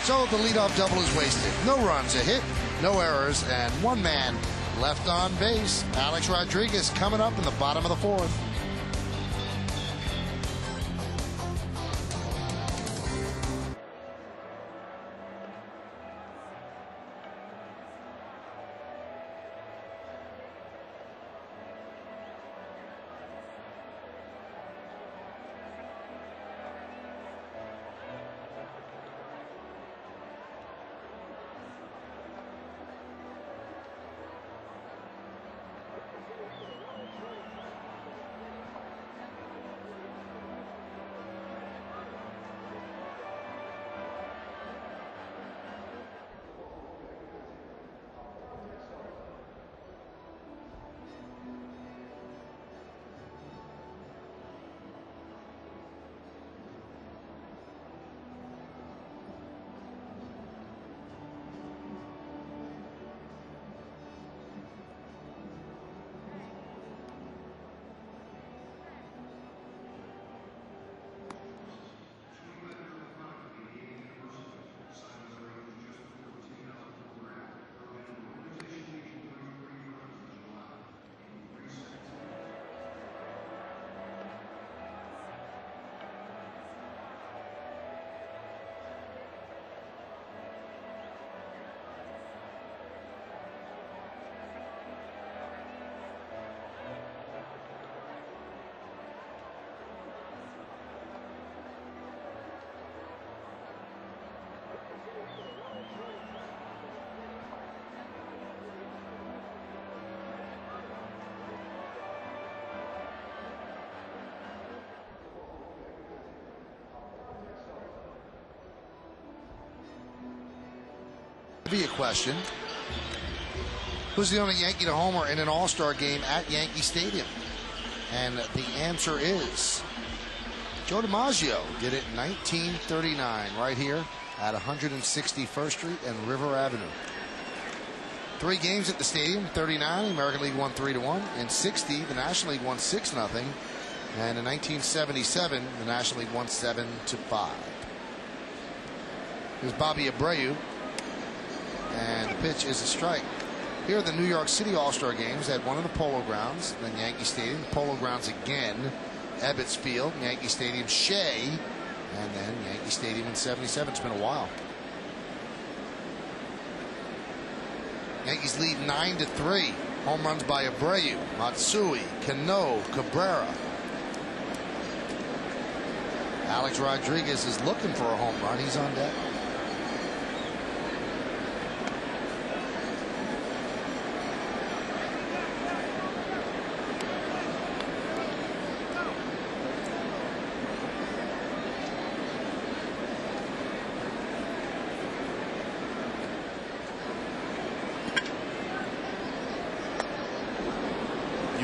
So the leadoff double is wasted. No runs, a hit, no errors, and one man left on base. Alex Rodriguez coming up in the bottom of the fourth. Be a question. Who's the only Yankee to homer in an All-Star game at Yankee Stadium? And the answer is Joe DiMaggio did it in 1939 right here at 161st Street and River Avenue. 3 games at the stadium. 39, the American League won 3-1. In 60, the National League won 6-0. And in 1977, the National League won 7-5. Here's Bobby Abreu. And the pitch is a strike. Here are the New York City All-Star games at one of the Polo Grounds, then Yankee Stadium, Polo Grounds again, Ebbets Field, Yankee Stadium, Shea, and then Yankee Stadium in 77. It's been a while. Yankees lead 9-3. Home runs by Abreu, Matsui, Cano, Cabrera. Alex Rodriguez is looking for a home run. He's on deck.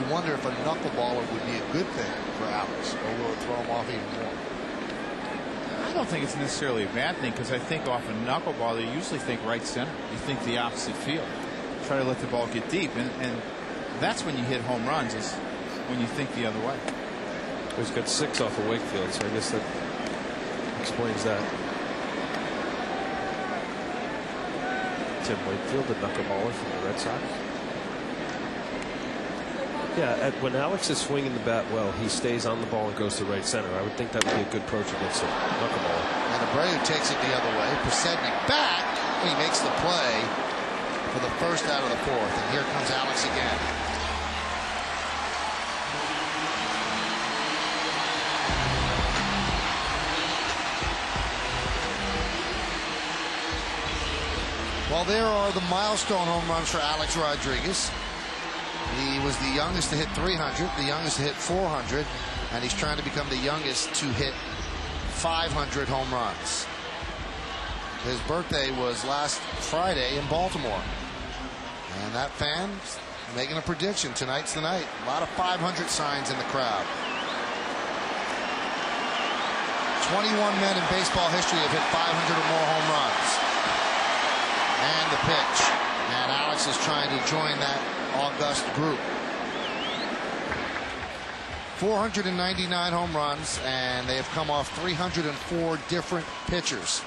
Wonder if a knuckleballer would be a good thing for Alex, or will it throw him off even more? I don't think it's necessarily a bad thing, because I think off a knuckleballer you usually think right center. You think the opposite field. Try to let the ball get deep, and that's when you hit home runs, is when you think the other way. He's got 6 off of Wakefield, so I guess that explains that. Tim Wakefield, the knuckleballer from the Red Sox. Yeah, when Alex is swinging the bat well, he stays on the ball and goes to right center. I would think that would be a good approach against a knuckleballer. And Abreu takes it the other way. Pierzynski back. He makes the play for the first out of the fourth. And here comes Alex again. Well, there are the milestone home runs for Alex Rodriguez. He was the youngest to hit 300, the youngest to hit 400, and he's trying to become the youngest to hit 500 home runs. His birthday was last Friday in Baltimore. And that fan's making a prediction. Tonight's the night. A lot of 500 signs in the crowd. 21 men in baseball history have hit 500 or more home runs. And the pitch. And Alex is trying to join that august group. 499 home runs, and they have come off 304 different pitchers.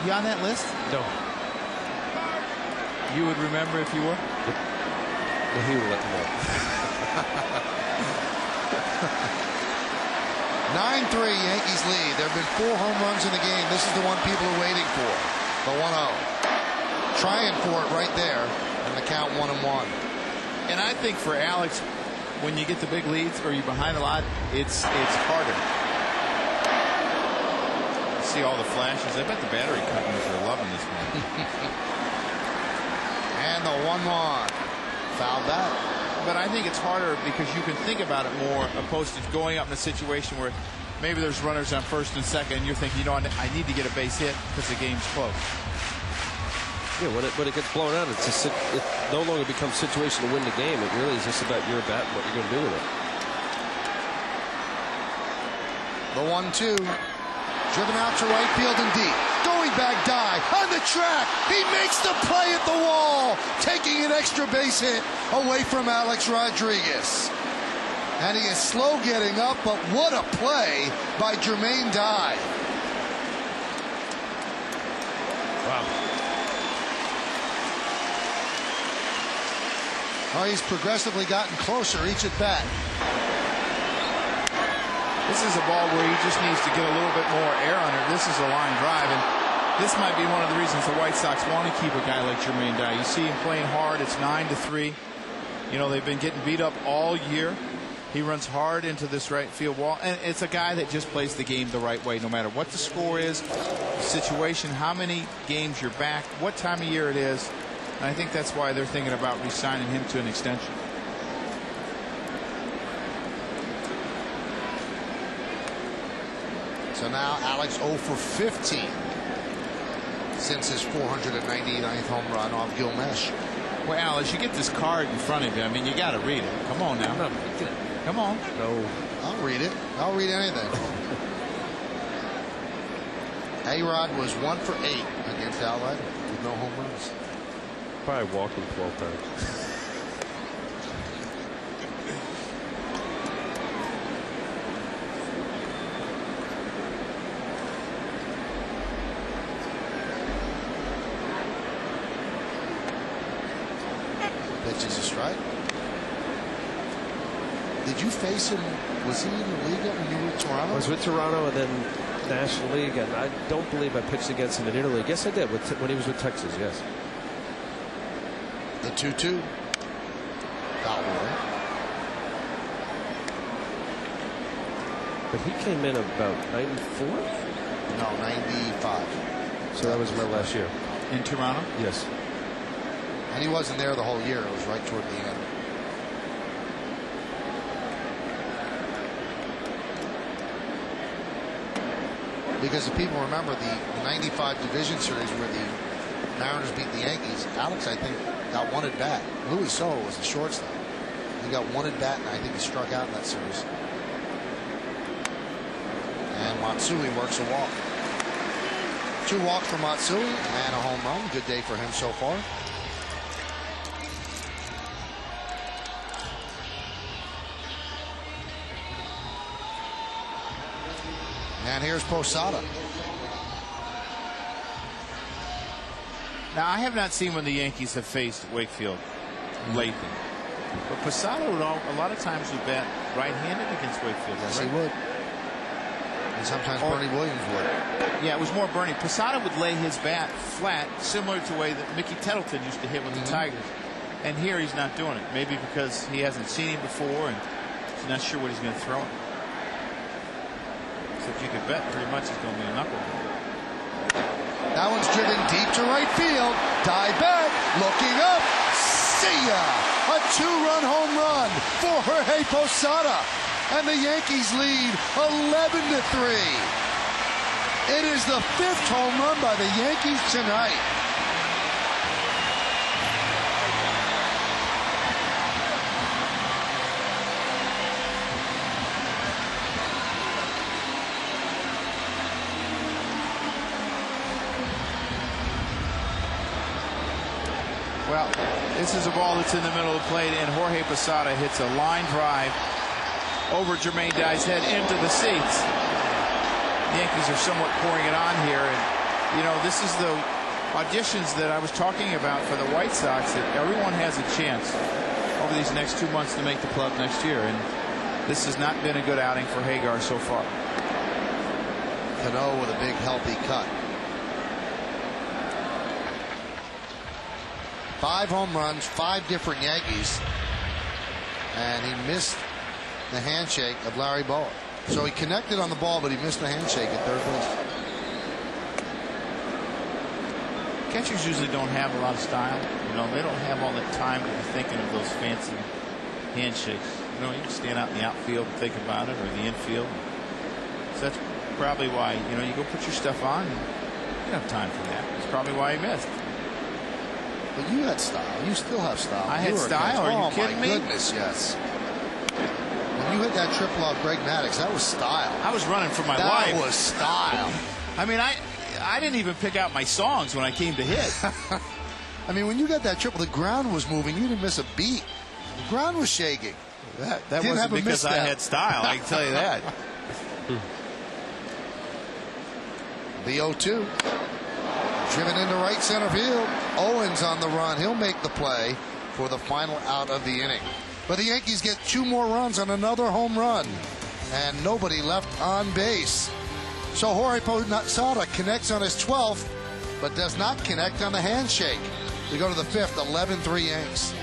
You on that list? No. You would remember if you were? Well, he would let me know. 9-3 Yankees lead. There have been 4 home runs in the game. This is the one people are waiting for. The 1-0. Trying for it right there. And the count 1-1. And I think for Alex, when you get the big leads or you're behind a lot, it's harder. See all the flashes. I bet the battery companies are loving this one. And the 1-1. Foul back. But I think it's harder because you can think about it more opposed to going up in a situation where maybe there's runners on first and second and you're thinking, you know, I need to get a base hit because the game's close. Yeah, when it gets blown out, it no longer becomes a situation to win the game. It really is just about your bat and what you're going to do with it. The 1-2. Driven out to right field and deep. Going back dive on the track. He makes the play at the wall, taking an extra base hit away from Alex Rodriguez. And he is slow getting up, but what a play by Jermaine Dye. Wow. Oh, he's progressively gotten closer each at bat. This is a ball where he just needs to get a little bit more air on it. This is a line drive, and this might be one of the reasons the White Sox want to keep a guy like Jermaine Dye. You see him playing hard. It's 9-3. You know, they've been getting beat up all year. He runs hard into this right field wall, and it's a guy that just plays the game the right way, no matter what the score is, the situation, how many games you're back, what time of year it is. And I think that's why they're thinking about re-signing him to an extension. So now Alex 0 for 15 since his 499th home run off Gilmesh. Well, Al, as you get this card in front of you, I mean, you got to read it. Come on now. Come on. No. I'll read it. I'll read anything. A-Rod was 1 for 8 against Outlet with no home runs. Probably walked him 12 times. Pitches a strike. Did you face him? Was he in the league when you were in Toronto? I was with Toronto and then National League, and I don't believe I pitched against him in Italy. Yes, I did when he was with Texas. Yes. The 2-2. Foul ball. But he came in about 94. No, 95. So that was my last year in Toronto. Yes. And he wasn't there the whole year. It was right toward the end. Because if people remember the 95 division series where the Mariners beat the Yankees, Alex, I think, got one at bat. Louis Soto was the shortstop. He got one at bat, and I think he struck out in that series. And Matsui works a walk. 2 walks for Matsui and a home run. Good day for him so far. And here's Posada. Now, I have not seen when the Yankees have faced Wakefield lately. But Posada would a lot of times would bat right-handed against Wakefield. Yes, right? he would. And sometimes Bernie Williams would. Yeah, it was more Bernie. Posada would lay his bat flat, similar to the way that Mickey Tettleton used to hit with the Tigers. And here he's not doing it. Maybe because he hasn't seen him before and he's not sure what he's going to throw him. If you could bet, pretty much it's going to be a knuckle. That one's driven deep to right field. Dive back, looking up. See ya! A 2-run home run for Jorge Posada. And the Yankees lead 11-3. It is the 5th home run by the Yankees tonight. Well, this is a ball that's in the middle of the plate, and Jorge Posada hits a line drive over Jermaine Dye's head into the seats. The Yankees are somewhat pouring it on here, and you know, this is the auditions that I was talking about for the White Sox, that everyone has a chance over these next 2 months to make the club next year, and this has not been a good outing for Hagar so far. Cano with a big healthy cut. 5 home runs, 5 different Yankees, and he missed the handshake of Larry Bowa. So he connected on the ball, but he missed the handshake at third base. Catchers usually don't have a lot of style. You know, they don't have all the time to be thinking of those fancy handshakes. You know, you can stand out in the outfield and think about it, or the infield. So that's probably why, you know, you go put your stuff on. You don't have time for that. That's probably why he missed. But you had style. You still have style. I had style. Are you kidding me? Oh, my goodness, yes. When you hit that triple off Greg Maddux, that was style. I was running for my life. That was style. I mean, I didn't even pick out my songs when I came to hit. I mean, when you got that triple, the ground was moving. You didn't miss a beat. The ground was shaking. That wasn't because I had style, I can tell you that. The 0-2. Driven into right center field. Owens on the run. He'll make the play for the final out of the inning. But the Yankees get 2 more runs on another home run. And nobody left on base. So Jorge Posada connects on his 12th, but does not connect on the handshake. We go to the 5th, 11-3 Yanks.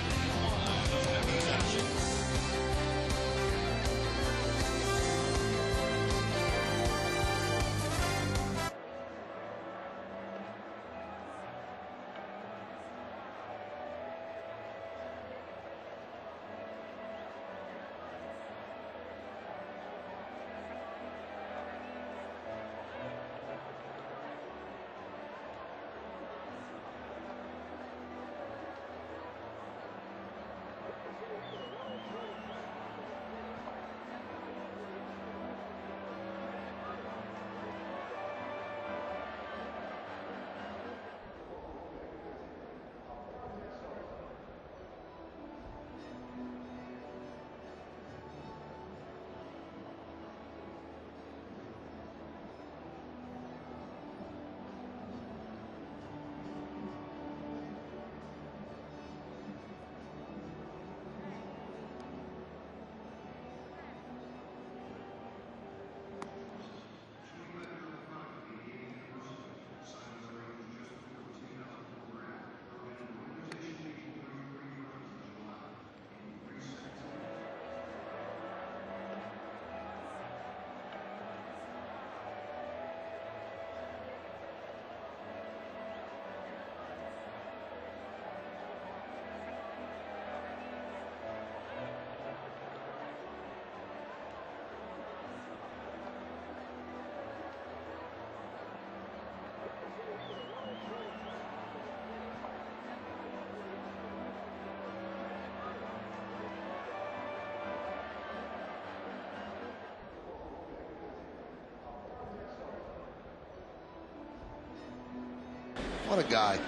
What a guy.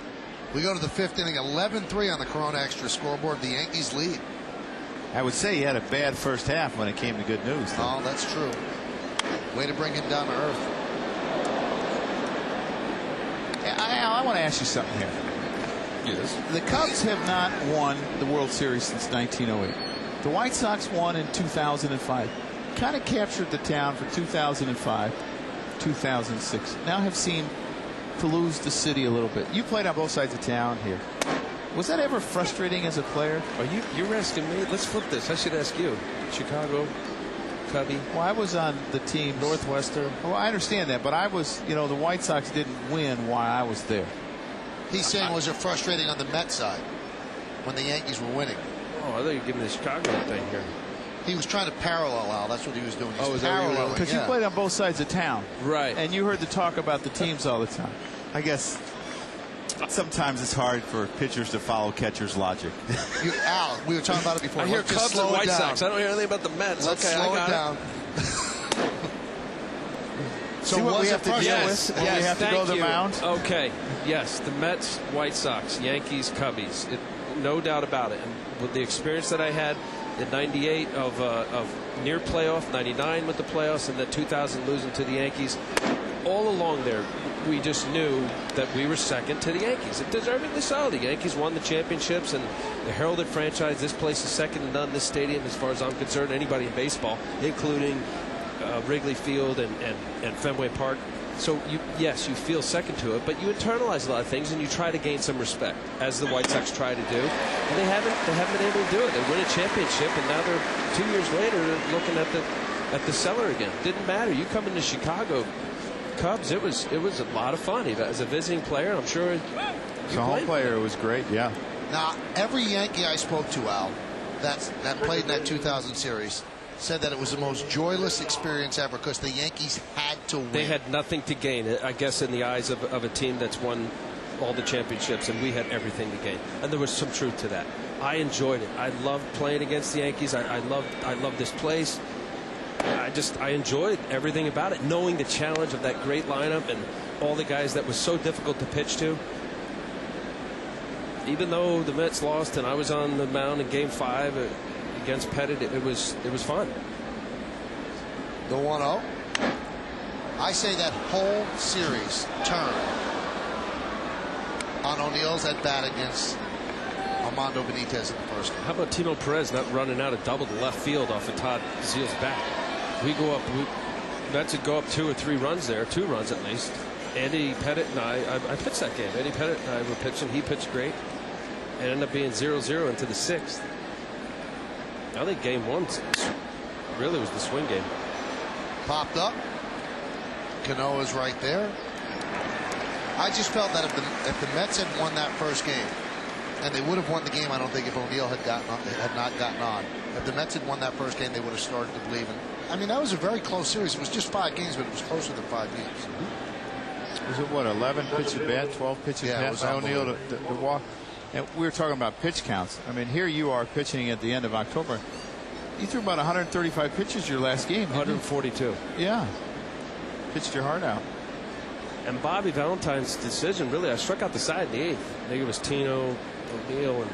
We go to the 5th inning, 11-3 on the Corona Extra scoreboard. The Yankees lead. I would say he had a bad first half when it came to good news, though. Oh, that's true. Way to bring him down to earth. I want to ask you something here. Yes. The Cubs have not won the World Series since 1908. The White Sox won in 2005. Kind of captured the town for 2005, 2006. Now have seemed to lose the city a little bit. You played on both sides of town here. Was that ever frustrating as a player? You're asking me? Let's flip this. I should ask you. Chicago, Cubby. Well, I was on the team Northwestern. Well, I understand that, but I was, you know, the White Sox didn't win while I was there. He's saying was it frustrating on the Mets side when the Yankees were winning? Oh, I thought you were giving me the Chicago thing here. He was trying to parallel Al. That's what he was doing. He's is that what you were doing? Because you played on both sides of town. Right. And you heard the talk about the teams all the time. I guess sometimes it's hard for pitchers to follow catchers' logic. Al, we were talking about it before. I hear Cubs and White Sox. I don't hear anything about the Mets. Let's okay, slow I got it down. See what we have to deal with when we have to go to the mound? Okay, yes, the Mets, White Sox, Yankees, Cubbies. No doubt about it. And with the experience that I had in '98 of near playoff, '99 with the playoffs, and the 2000 losing to the Yankees, all along there, we just knew that we were second to the Yankees. And deservedly so. The Yankees won the championships and the heralded franchise. This place is second to none. This stadium, as far as I'm concerned, anybody in baseball, including Wrigley Field and Fenway Park. So yes, you feel second to it, but you internalize a lot of things and you try to gain some respect, as the White Sox try to do. And they haven't been able to do it. They win a championship, and now they're 2 years later looking at the cellar again. Didn't matter. You come into Chicago Cubs, it was a lot of fun. As a visiting player, I'm sure. As a home player, it was great. Yeah. Now, every Yankee I spoke to, Al, that played in that 2000 series, said that it was the most joyless experience ever because the Yankees had to win. They had nothing to gain, I guess, in the eyes of a team that's won all the championships, and we had everything to gain. And there was some truth to that. I enjoyed it. I loved playing against the Yankees. I loved this place. I enjoyed everything about it, knowing the challenge of that great lineup and all the guys that was so difficult to pitch to. Even though the Mets lost and I was on the mound in Game 5 against Pettit, it was fun. The 1-0. I say that whole series turned on O'Neill's at bat against Armando Benitez in the first game. How about Timo Perez not running out a double to left field off of Todd Zeal's bat? We go up, Mets would go up 2 or 3 runs there, 2 runs at least. Andy Pettit and I pitched that game. Andy Pettit and I were pitching. He pitched great. It ended up being 0-0 into the 6th. I think Game 1 really was the swing game. Popped up. Canoa's right there. I just felt that if the Mets had won that first game, and they would have won the game, I don't think, if O'Neill had not gotten on. If the Mets had won that first game, they would have started to believe in. I mean, that was a very close series. It was just 5 games, but it was closer than 5 games. Was it what, 11 pitches bat, 12 pitches bat by O'Neill to walk? And we were talking about pitch counts. I mean, here you are pitching at the end of October. You threw about 135 pitches your last game. 142. Yeah. Pitched your heart out. And Bobby Valentine's decision, really, I struck out the side in the 8th. I think it was Tino, O'Neill, and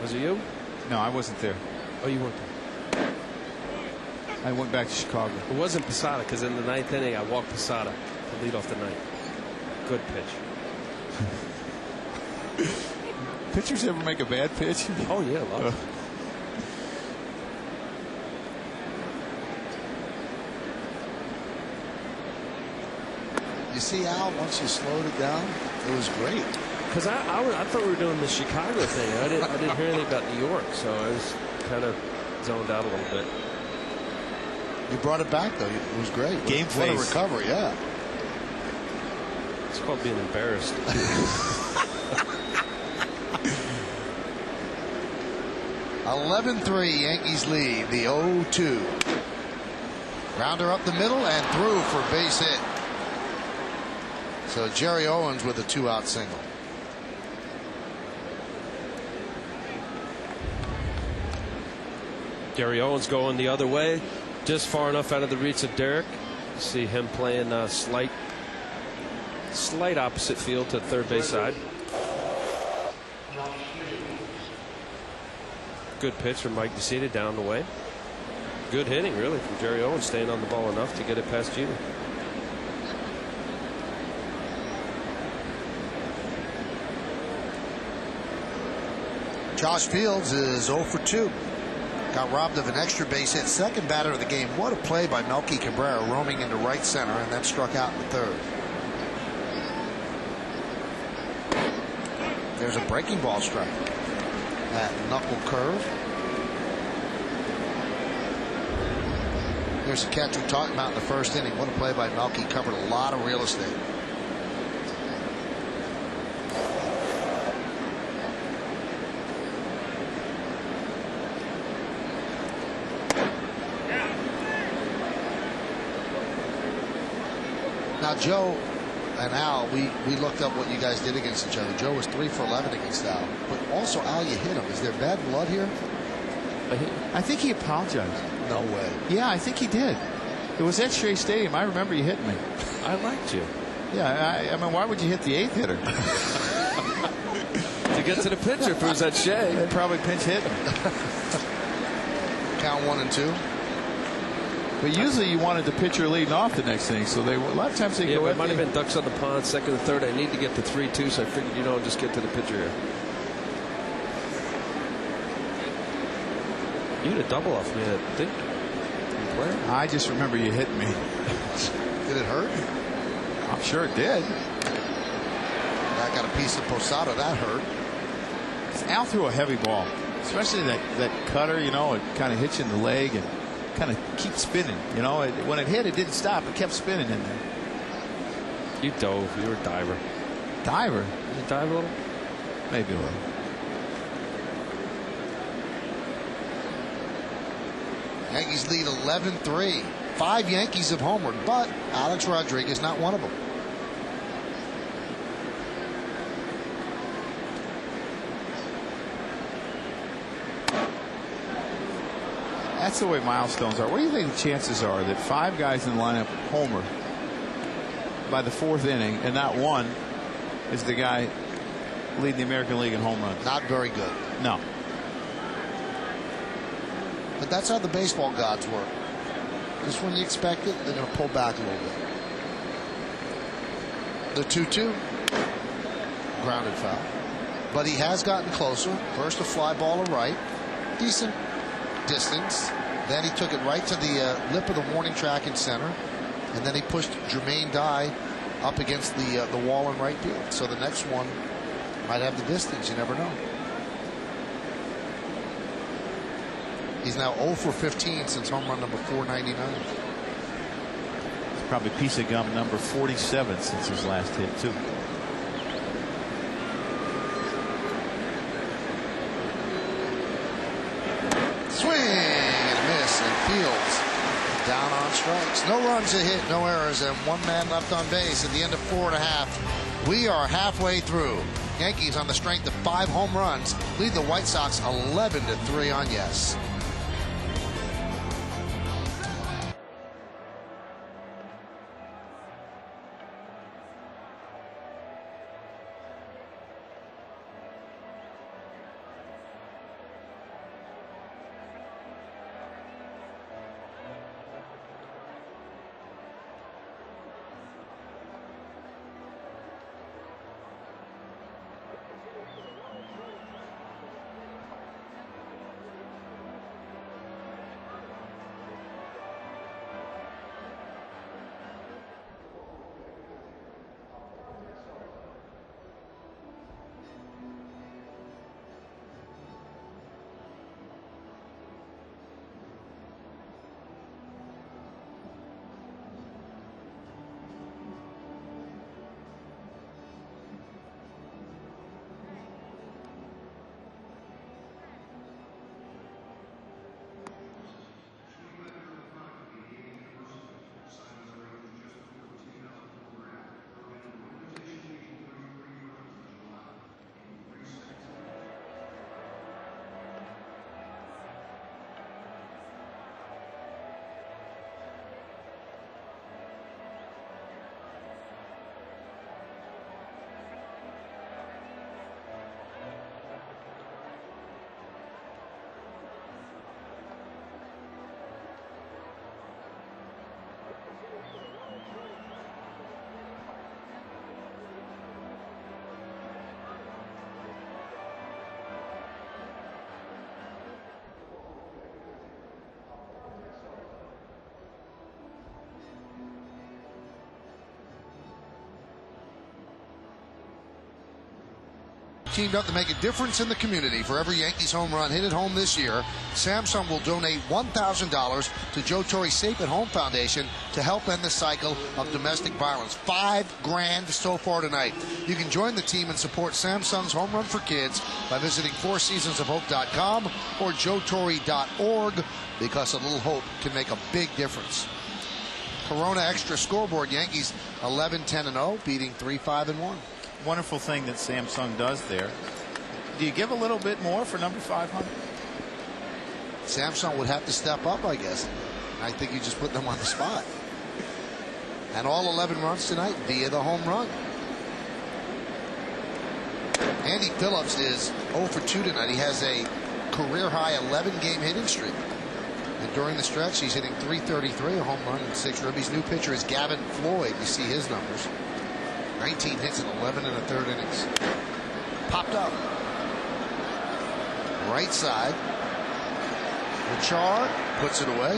was it you? No, I wasn't there. Oh, you weren't there. I went back to Chicago. It wasn't Posada, because in the 9th inning, I walked Posada to lead off the 9th. Good pitch. Pitchers ever make a bad pitch? Oh, yeah, a lot. You see, Al, once you slowed it down, it was great. Because I thought we were doing the Chicago thing. I didn't hear anything about New York, so I was kind of zoned out a little bit. You brought it back, though. It was great. Game face. What a recovery, yeah. It's called being embarrassed. (11-3) Yankees lead the 0-2. Rounder up the middle and through for base hit. So Jerry Owens with a 2-out single. Gary Owens going the other way, just far enough out of the reach of Derek. You see him playing slight opposite field to third base side. Good pitch from Mike Mussina down the way. Good hitting, really, from Jerry Owens, staying on the ball enough to get it past Jeter. Josh Fields is 0 for 2. Got robbed of an extra base hit. Second batter of the game. What a play by Melky Cabrera, roaming into right center and then struck out in the 3rd. There's a breaking ball strike. That knuckle curve. There's a catch we talked about in the first inning. What a play by Melky. Covered a lot of real estate. Now, Joe and Al, we looked up what you guys did against each other. Joe was 3 for 11 against Al. But also, Al, you hit him. Is there bad blood here? I think he apologized. No way. Yeah, I think he did. It was at Shea Stadium. I remember you hitting me. I liked you. Yeah, I mean, why would you hit the 8th hitter? To get to the pitcher if it was at Shea. They'd probably pinch hit. Count 1 and 2. But usually you wanted the pitcher leading off the next inning, so a lot of times they go. It might have been ducks on the pond, second and third. I need to get to 3-2, so I figured, just get to the pitcher here. You had a double off me, I think. I just remember you hitting me. Did it hurt? I'm sure it did. I got a piece of Posada that hurt. Al threw a heavy ball, especially that cutter. It kind of hits you in the leg and kind of keeps spinning. When it hit, it didn't stop. It kept spinning in there. You dove. You were a diver. Diver? Did you dive a little? Maybe a little. Yankees lead 11-3. 5 Yankees have homered, but Alex Rodriguez not one of them. That's the way milestones are. What do you think the chances are that 5 guys in the lineup homer by the 4th inning, and not one is the guy leading the American League in home runs? Not very good. No. But that's how the baseball gods work. Just when you expect it, they're going to pull back a little bit. The 2-2. Grounded foul. But he has gotten closer. First a fly ball to right. Decent distance. Then he took it right to the lip of the warning track in center. And then he pushed Jermaine Dye up against the wall in right field. So the next one might have the distance. You never know. He's now 0 for 15 since home run number 499. It's probably piece of gum number 47 since his last hit, too. Swing and miss, and Fields down on strikes. No runs a hit, no errors, and 1 man left on base at the end of 4.5. We are halfway through. Yankees, on the strength of 5 home runs, lead the White Sox 11-3 on yes. Teamed up to make a difference in the community. For every Yankees home run hit at home this year, Samsung will donate $1,000 to Joe Torre Safe at Home Foundation to help end the cycle of domestic violence. $5,000 so far tonight. You can join the team and support Samsung's Home Run for Kids by visiting fourseasonsofhope.com or joetorre.org, because a little hope can make a big difference. Corona Extra scoreboard: Yankees 11-10-0, beating 3-5-1. Wonderful thing that Samsung does there. Do you give a little bit more for number 500? Samsung would have to step up, I guess. I think you just put them on the spot. And all 11 runs tonight via the home run. Andy Phillips is 0 for 2 tonight. He has a career-high 11-game hitting streak. And during the stretch, he's hitting .333, a home run and 6 ribbies. New pitcher is Gavin Floyd. You see his numbers. 19 hits in 11 1/3 innings. Popped up. Right side. Richard puts it away.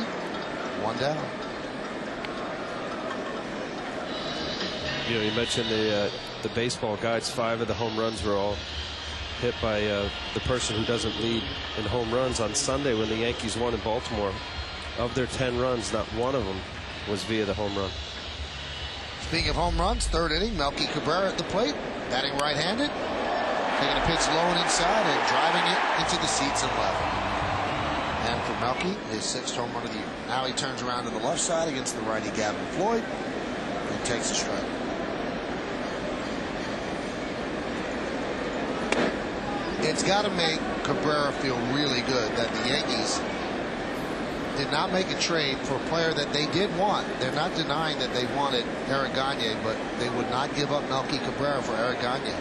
1 down. You know, you mentioned the baseball guides. 5 of the home runs were all hit by the person who doesn't lead in home runs. On Sunday when the Yankees won in Baltimore, of their 10 runs, not one of them was via the home run. Speaking of home runs, 3rd inning, Melky Cabrera at the plate, batting right-handed, taking a pitch low and inside and driving it into the seats and left. And for Melky, his 6th home run of the year. Now he turns around to the left side against the righty Gavin Floyd and takes a strike. It's got to make Cabrera feel really good that the Yankees did not make a trade for a player that they did want. They're not denying that they wanted Eric Gagne, but they would not give up Melky Cabrera for Eric Gagne.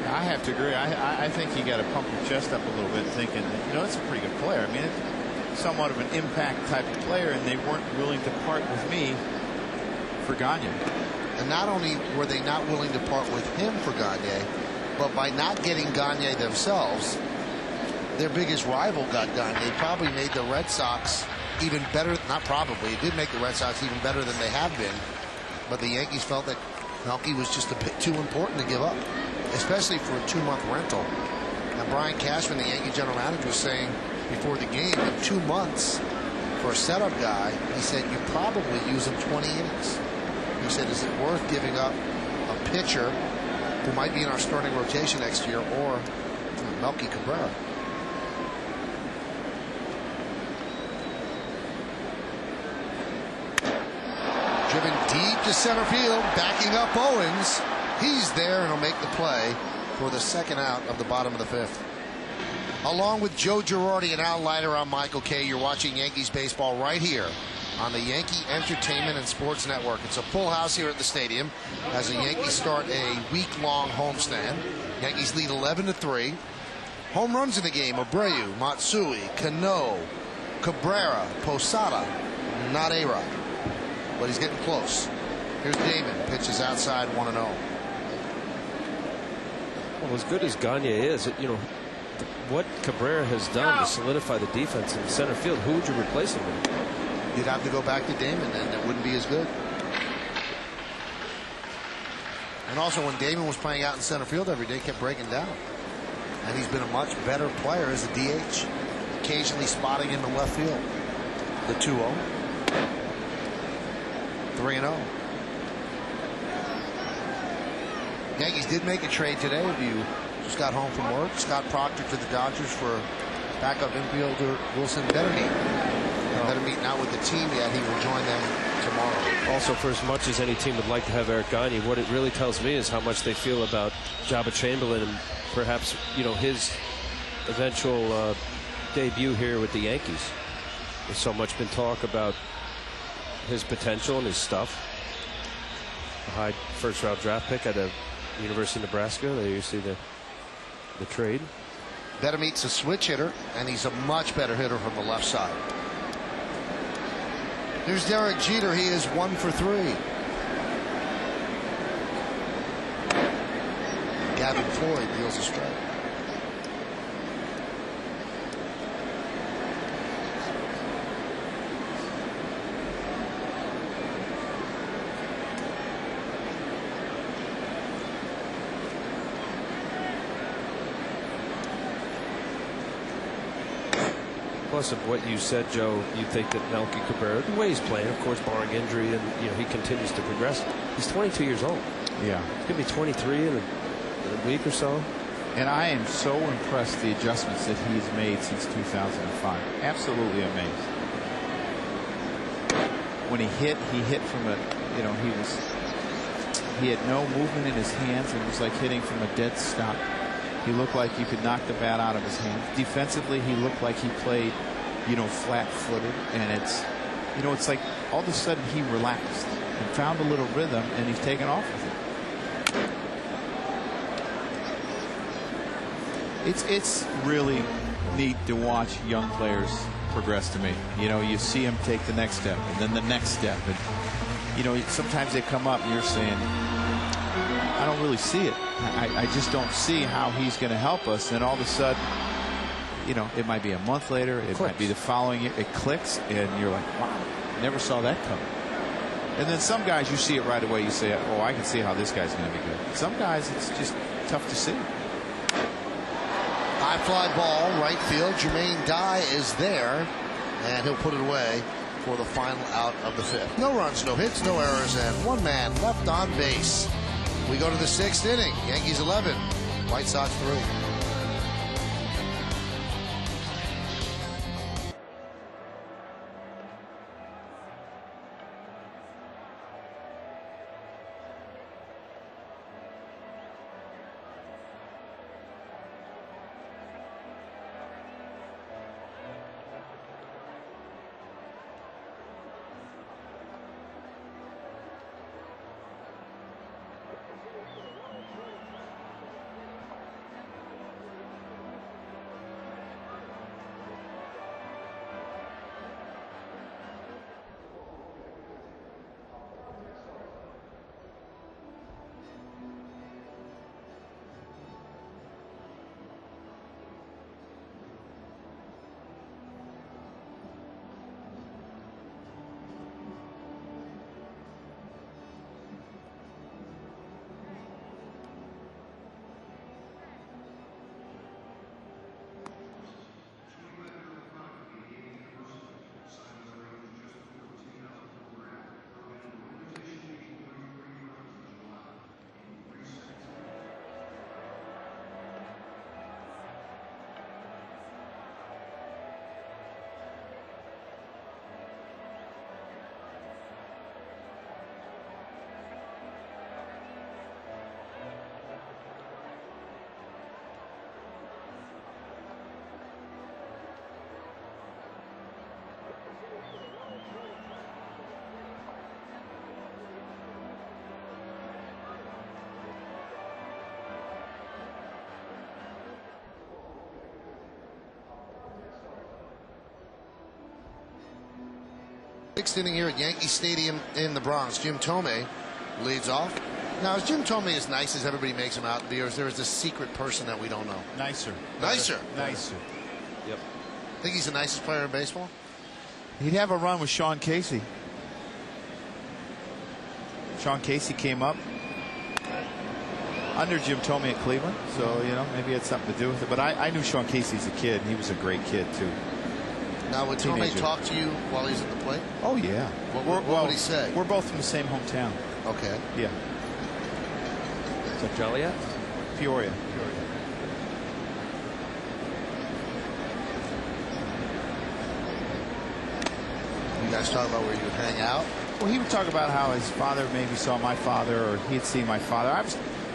I have to agree. I think you got to pump your chest up a little bit thinking, you know, it's a pretty good player. I mean, it's somewhat of an impact type of player, and they weren't willing to part with me for Gagne. And not only were they not willing to part with him for Gagne, but by not getting Gagne themselves, their biggest rival got Gagne. Probably made the Red Sox even better. Not probably. It did make the Red Sox even better than they have been. But the Yankees felt that Melky was just a bit too important to give up, especially for a 2-month rental. And Brian Cashman, the Yankee general manager, was saying before the game, in 2 months for a setup guy, he said you probably use him 20 innings. He said, is it worth giving up a pitcher who might be in our starting rotation next year or Melky Cabrera? Driven deep to center field, backing up Owens. He's there and he'll make the play for the 2nd out of the bottom of the 5th. Along with Joe Girardi and Al Leiter, I'm Michael Kay. You're watching Yankees baseball right here on the Yankee Entertainment and Sports Network. It's a full house here at the stadium as the Yankees start a week-long homestand. Yankees lead 11-3. Home runs in the game: Abreu, Matsui, Cano, Cabrera, Posada. Not A-Rod, but he's getting close. Here's Damon, pitches outside, 1-0. Well, as good as Gagne is, you know, what Cabrera has done to solidify the defense in center field, who would you replace him with? You'd have to go back to Damon, and it wouldn't be as good. And also, when Damon was playing out in center field every day, kept breaking down. And he's been a much better player as a DH, occasionally spotting him in left field. The 2-0. 3-0. Yankees did make a trade today. If you just got home from work, Scott Proctor to the Dodgers for backup infielder Wilson Benameat. Benameat not with the team yet. He will join them tomorrow. Also, for as much as any team would like to have Eric Gagne, what it really tells me is how much they feel about Jabba Chamberlain and perhaps, you know, his eventual debut here with the Yankees. There's so much been talk about his potential and his stuff. A high 1st-round draft pick at a University of Nebraska. There you see the trade. Benameat's a switch hitter, and he's a much better hitter from the left side. Here's Derek Jeter. He is 1 for 3. Gavin Floyd deals a strike. Plus of what you said, Joe, you think that Melky Cabrera, the way he's playing, of course, barring injury, and you know he continues to progress. He's 22 years old. Yeah, he's gonna be 23 in a week or so. And I am so impressed the adjustments that he's made since 2005. Absolutely amazed. When he hit from a, you know, he had no movement in his hands, and it was like hitting from a dead stop. He looked like you could knock the bat out of his hand. Defensively, he looked like he played flat-footed, and it's like all of a sudden he relaxed and found a little rhythm, and he's taken off with it. It's really neat to watch young players progress to me. You see them take the next step and then the next step, and sometimes they come up and you're saying, I don't really see it. I just don't see how he's going to help us. And all of a sudden, it might be a month later, it might be the following year, it clicks, and you're like, wow, never saw that coming. And then some guys, you see it right away, you say, oh, I can see how this guy's going to be good. Some guys, it's just tough to see. High fly ball, right field. Jermaine Dye is there, and he'll put it away for the final out of the 5th. No runs, no hits, no errors, and one man left on base. We go to the 6th inning. Yankees 11, White Sox 3. Sixth inning here at Yankee Stadium in the Bronx. Jim Thome leads off. Now, is Jim Thome as nice as everybody makes him out to be, or is there this secret person that we don't know? Nicer. Nicer? Nicer. Yep. Think he's the nicest player in baseball? He'd have a run with Sean Casey. Sean Casey came up under Jim Thome at Cleveland, so, maybe it had something to do with it. But I knew Sean Casey as a kid, and he was a great kid, too. Now, would Thome talk to you while he's at the plate? Oh, yeah. What would he say? We're both from the same hometown. Okay. Yeah. Is that Joliet? Peoria. You guys talk about where you would hang out? Well, he would talk about how his father maybe saw my father, or he'd seen my father.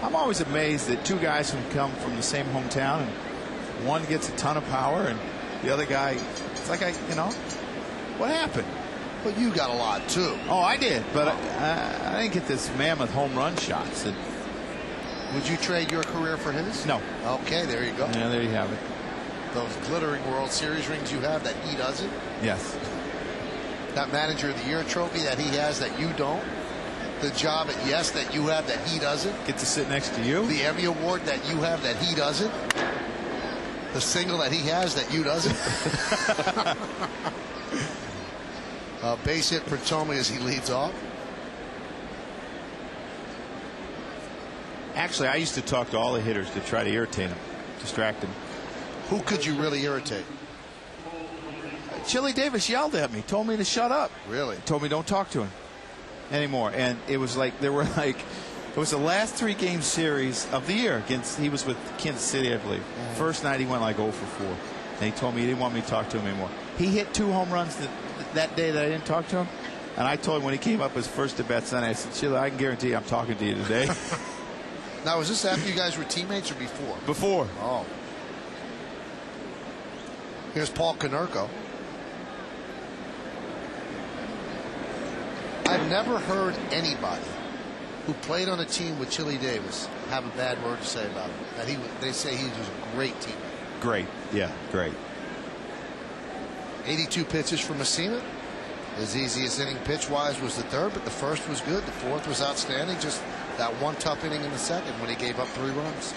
I'm always amazed that two guys who come from the same hometown, and one gets a ton of power, and the other guy, it's like, what happened? But you got a lot, too. Oh, I did, but I didn't get this mammoth home run shots. Would you trade your career for his? No. Okay, there you go. Yeah, there you have it. Those glittering World Series rings you have that he doesn't? Yes. That Manager of the Year trophy that he has that you don't? The job at Yes that you have that he doesn't? Get to sit next to you? The Emmy Award that you have that he doesn't? The single that he has that you doesn't? Base hit for Thome as he leads off. Actually, I used to talk to all the hitters to try to irritate them, distract them. Who could you really irritate? Chili Davis yelled at me, told me to shut up. Really? Told me don't talk to him anymore. And it was like, it was the last 3-game series of the year against, he was with Kansas City, I believe. First night he went like 0 for 4. And he told me he didn't want me to talk to him anymore. He hit 2 home runs that day that I didn't talk to him. And I told him when he came up his first at bat Sunday, I said, Chili, I can guarantee you I'm talking to you today. Now, was this after you guys were teammates or before? Before. Oh. Here's Paul Konerko. I've never heard anybody who played on a team with Chili Davis have a bad word to say about him. That they say he was a great teammate. Great. Yeah, great. 82 pitches for Mussina. His easiest inning pitch-wise was the third, but the first was good. The fourth was outstanding. Just that one tough inning in the second when he gave up 3 runs.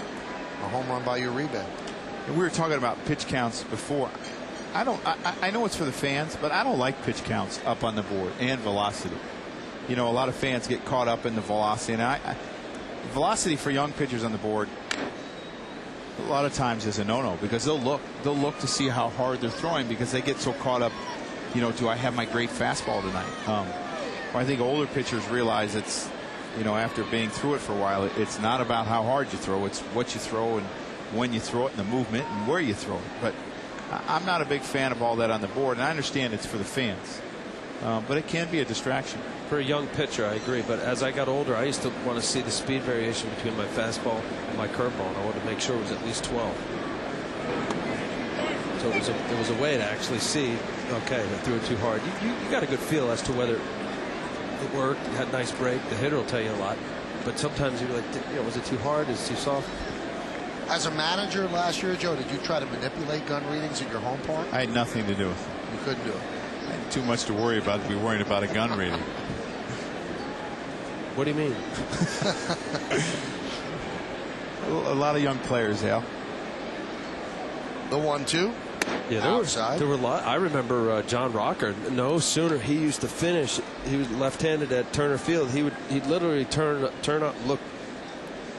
A home run by Uribe. And we were talking about pitch counts before. I know it's for the fans, but I don't like pitch counts up on the board and velocity. You know, a lot of fans get caught up in the velocity, and velocity for young pitchers on the board a lot of times is a no-no, because they'll look to see how hard they're throwing, because they get so caught up. You know, do I have my great fastball tonight? I think older pitchers realize it's, you know, after being through it for a while, it's not about how hard you throw. It's what you throw and when you throw it and the movement and where you throw it. But I'm not a big fan of all that on the board, and I understand it's for the fans. But it can be a distraction. For a young pitcher, I agree. But as I got older, I used to want to see the speed variation between my fastball and my curveball. And I wanted to make sure it was at least 12. So it was a way to actually see, okay, I threw it too hard. You got a good feel as to whether it worked. You had a nice break. The hitter will tell you a lot. But sometimes you're like, you know, was it too hard? Is it too soft? As a manager last year, Joe, did you try to manipulate gun readings at your home park? I had nothing to do with it. You couldn't do it. I had too much to worry about to be worrying about a gun reading. What do you mean? A lot of young players, Al. The 1-2. Yeah, there were a lot. I remember John Rocker. No sooner he used to finish, he was left-handed at Turner Field. He'd literally turn up, look,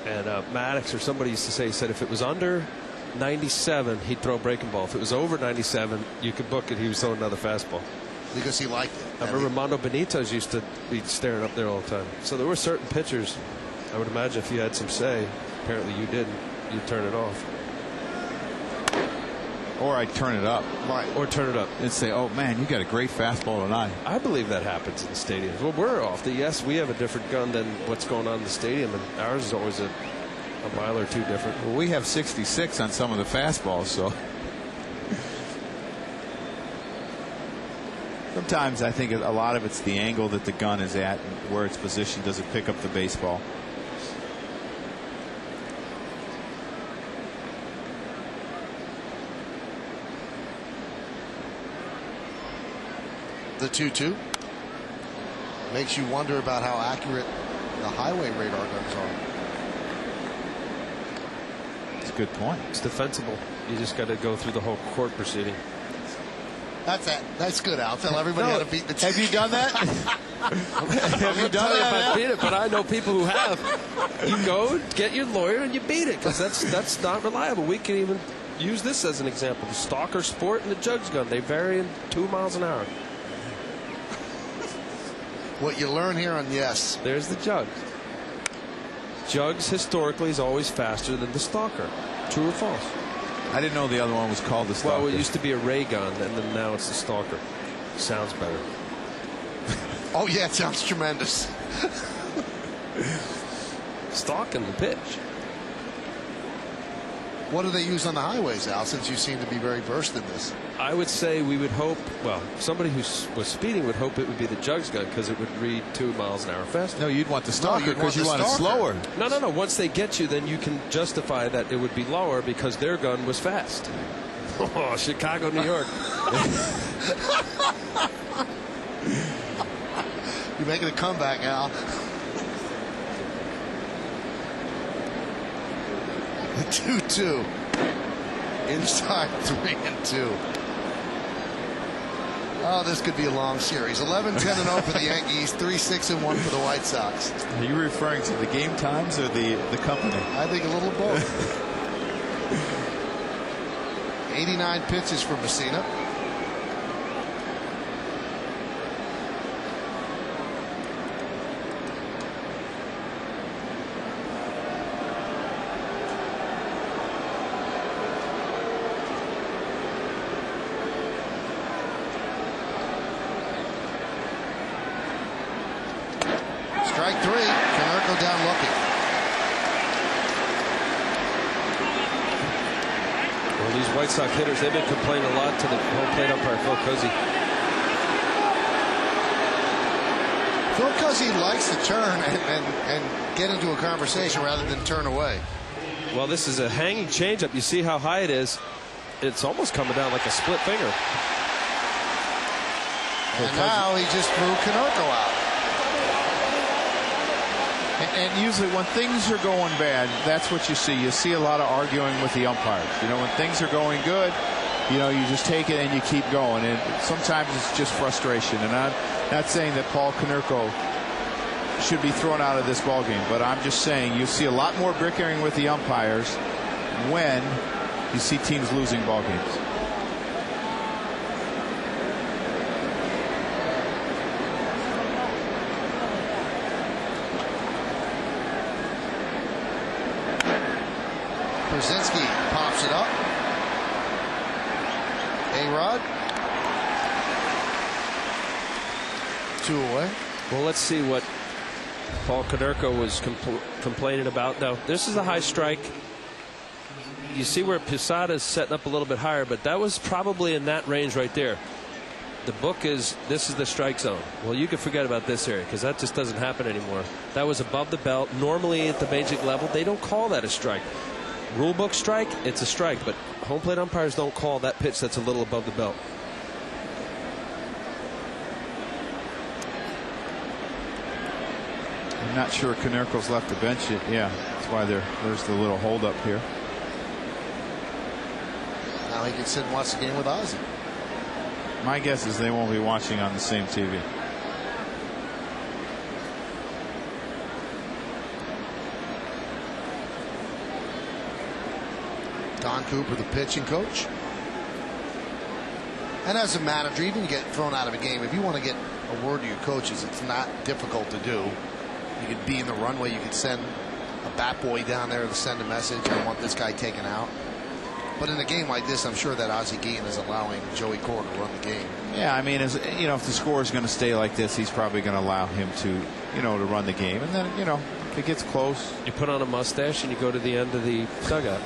and Maddox or somebody used to say, he said if it was under 97, he'd throw a breaking ball. If it was over 97, you could book it. He was throwing another fastball because he liked it. I remember Mondo Benitez used to be staring up there all the time. So there were certain pitchers. I would imagine if you had some say, apparently you didn't, you'd turn it off. Or I'd turn it up. Right. Or turn it up. And say, oh, man, you got a great fastball tonight. I believe that happens in the stadiums. Well, we're off. Yes, we have a different gun than what's going on in the stadium, and ours is always a mile or two different. Well, we have 66 on some of the fastballs, so. Sometimes I think a lot of it's the angle that the gun is at and where it's positioned. Does it pick up the baseball? The 2-2 makes you wonder about how accurate the highway radar guns are. That's a good point. It's defensible. You just got to go through the whole court proceeding. That's good, Al. Tell everybody how to beat the team. Have you done that? Have you done that? I beat it, but I know people who have. You go get your lawyer and you beat it, because that's not reliable. We can even use this as an example. The stalker sport and the jugs gun, they vary in 2 miles an hour. What you learn here on Yes. There's the jugs. Jugs historically is always faster than the stalker. True or false? I didn't know the other one was called the stalker. Well, it used to be a ray gun, and then now it's the stalker. Sounds better. Oh, yeah, it sounds tremendous. Stalking the pitch. What do they use on the highways, Al, since you seem to be very versed in this? I would say we would hope, well, somebody who was speeding would hope it would be the jugs gun, because it would read 2 miles an hour faster. No, you'd want the stalker because you want it slower. No. Once they get you, then you can justify that it would be lower because their gun was fast. Oh, Chicago, New York. You're making a comeback, Al. The 2-2. Inside 3-2. Oh, this could be a long series. 11-10-0 for the Yankees, 3-6-1 for the White Sox. Are you referring to the game times or the company? I think a little of both. 89 pitches for Mussina. Strike 3. Konerko down looking. Well, these White Sox hitters, they've been complaining a lot to the home plate umpire, Phil Cousy. Phil Ozzie likes to turn and get into a conversation rather than turn away. Well, this is a hanging changeup. You see how high it is. It's almost coming down like a split finger. And now he just threw Konerko out. And usually when things are going bad, that's what you see. You see a lot of arguing with the umpires. You know, when things are going good, you know, you just take it and you keep going. And sometimes it's just frustration. And I'm not saying that Paul Konerko should be thrown out of this ballgame, but I'm just saying you see a lot more bickering with the umpires when you see teams losing ballgames. Pierzynski pops it up. A-Rod. 2 away. Well, let's see what Paul Konerko was complaining about. Now, this is a high strike. You see where Posada is setting up a little bit higher, but that was probably in that range right there. The book is, this is the strike zone. Well, you can forget about this area because that just doesn't happen anymore. That was above the belt. Normally at the major league level, they don't call that a strike. Rule book strike, it's a strike, but home plate umpires don't call that pitch that's a little above the belt. I'm not sure Konerko's left the bench yet. Yeah, that's why there's the little hold up here. Now he can sit and watch the game with Ozzie. My guess is they won't be watching on the same TV. Don Cooper, the pitching coach. And as a manager, even you get thrown out of a game, if you want to get a word to your coaches, it's not difficult to do. You could be in the runway. You could send a bat boy down there to send a message. I want this guy taken out. But in a game like this, I'm sure that Ozzie Guillen is allowing Joey Cora to run the game. Yeah, I mean, as you know, if the score is going to stay like this, he's probably going to allow him to, you know, to run the game. And then, you know, if it gets close, you put on a mustache and you go to the end of the dugout.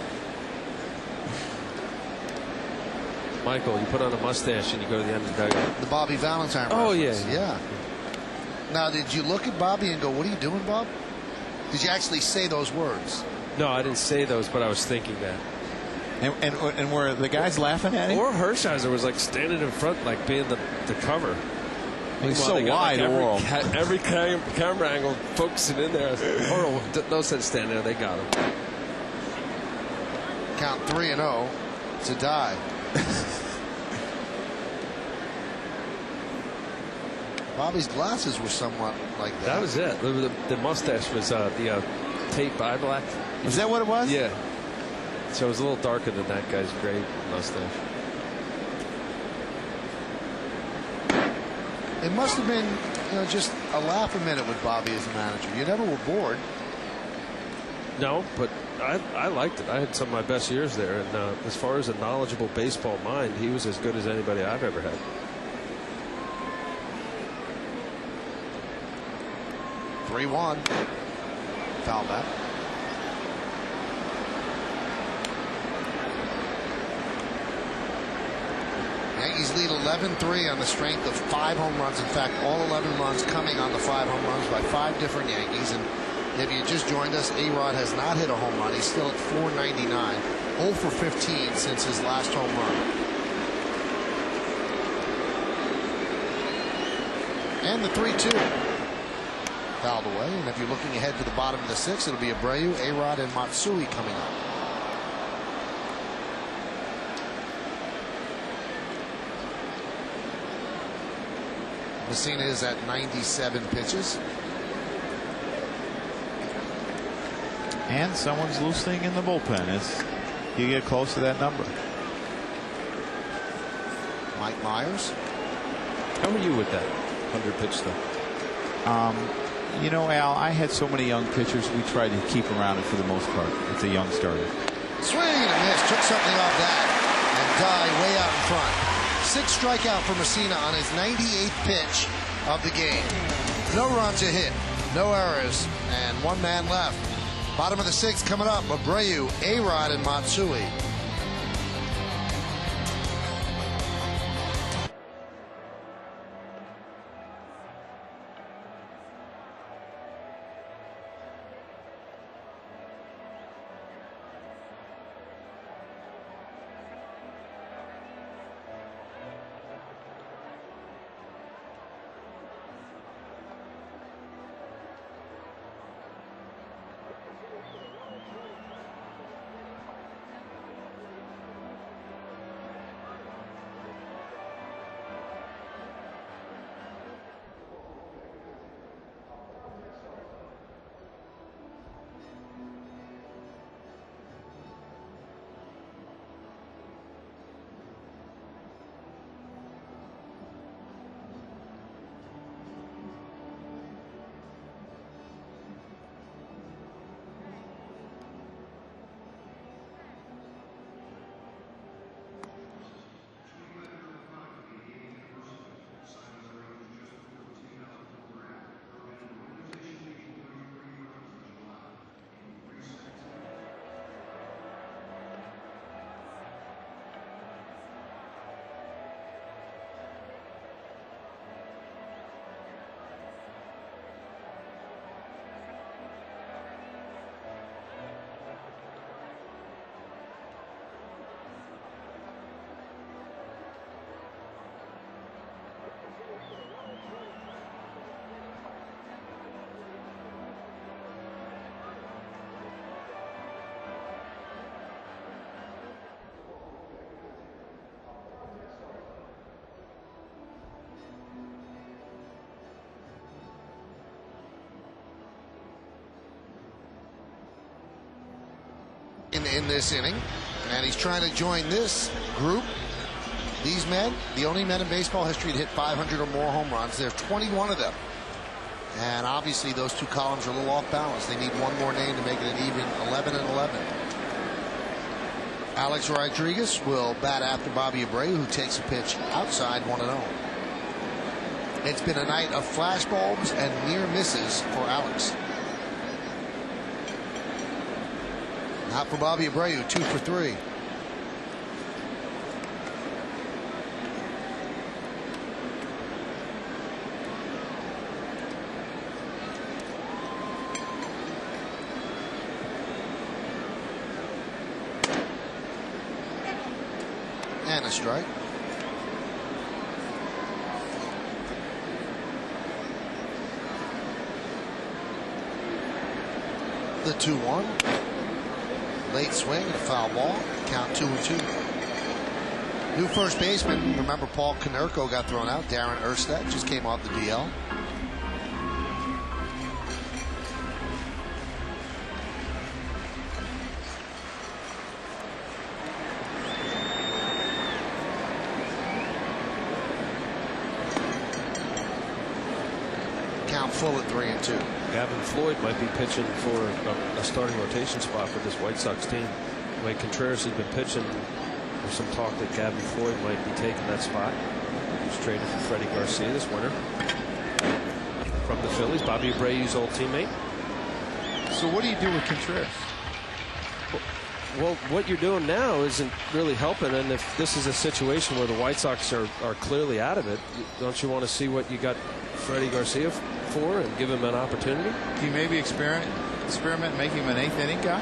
Michael, you put on a mustache and you go to the end of the dugout. The Bobby Valentine Oh, reference. yeah. Now, did you look at Bobby and go, what are you doing, Bob? Did you actually say those words? No, I didn't say those, but I was thinking that. And were the guys laughing at him? Or Hershiser was like standing in front, like being the cover. He's so wide, like every camera angle focusing in there. Or no sense standing there. They got him. Count 3-0 to die. Bobby's glasses were somewhat like that. That was it. The mustache was the tape eye black. Is that what it was? Yeah. So it was a little darker than that guy's gray mustache. It must have been, you know, just a laugh a minute with Bobby as a manager. You never were bored. No, but I liked it. I had some of my best years there. And as far as a knowledgeable baseball mind, he was as good as anybody I've ever had. (3-1) foul back. Yankees lead 11-3 on the strength of 5 home runs. In fact, all 11 runs coming on the 5 home runs by 5 different Yankees. And if you just joined us, A-Rod has not hit a home run. He's still at .499, 0 for 15 since his last home run. And the 3-2 fouled away. And if you're looking ahead to the bottom of the 6th, it'll be Abreu, A-Rod, and Matsui coming up. Mussina is at 97 pitches. And someone's loosening in the bullpen as you get close to that number. Mike Myers. How are you with that 100 pitch stuff? You know, Al, I had so many young pitchers. We tried to keep around it for the most part with the young starters. Swing and a miss. Took something off that and died way out in front. 6th strikeout for Mussina on his 98th pitch of the game. No runs a hit, no errors, and 1 man left. Bottom of the 6th coming up. Abreu, A-Rod, and Matsui. in this inning, and he's trying to join this group. These men, the only men in baseball history to hit 500 or more home runs. There are 21 of them. And obviously those two columns are a little off balance. They need one more name to make it an even 11 and 11. Alex Rodriguez will bat after Bobby Abreu, who takes a pitch outside 1-0. It's been a night of flashbulbs and near misses for Alex. Not for Bobby Abreu, 2 for 3. And a strike. The 2-1. Late swing, a foul ball. Count 2-2. New first baseman. Remember, Paul Konerko got thrown out. Darren Erstad just came off the DL. Count full at 3-2. Gavin Floyd might be pitching for a starting rotation spot for this White Sox team. The way Contreras has been pitching, there's some talk that Gavin Floyd might be taking that spot. He was traded for Freddie Garcia this winter from the Phillies, Bobby Abreu's old teammate. So what do you do with Contreras? Well, what you're doing now isn't really helping, and if this is a situation where the White Sox are clearly out of it, don't you want to see what you got Freddie Garcia for and give him an opportunity? Can you maybe experiment making him an 8th inning guy?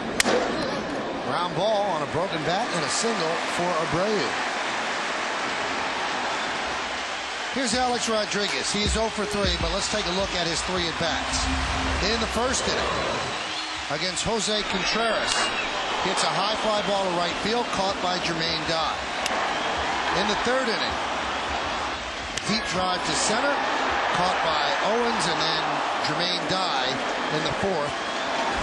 Ground ball on a broken bat and a single for Abreu. Here's Alex Rodriguez. He's 0 for 3, but let's take a look at his 3 at-bats. In the first inning, against Jose Contreras, hits a high fly ball to right field, caught by Jermaine Dye. In the third inning, deep drive to center, caught by Owens, and then Jermaine Dye in the fourth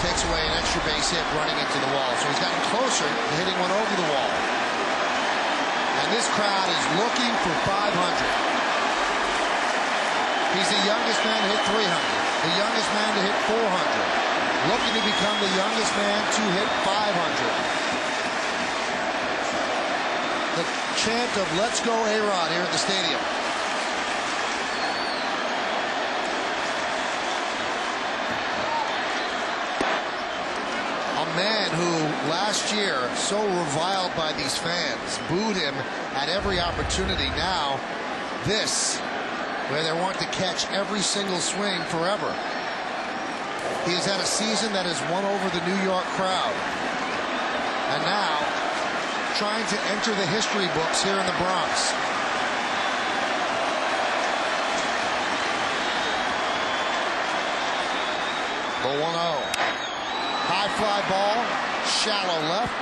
takes away an extra base hit running into the wall. So he's gotten closer to hitting one over the wall. And this crowd is looking for 500. He's the youngest man to hit 300, the youngest man to hit 400, looking to become the youngest man to hit 500. The chant of "Let's go A-Rod" here at the stadium. A man who last year so reviled by these fans, booed him at every opportunity. Now this, where they want to catch every single swing forever. He has had a season that has won over the New York crowd. And now trying to enter the history books here in the Bronx. The 1-0. High fly ball, shallow left.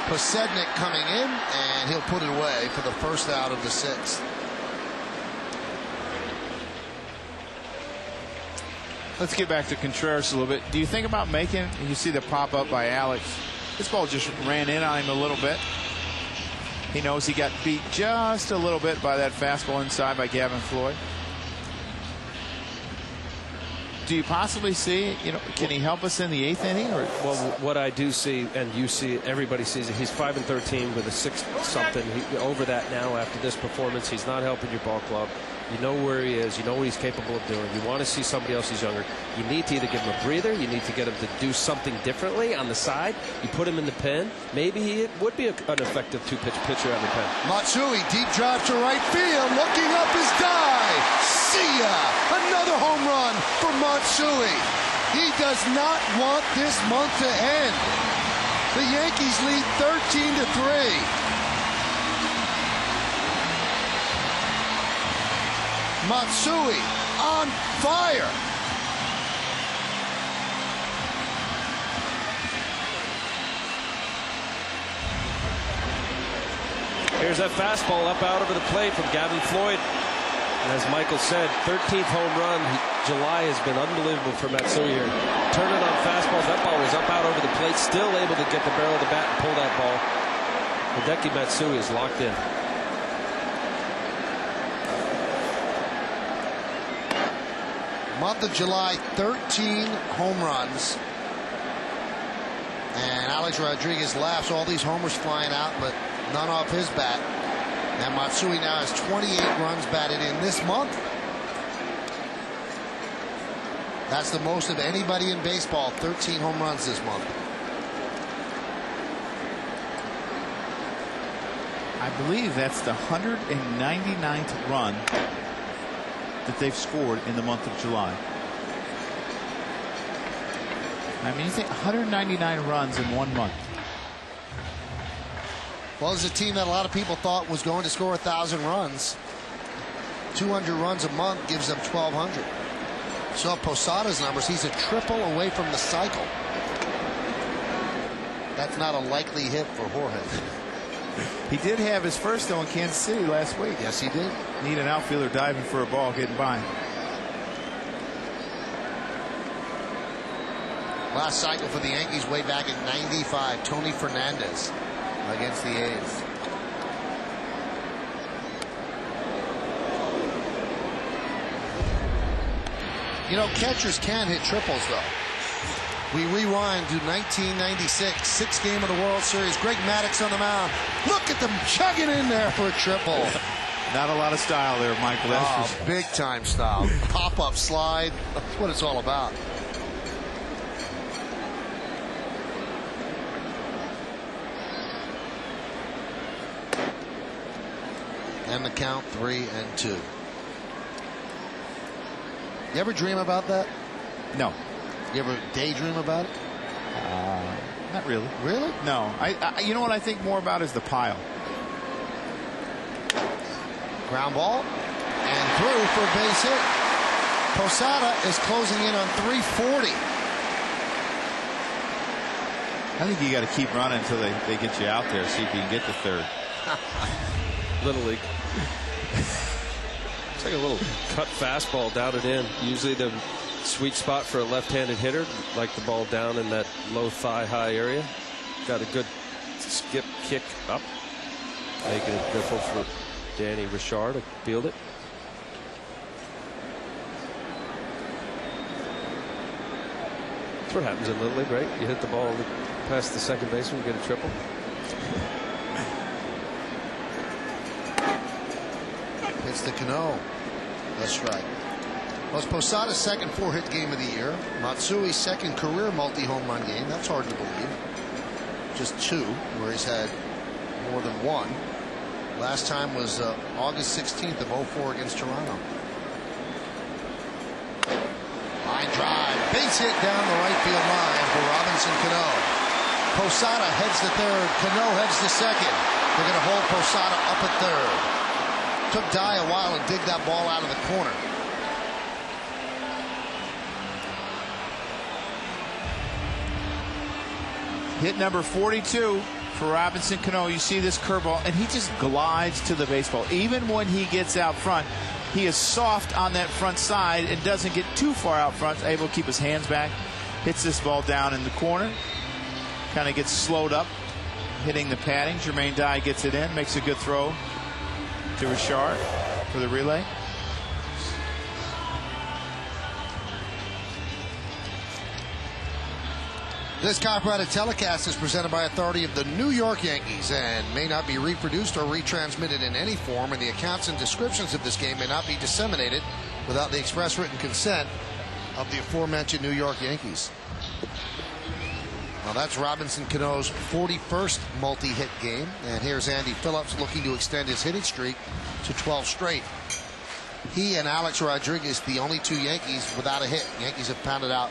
Posednik coming in, and he'll put it away for the first out of the 6th. Let's get back to Contreras a little bit. Do you think about making, you see the pop up by Alex, this ball just ran in on him a little bit. He knows he got beat just a little bit by that fastball inside by Gavin Floyd. Do you possibly see, can he help us in the 8th inning? Or? Well, what I do see, and you see, everybody sees it, he's 5-13 with a 6-something. Over that now after this performance. He's not helping your ball club. You know where he is. You know what he's capable of doing. You want to see somebody else who's younger. You need to either give him a breather. You need to get him to do something differently on the side. You put him in the pen. Maybe he would be an effective 2-pitch pitcher on the pen. Matsui, deep drive to right field. Looking up is Dye. See ya! Another home run for Matsui. He does not want this month to end. The Yankees lead 13-3. Matsui on fire. Here's that fastball up out over the plate from Gavin Floyd. And as Michael said, 13th home run. July has been unbelievable for Matsui here. Turning on fastballs. That ball was was up out over the plate, still able to get the barrel of the bat and pull that ball. Hideki Matsui is locked in. Month of July, 13 home runs. And Alex Rodriguez laughs, all these homers flying out, but none off his bat. And Matsui now has 28 runs batted in this month. That's the most of anybody in baseball, 13 home runs this month. I believe that's the 199th run that they've scored in the month of July. I mean, you think 199 runs in 1 month. Well, it's a team that a lot of people thought was going to score 1,000 runs. 200 runs a month gives them 1,200. So Posada's numbers, he's a triple away from the cycle. That's not a likely hit for Jorge. He did have his first, though, in Kansas City last week. Yes, he did. Need an outfielder diving for a ball, getting by him. Last cycle for the Yankees way back in '95, Tony Fernandez against the A's. You know, catchers can hit triples, though. We rewind to 1996, 6th game of the World Series. Greg Maddux on the mound. Look at them chugging in there for a triple. Not a lot of style there, Michael. Oh, big time style. Pop-up slide. That's what it's all about. And the count 3-2. You ever dream about that? No. You ever daydream about it? Not really. Really? No. You know what I think more about is the pile. Ground ball and through for a base hit. Posada is closing in on 340. I think you got to keep running until they get you out there, see if you can get to third. Little league. It's like a little cut fastball down and in. Usually the sweet spot for a left-handed hitter, like the ball down in that low thigh-high area. Got a good skip kick up, making it difficult for Danny Richard to field it. That's what happens in Little League, right? You hit the ball past the second baseman, you get a triple. It's the Cano. That's right. Well, it's Posada's second 4-hit game of the year. Matsui's second career multi-home run game. That's hard to believe. Just 2, where he's had more than 1. Last time was August 16th of 04 against Toronto. Line drive, base hit down the right field line for Robinson Cano. Posada heads to third, Cano heads to second. They're going to hold Posada up at third. Took Dye a while to dig that ball out of the corner. Hit number 42 for Robinson Cano. You see this curveball, and he just glides to the baseball. Even when he gets out front, he is soft on that front side and doesn't get too far out front, able to keep his hands back. Hits this ball down in the corner. Kind of gets slowed up, hitting the padding. Jermaine Dye gets it in, makes a good throw to Richard for the relay. This copyrighted telecast is presented by authority of the New York Yankees and may not be reproduced or retransmitted in any form, and the accounts and descriptions of this game may not be disseminated without the express written consent of the aforementioned New York Yankees. Well, that's Robinson Cano's 41st multi-hit game, and here's Andy Phillips looking to extend his hitting streak to 12 straight. He and Alex Rodriguez, the only 2 Yankees without a hit. Yankees have pounded out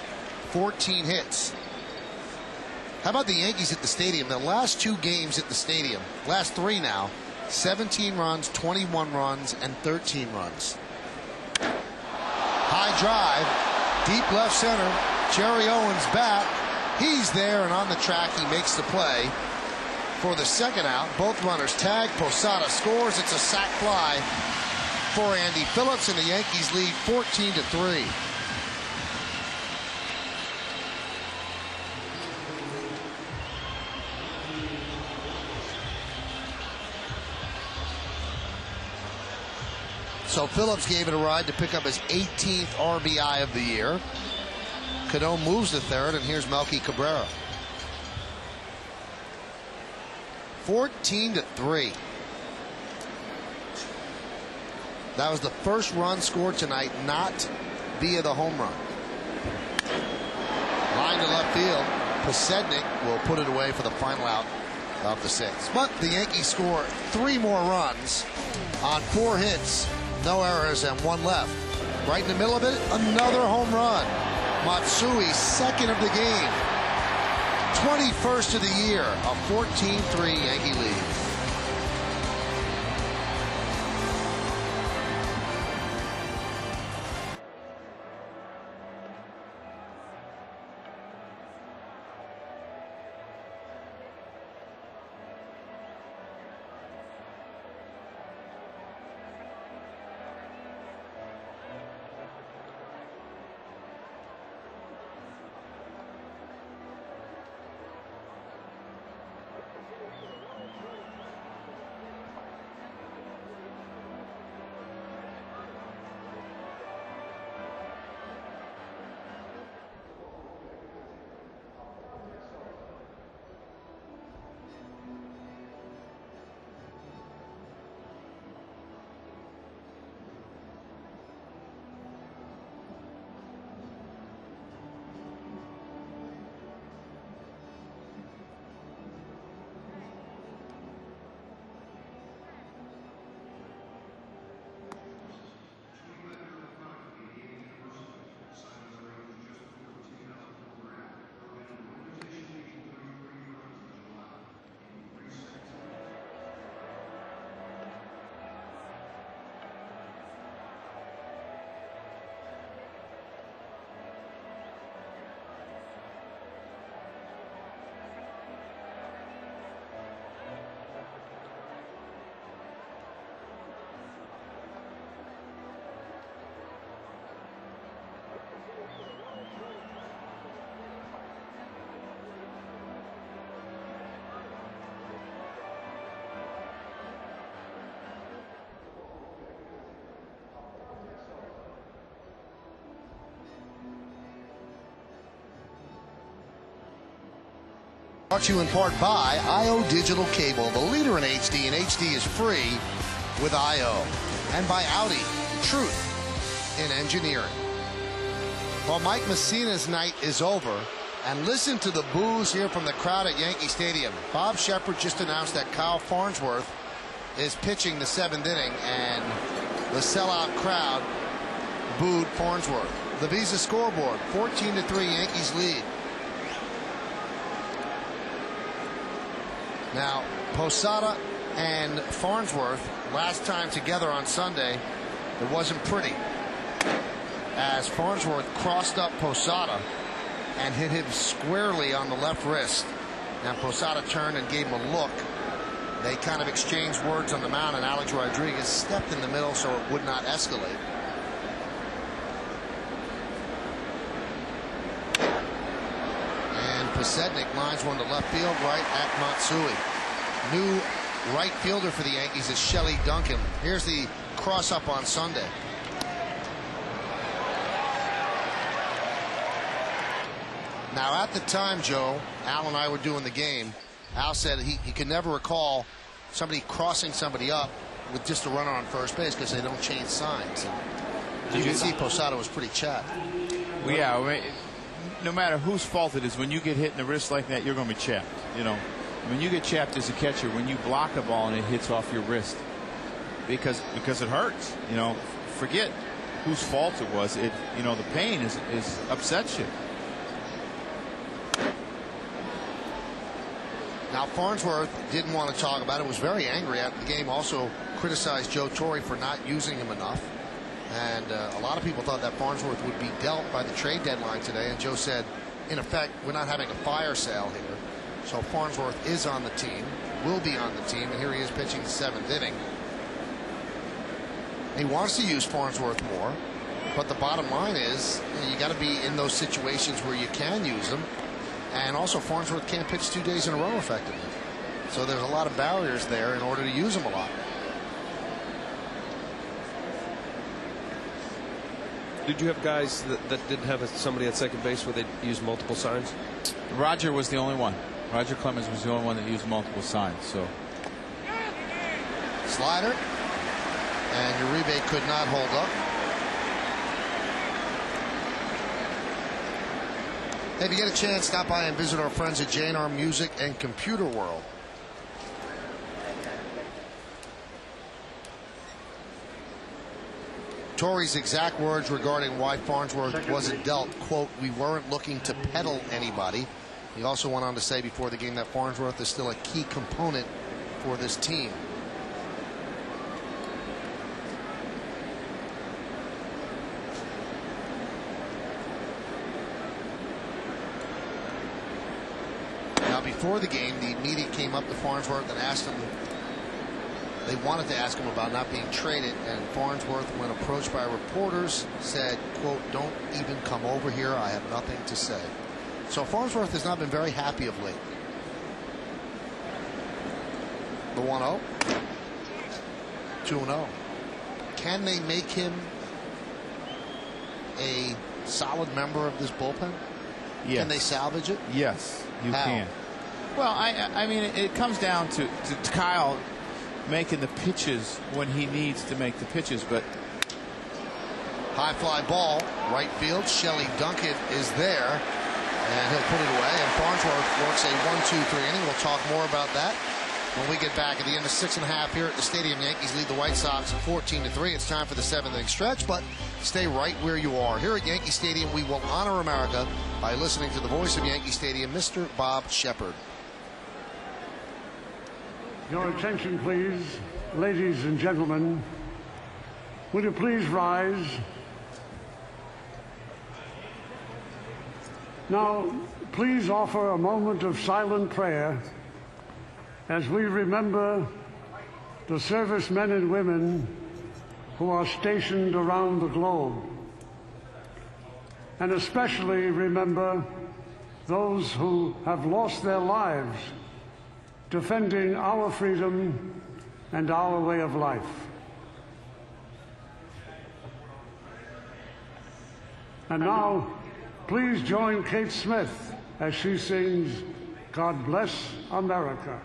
14 hits. How about the Yankees at the stadium? The last 2 games at the stadium, last 3 now, 17 runs, 21 runs, and 13 runs. High drive, deep left center, Jerry Owens back. He's there and on the track. He makes the play for the second out. Both runners tag. Posada scores. It's a sac fly for Andy Phillips, and the Yankees lead 14-3. So Phillips gave it a ride to pick up his 18th RBI of the year. Cano moves to third, and here's Melky Cabrera. 14-3. That was the first run scored tonight, not via the home run. Line to left field. Pierzynski will put it away for the final out of the sixth. But the Yankees score 3 more runs on 4 hits, no errors, and 1 left. Right in the middle of it, another home run. Matsui, second of the game. 21st of the year. A 14-3 Yankee lead. Brought to you in part by IO Digital Cable, the leader in HD, and HD is free with IO. And by Audi, truth in engineering. Well, Mike Mussina's night is over, and listen to the boos here from the crowd at Yankee Stadium. Bob Shepard just announced that Kyle Farnsworth is pitching the 7th inning, and the sellout crowd booed Farnsworth. The Visa scoreboard, 14-3 Yankees lead. Now, Posada and Farnsworth, last time together on Sunday, it wasn't pretty, as Farnsworth crossed up Posada and hit him squarely on the left wrist. Now, Posada turned and gave him a look. They kind of exchanged words on the mound, and Alex Rodriguez stepped in the middle so it would not escalate. Pierzynski lines one to left field, right at Matsui. New right fielder for the Yankees is Shelly Dunkin. Here's the cross-up on Sunday. Now, at the time, Joe, Al and I were doing the game, Al said he could never recall somebody crossing somebody up with just a runner on first base because they don't change signs. And you can see Posada was pretty chapped. Well, yeah, I mean, no matter whose fault it is, when you get hit in the wrist like that, you're going to be chapped. You know, when you get chapped as a catcher, when you block a ball and it hits off your wrist, because it hurts. You know, forget whose fault it was. It, you know, the pain is upsets you. Now, Farnsworth didn't want to talk about it. Was very angry after the game. Also criticized Joe Torre for not using him enough. And a lot of people thought that Farnsworth would be dealt by the trade deadline today. And Joe said, in effect, we're not having a fire sale here. So Farnsworth is on the team, will be on the team, and here he is pitching the 7th inning. He wants to use Farnsworth more, but the bottom line is you got to be in those situations where you can use him. And also, Farnsworth can't pitch 2 days in a row effectively. So there's a lot of barriers there in order to use him a lot. Did you have guys that didn't have somebody at second base where they used multiple signs? Roger was the only one. Roger Clemens was the only one that used multiple signs. So Slider, and Uribe could not hold up. Hey, if you get a chance, stop by and visit our friends at J&R Music and Computer World. Torrey's exact words regarding why Farnsworth wasn't dealt, quote, "We weren't looking to peddle anybody." He also went on to say before the game that Farnsworth is still a key component for this team. Now, before the game, the media came up to Farnsworth and asked him, they wanted to ask him about not being traded, and Farnsworth, when approached by reporters, said, quote, "Don't even come over here. I have nothing to say." So Farnsworth has not been very happy of late. The 1-0. 2-0. Can they make him a solid member of this bullpen? yes. Can they salvage it? Yes, you How? can. Well, I mean, it comes down to Kyle making the pitches when he needs to make the pitches, but high fly ball, right field. Shelley Duncan is there, and he'll put it away. And Farnsworth works a 1-2-3 inning. We'll talk more about that when we get back at the end of 6.5 here at the stadium. Yankees lead the White Sox 14-3. It's time for the 7th inning stretch, but stay right where you are. Here at Yankee Stadium, we will honor America by listening to the voice of Yankee Stadium, Mr. Bob Shepard. Your attention, please, ladies and gentlemen. Would you please rise? Now, please offer a moment of silent prayer as we remember the servicemen and women who are stationed around the globe, and especially remember those who have lost their lives defending our freedom and our way of life. And now, please join Kate Smith as she sings "God Bless America."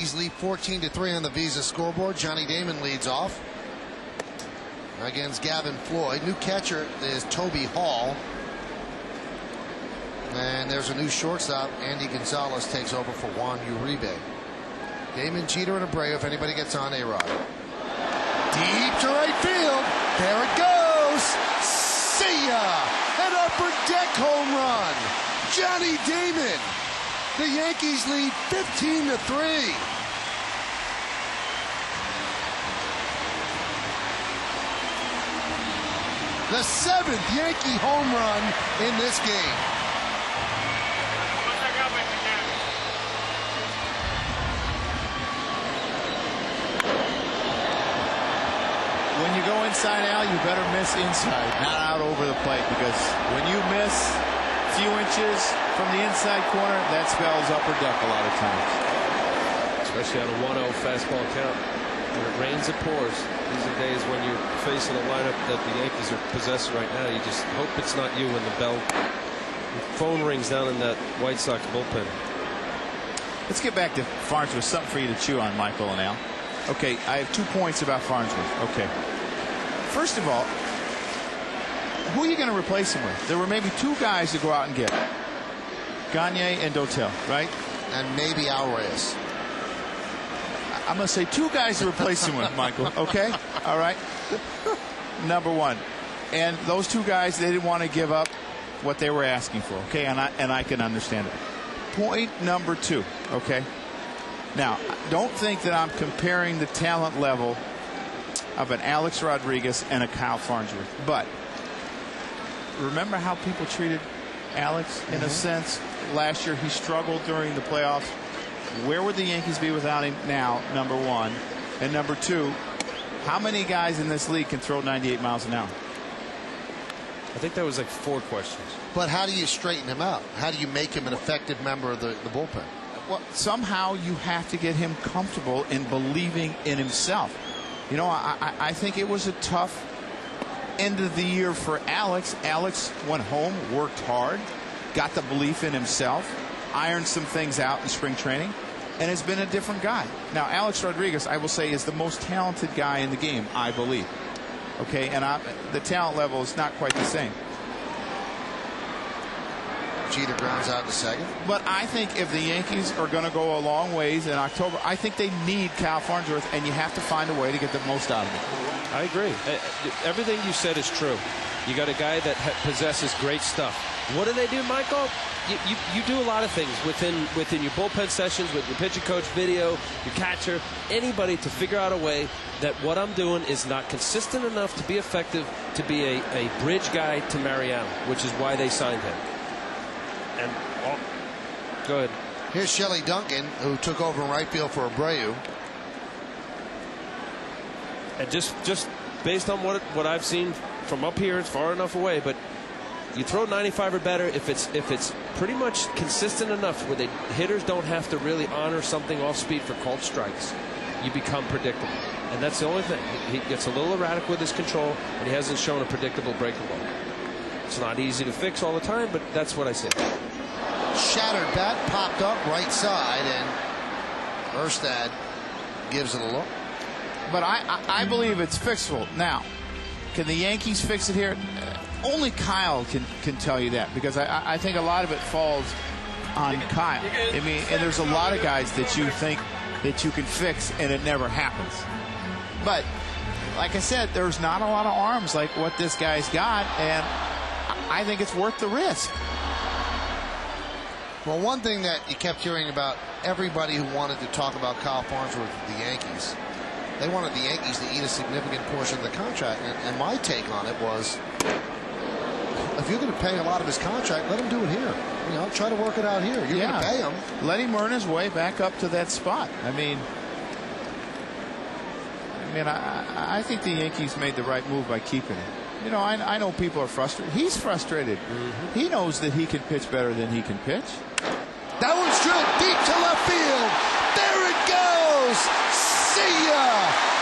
Yankees lead 14-3 on the Visa scoreboard. Johnny Damon leads off against Gavin Floyd. New catcher is Toby Hall. And there's a new shortstop. Andy Gonzalez takes over for Juan Uribe. Damon, Jeter, and Abreu if anybody gets on A-Rod. Deep to right field. There it goes. See ya! An upper deck home run. Johnny Damon. The Yankees lead 15-3. The 7th Yankee home run in this game. When you go inside, Al, you better miss inside, not out over the plate, because when you miss a few inches from the inside corner, that spells upper deck a lot of times. Especially on a 1-0 fastball count. When it rains, it pours. These are days when you're facing a lineup that the Yankees are possessing right now. You just hope it's not you when the phone rings down in that White Sox bullpen. Let's get back to Farnsworth. Something for you to chew on, Michael and Al. Okay, I have 2 points about Farnsworth. Okay. First of all, who are you going to replace him with? There were maybe 2 guys to go out and get. Gagne and Dotel, right? And maybe Alvarez. I'm going to say 2 guys to replace him with, Michael. Okay? All right? Number 1. And those 2 guys, they didn't want to give up what they were asking for. Okay? And I can understand it. Point number 2. Okay? Now, don't think that I'm comparing the talent level of an Alex Rodriguez and a Kyle Farnsworth. But remember how people treated Alex in a sense? Last year he struggled during the playoffs. Where would the Yankees be without him now, number 1? And number 2, how many guys in this league can throw 98 miles an hour? I think that was like 4 questions. But how do you straighten him out? How do you make him an effective member of the bullpen? Well, somehow you have to get him comfortable in believing in himself. You know, I think it was a tough end of the year for Alex. Alex went home, worked hard, got the belief in himself, ironed some things out in spring training, and has been a different guy. Now, Alex Rodriguez, I will say, is the most talented guy in the game, I believe. Okay, and the talent level is not quite the same. Jeter grounds out to second. But I think if the Yankees are going to go a long ways in October, I think they need Kyle Farnsworth, and you have to find a way to get the most out of it. I agree. Everything you said is true. You got a guy that possesses great stuff. What do, Michael? You do a lot of things within your bullpen sessions, with your pitching coach video, your catcher, anybody to figure out a way that what I'm doing is not consistent enough to be effective, to be a bridge guy to Mariano, which is why they signed him. And go ahead. Here's Shelley Duncan, who took over in right field for Abreu. And just based on what I've seen from up here, it's far enough away, but you throw 95 or better if it's pretty much consistent enough where the hitters don't have to really honor something off speed for called strikes. You become predictable, and that's the only thing. He gets a little erratic with his control, and he hasn't shown a predictable breaking ball. It's not easy to fix all the time, but that's what I see. Shattered bat popped up right side, and Erstad gives it a look. But I believe it's fixable. Now, can the Yankees fix it here? Only Kyle can tell you that, because I think a lot of it falls on Kyle. I mean, and there's a lot of guys that you think that you can fix, and it never happens. But like I said, there's not a lot of arms like what this guy's got, and I think it's worth the risk. Well, one thing that you kept hearing about everybody who wanted to talk about Kyle Farnsworth with the Yankees, they wanted the Yankees to eat a significant portion of the contract. And my take on it was, if you're going to pay a lot of his contract, let him do it here. You know, try to work it out here. You're going to pay him. Let him earn his way back up to that spot. I mean, I think the Yankees made the right move by keeping him. You know, I know people are frustrated. He's frustrated. He knows that he can pitch better than he can pitch. That one's drilled deep to left field. There it goes. See ya.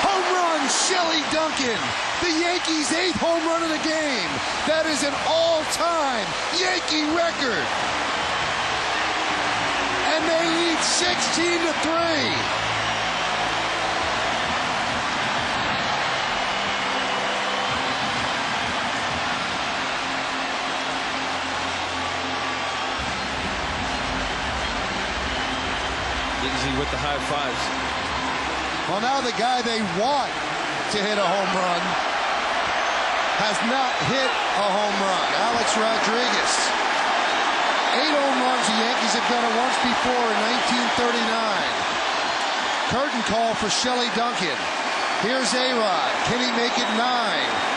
Home run, Shelley Duncan. The Yankees' 8th home run of the game. That is an all-time Yankee record. And they lead 16-3. with the high fives. Well, now the guy they want to hit a home run has not hit a home run. Alex Rodriguez. 8 home runs. The Yankees have done it once before in 1939. Curtain call for Shelly Dunkin. Here's A-Rod. Can he make it 9?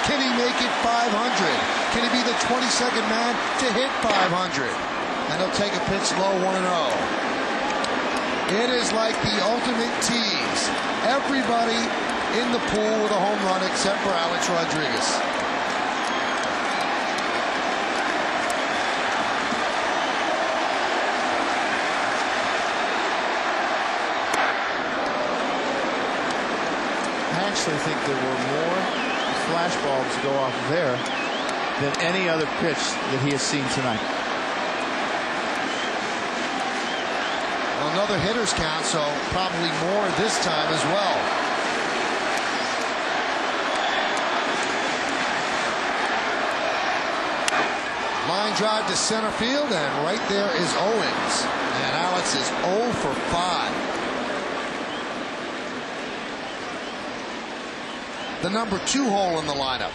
Can he make it 500? Can he be the 22nd man to hit 500? And he'll take a pitch low, 1-0. It is like the ultimate tease. Everybody in the pool with a home run except for Alex Rodriguez. I actually think there were more flash bulbs go off there than any other pitch that he has seen tonight. Well, another hitter's count, so probably more this time as well. Line drive to center field, and right there is Owens. And Alex is 0 for 5. The number 2 hole in the lineup,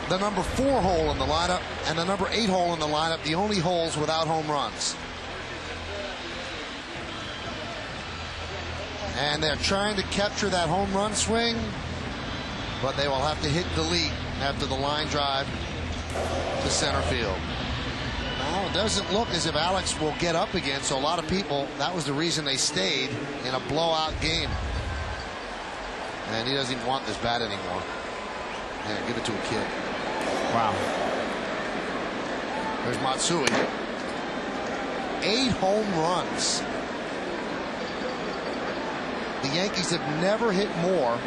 the number 4 hole in the lineup, and the number 8 hole in the lineup, the only holes without home runs. And they're trying to capture that home run swing, but they will have to hit delete after the line drive to center field. Now, it doesn't look as if Alex will get up again, so a lot of people, that was the reason they stayed in a blowout game. And he doesn't even want this bat anymore. Yeah, give it to a kid. Wow. There's Matsui. 8 home runs. The Yankees have never hit more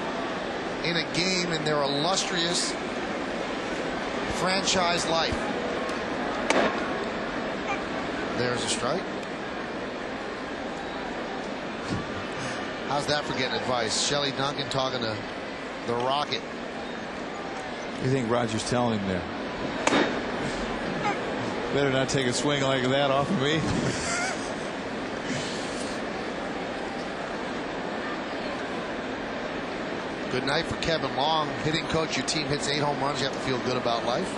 in a game in their illustrious franchise life. There's a strike. How's that for getting advice? Shelly Dunkin talking to the Rocket. You think Roger's telling him there? Better not take a swing like that off of me. Good night for Kevin Long. Hitting coach, your team hits 8 home runs. You have to feel good about life.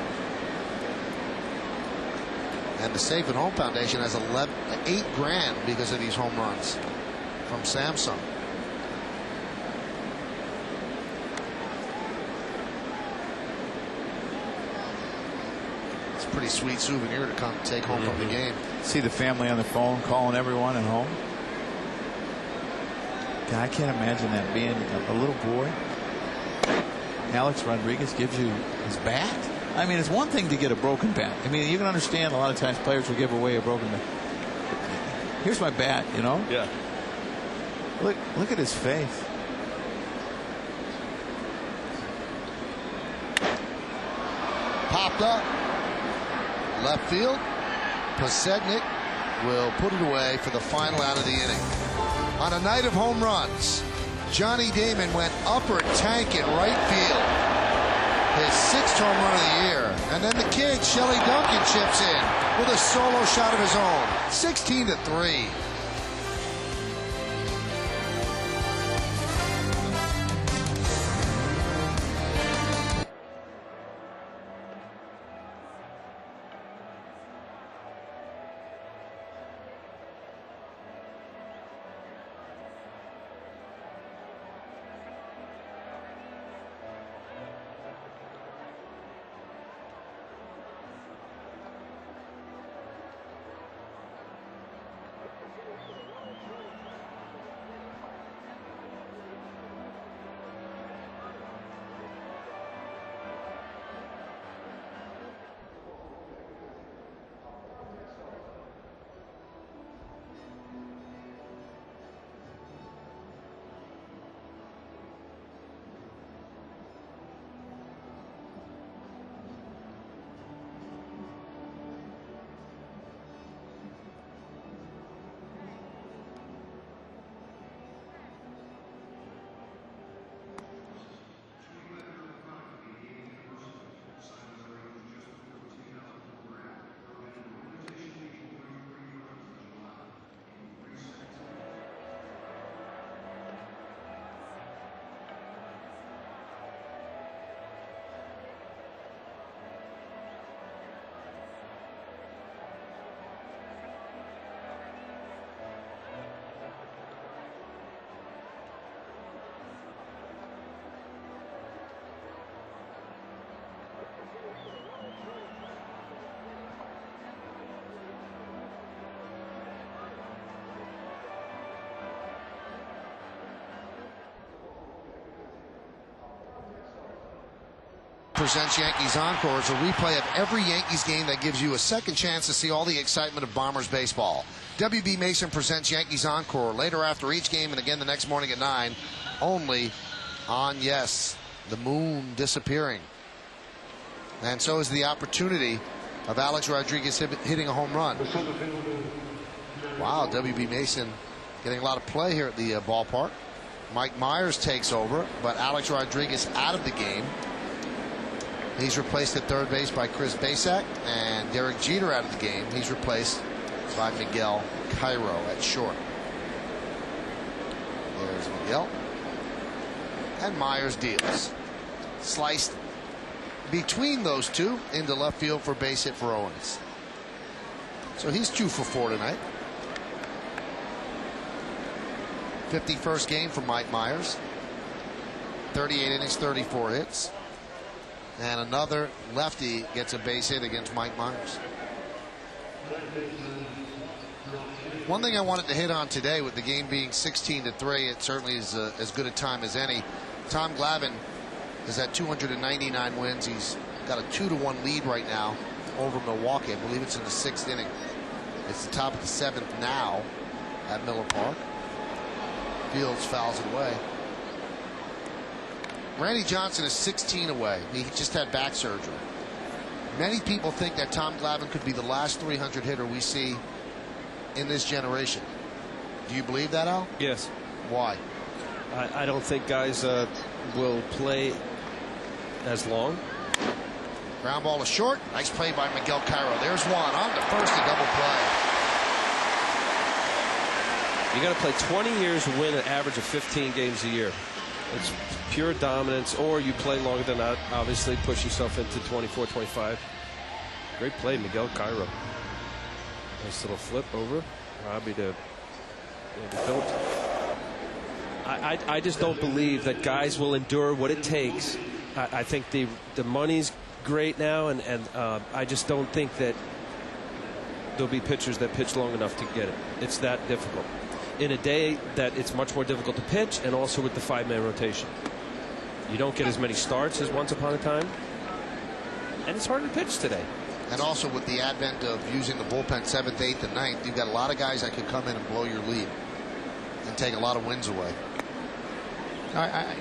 And the Safe at Home Foundation has $8 grand because of these home runs from Samsung. It's a pretty sweet souvenir to come take home from the game. See the family on the phone calling everyone at home. God, I can't imagine that being a little boy. Alex Rodriguez gives you his bat. I mean, it's one thing to get a broken bat. I mean, you can understand a lot of times players will give away a broken bat. Here's my bat, you know? Yeah. Look at his face. Popped up. Left field. Pierzynski will put it away for the final out of the inning. On a night of home runs, Johnny Damon went upper tank in right field. His 6th home run of the year. And then the kid, Shelly Dunkin, chips in with a solo shot of his own. 16-3. presents Yankees Encore. It's a replay of every Yankees game that gives you a second chance to see all the excitement of Bombers baseball. WB Mason presents Yankees Encore later after each game and again the next morning at 9, only on Yes, the moon disappearing. And so is the opportunity of Alex Rodriguez hitting a home run. Wow, WB Mason getting a lot of play here at the ballpark. Mike Myers takes over, but Alex Rodriguez out of the game. He's replaced at third base by Chris Basak, and Derek Jeter out of the game. He's replaced by Miguel Cairo at short. There's Miguel. And Myers deals. Sliced between those two into left field for base hit for Owens. So he's 2 for 4 tonight. 51st game for Mike Myers. 38 innings, 34 hits. And another lefty gets a base hit against Mike Myers. One thing I wanted to hit on today, with the game being 16-3, it certainly is as good a time as any. Tom Glavine is at 299 wins. He's got a 2-1 lead right now over Milwaukee. I believe it's in the 6th inning. It's the top of the 7th now at Miller Park. Fields fouls it away. Randy Johnson is 16 away. He just had back surgery. Many people think that Tom Glavine could be the last 300 hitter we see in this generation. Do you believe that, Al? Yes. Why? I don't think guys will play as long. Ground ball is short. Nice play by Miguel Cairo. There's one on the first, a double play. You got to play 20 years to win an average of 15 games a year. It's pure dominance, or you play longer than that, obviously push yourself into 24, 25. Great play, Miguel Cairo. Nice little flip over. Robbie to Phillips. I just don't believe that guys will endure what it takes. I think the money's great now, and I just don't think that there'll be pitchers that pitch long enough to get it. It's that difficult. In a day that it's much more difficult to pitch, and also with the 5-man rotation. You don't get as many starts as once upon a time, and it's harder to pitch today. And also with the advent of using the bullpen 7th, 8th, and 9th, you've got a lot of guys that could come in and blow your lead and take a lot of wins away. I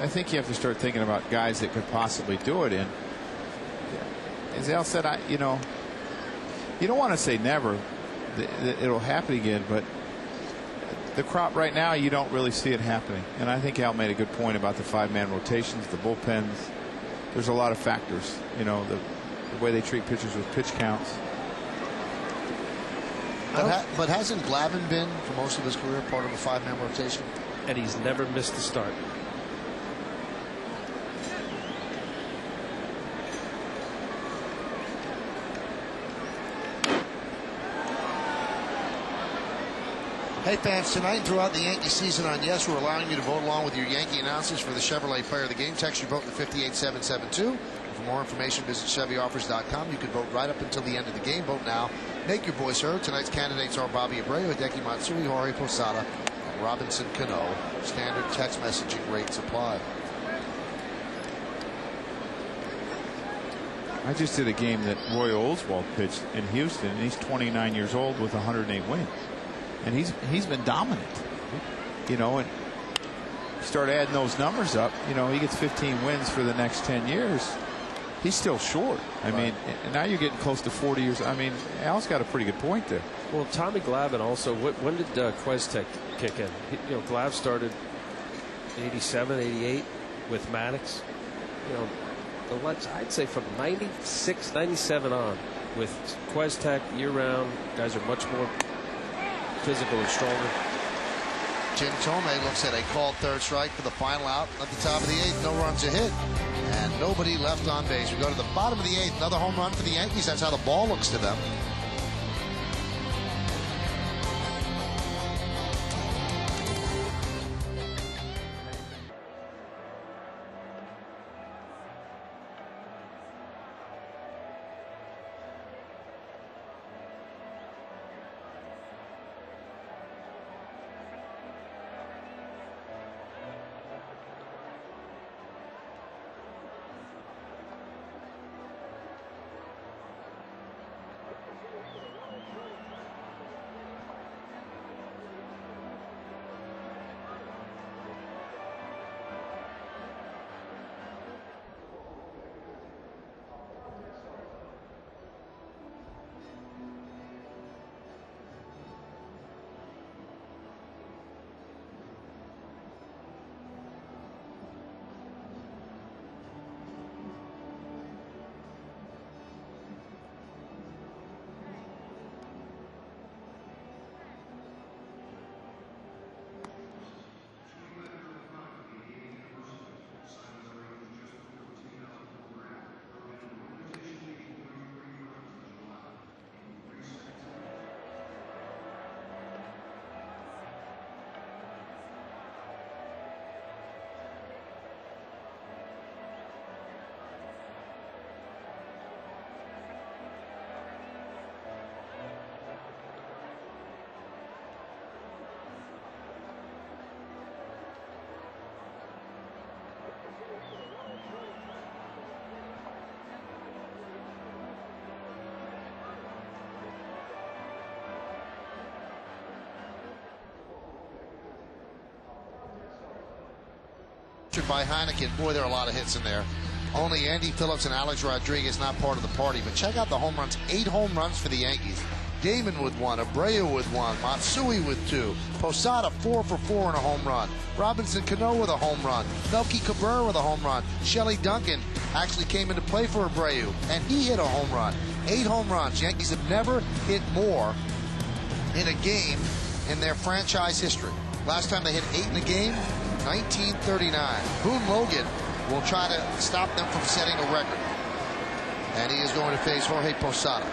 think you have to start thinking about guys that could possibly do it. And as Al said, you don't want to say never that it'll happen again, but the crop right now, you don't really see it happening. And I think Al made a good point about the 5-man rotations, the bullpens. There's a lot of factors, the way they treat pitchers with pitch counts. But hasn't Glavine been, for most of his career, part of a 5-man rotation? And he's never missed a start. Hey fans, tonight and throughout the Yankee season on Yes, we're allowing you to vote along with your Yankee announcers for the Chevrolet Player of the Game. Text your vote to 58772. For more information, visit ChevyOffers.com. You can vote right up until the end of the game. Vote now. Make your voice heard. Tonight's candidates are Bobby Abreu, Hideki Matsui, Jorge Posada, and Robinson Cano. Standard text messaging rates apply. I just did a game that Roy Oswalt pitched in Houston, and he's 29 years old with 108 wins. And he's been dominant, and start adding those numbers up. He gets 15 wins for the next 10 years. He's still short. I mean, and now you're getting close to 40 years. I mean, Al's got a pretty good point there. Well, Tommy Glavine also. When did Questek kick in? Glav started 87, 88 with Maddox. I'd say from 96, 97 on with Questek year round. Guys are much more physical and stronger. Jim Tomei looks at a called third strike for the final out at the top of the 8th. No runs a hit and nobody left on base. We go to the bottom of the 8th. Another home run for the Yankees. That's how the ball looks to them. By Heineken. Boy, there are a lot of hits in there. Only Andy Phillips and Alex Rodriguez not part of the party. But check out the home runs. 8 home runs for the Yankees. Damon with 1, Abreu with 1, Matsui with 2, Posada 4 for 4 in a home run, Robinson Cano with a home run, Melky Cabrera with a home run, Shelly Duncan actually came into play for Abreu, and he hit a home run. 8 home runs. Yankees have never hit more in a game in their franchise history. Last time they hit 8 in a game, 1939. Boone Logan will try to stop them from setting a record. And he is going to face Jorge Posada.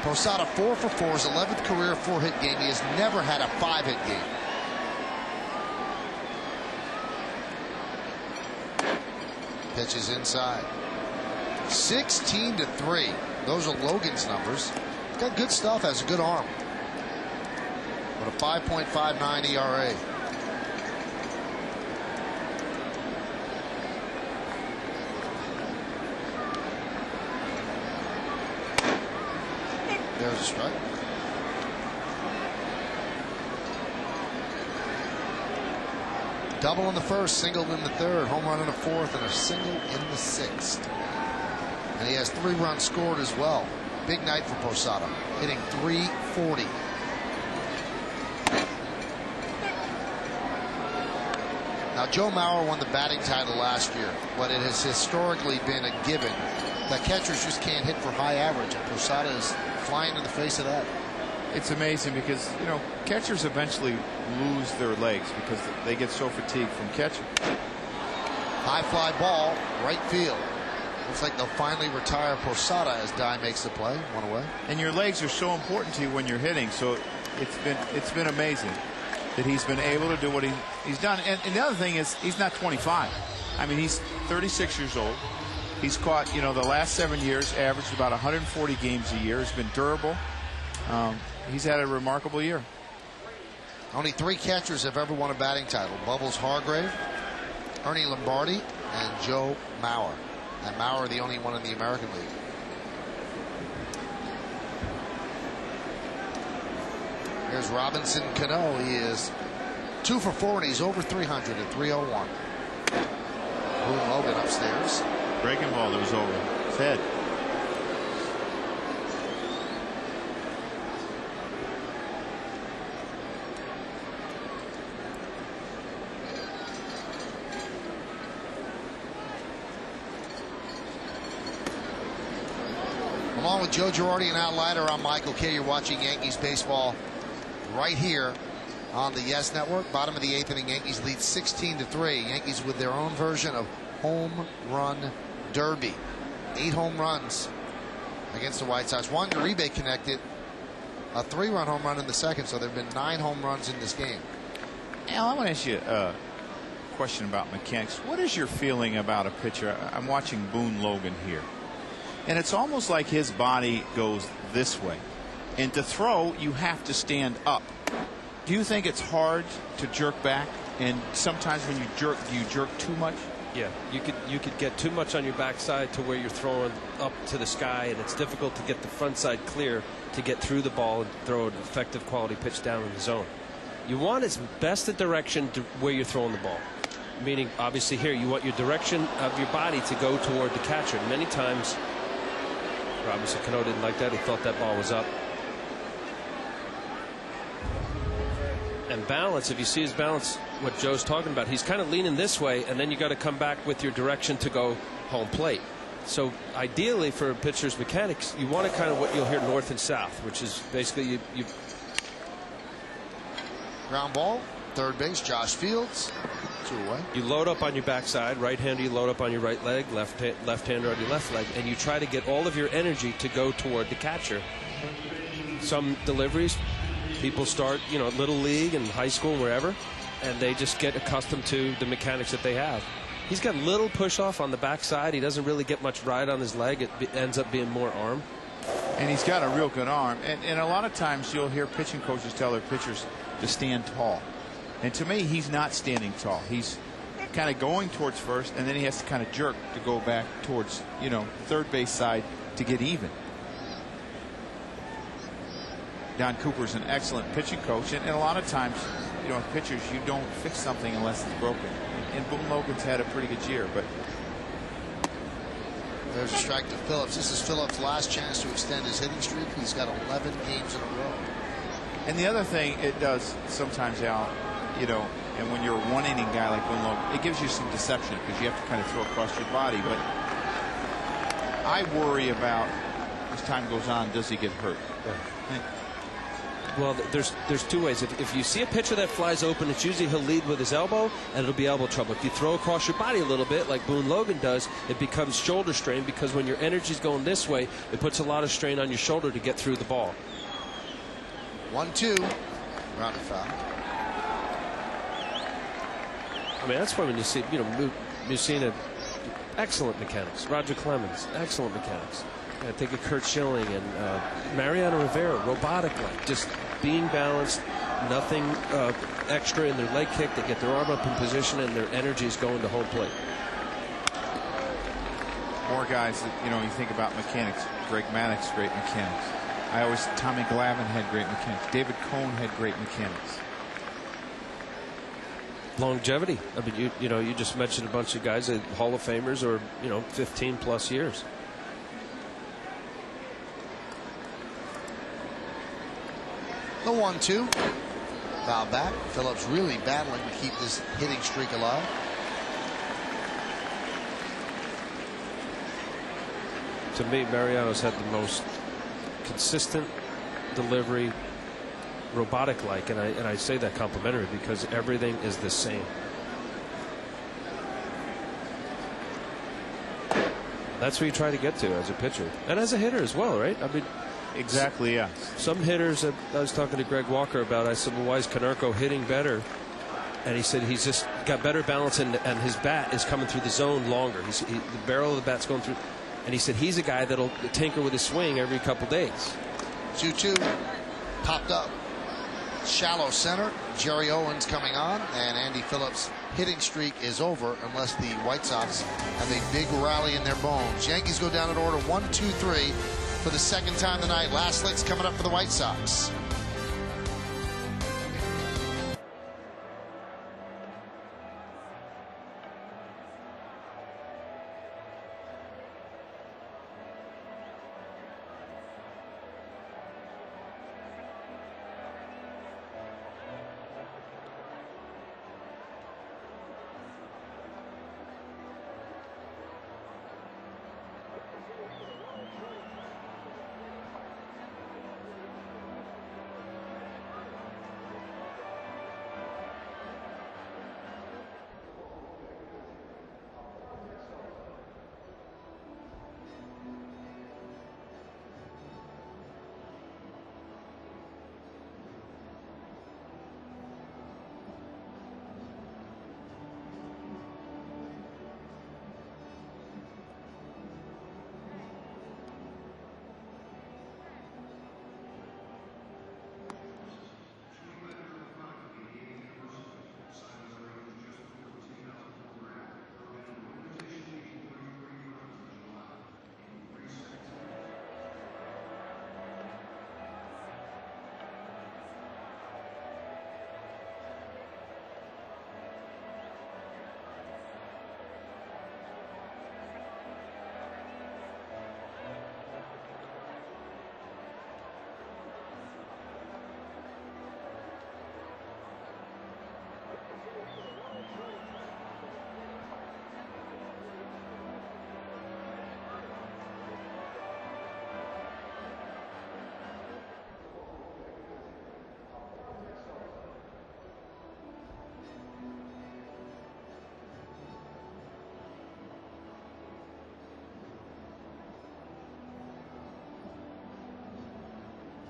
Posada 4 for 4, his 11th career 4-hit game. He has never had a 5-hit game. Pitches inside. 16-3. Those are Logan's numbers. He's got good stuff, has a good arm. With a 5.59 ERA. There's a strike. Double in the first, single in the third, home run in the fourth, and a single in the sixth. And he has 3 runs scored as well. Big night for Posada, hitting .340. Now, Joe Mauer won the batting title last year, but it has historically been a given that catchers just can't hit for high average, and Posada is flying in the face of that. It's amazing because, you know, catchers eventually lose their legs because they get so fatigued from catching. High fly ball, right field. Looks like they'll finally retire Posada as Dye makes the play. 1 away. And your legs are so important to you when you're hitting, so it's been amazing that he's been able to do what he's done. And the other thing is he's not 25. I mean, he's 36 years old. He's caught, you know, the last 7 years, averaged about 140 games a year. He's been durable. He's had a remarkable year. Only 3 catchers have ever won a batting title: Bubbles Hargrave, Ernie Lombardi, and Joe Mauer. And Mauer the only one in the American League. Here's Robinson Cano. He is 2 for 4, and he's over 300 at 301. Boone Logan upstairs. Breaking ball that was over his head. Along with Joe Girardi and Al Leiter, I'm Michael Kay. You're watching Yankees baseball right here on the Yes Network. Bottom of the 8th inning, Yankees lead 16-3. Yankees with their own version of home run derby. 8 home runs against the White Sox. Juan Uribe connected a 3-run home run in the second, so there have been 9 home runs in this game. Al, I want to ask you a question about mechanics. What is your feeling about a pitcher? I'm watching Boone Logan here, and it's almost like his body goes this way, and to throw you have to stand up. Do you think it's hard to jerk back, and sometimes when you jerk, do you jerk too much? Yeah, you could get too much on your backside to where you're throwing up to the sky, and it's difficult to get the front side clear to get through the ball and throw an effective quality pitch down in the zone. You want as best a direction to where you're throwing the ball. Meaning, obviously here, you want your direction of your body to go toward the catcher. And many times, Robinson Cano didn't like that. He thought that ball was up. And balance, if you see his balance, what Joe's talking about, he's kind of leaning this way, and then you got to come back with your direction to go home plate. So ideally for a pitcher's mechanics, you want to kind of what you'll hear north and south, which is basically you Ground ball, third base, Josh Fields, 2 away. You load up on your backside, right-hander you load up on your right leg, left-hander on your left leg, and you try to get all of your energy to go toward the catcher. Some deliveries, people start, you know, little league and high school and wherever, and they just get accustomed to the mechanics that they have. He's got little push-off on the backside. He doesn't really get much ride on his leg. It ends up being more arm. And he's got a real good arm. And a lot of times you'll hear pitching coaches tell their pitchers to stand tall. And to me, he's not standing tall. He's kind of going towards first, and then he has to kind of jerk to go back towards, you know, third base side to get even. Don Cooper's an excellent pitching coach, and a lot of times you know, with pitchers, you don't fix something unless it's broken. And Boone Logan's had a pretty good year, but there's a strike to Phillips. This is Phillips' last chance to extend his hitting streak. He's got 11 games in a row. And the other thing it does sometimes, Al, you know, and when you're a one-inning guy like Boone Logan, it gives you some deception because you have to kind of throw across your body. But I worry about, as time goes on, does he get hurt? Yeah. Well, there's two ways. If you see a pitcher that flies open, it's usually he'll lead with his elbow, and it'll be elbow trouble. If you throw across your body a little bit, like Boone Logan does, it becomes shoulder strain, because when your energy's going this way, it puts a lot of strain on your shoulder to get through the ball. 1-2. Rounded foul. I mean, that's why when you see, you know, Mussina, excellent mechanics. Roger Clemens, excellent mechanics. I think of Kurt Schilling and Mariano Rivera, robotic like, just being balanced, nothing extra in their leg kick. They get their arm up in position and their energy is going to home plate. More guys that, you know, you think about mechanics. Greg Maddox, great mechanics. Tommy Glavine had great mechanics. David Cohn had great mechanics. Longevity. I mean, you know, you just mentioned a bunch of guys that Hall of Famers or, you know, 15+ years. The 1-2. Foul back. Phillips really battling to keep this hitting streak alive. To me, Mariano's had the most consistent delivery, robotic-like, and I say that complimentary because everything is the same. That's what you try to get to as a pitcher and as a hitter as well, right? I mean, exactly, yeah. Some hitters that I was talking to Greg Walker about, I said, well, why is Konerko hitting better? And he said he's just got better balance and his bat is coming through the zone longer. The barrel of the bat's going through. And he said he's a guy that'll tinker with his swing every couple days. 2-2. Popped up. Shallow center. Jerry Owens coming on. And Andy Phillips' hitting streak is over unless the White Sox have a big rally in their bones. Yankees go down in order 1-2-3 for the second time tonight. Last lick's coming up for the White Sox.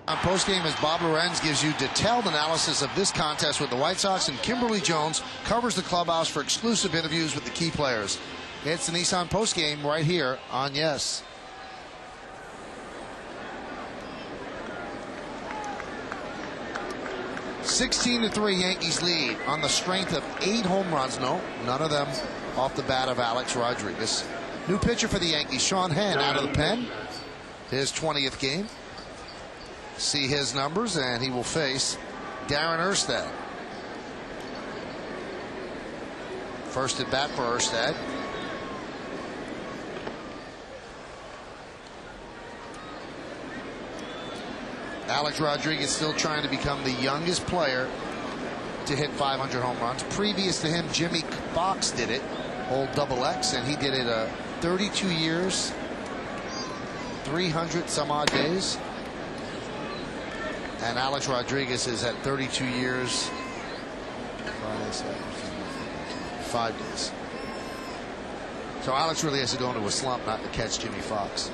On postgame, as Bob Lorenz gives you detailed analysis of this contest with the White Sox, and Kimberly Jones covers the clubhouse for exclusive interviews with the key players. It's the Nissan postgame right here on Yes. (16-3) Yankees lead on the strength of 8 home runs. No, none of them off the bat of Alex Rodriguez. New pitcher for the Yankees, Sean Henn, out of the pen. His 20th game. See his numbers, and he will face Darren Erstad. First at bat for Erstad. Alex Rodriguez still trying to become the youngest player to hit 500 home runs. Previous to him, Jimmy Fox did it, old Double X, and he did it 32 years, 300 some odd days. And Alex Rodriguez is at 32 years, 5 days. So Alex really has to go into a slump not to catch Jimmy Fox.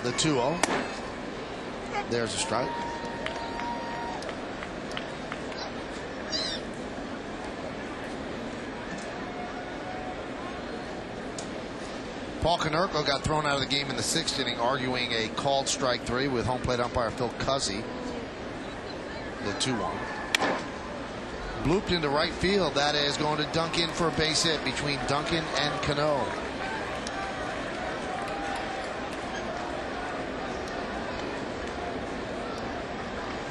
The 2-0. There's a strike. Paul Konerko got thrown out of the game in the 6th inning, arguing a called strike 3 with home plate umpire Phil Cuzzy. The 2-1. Blooped into right field. That is going to Dunkin for a base hit between Dunkin and Cano.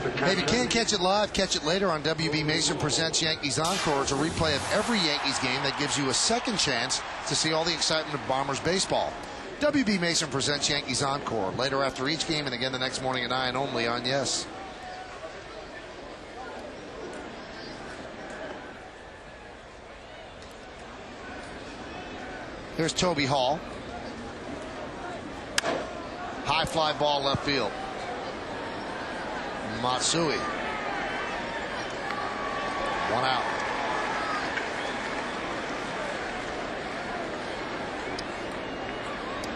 If you can't catch it live, catch it later on WB Mason Presents Yankees Encore. It's a replay of every Yankees game that gives you a second chance to see all the excitement of Bombers baseball. WB Mason Presents Yankees Encore. Later after each game and again the next morning at 9 only on Yes. Here's Toby Hall. High fly ball left field. Matsui. 1 out.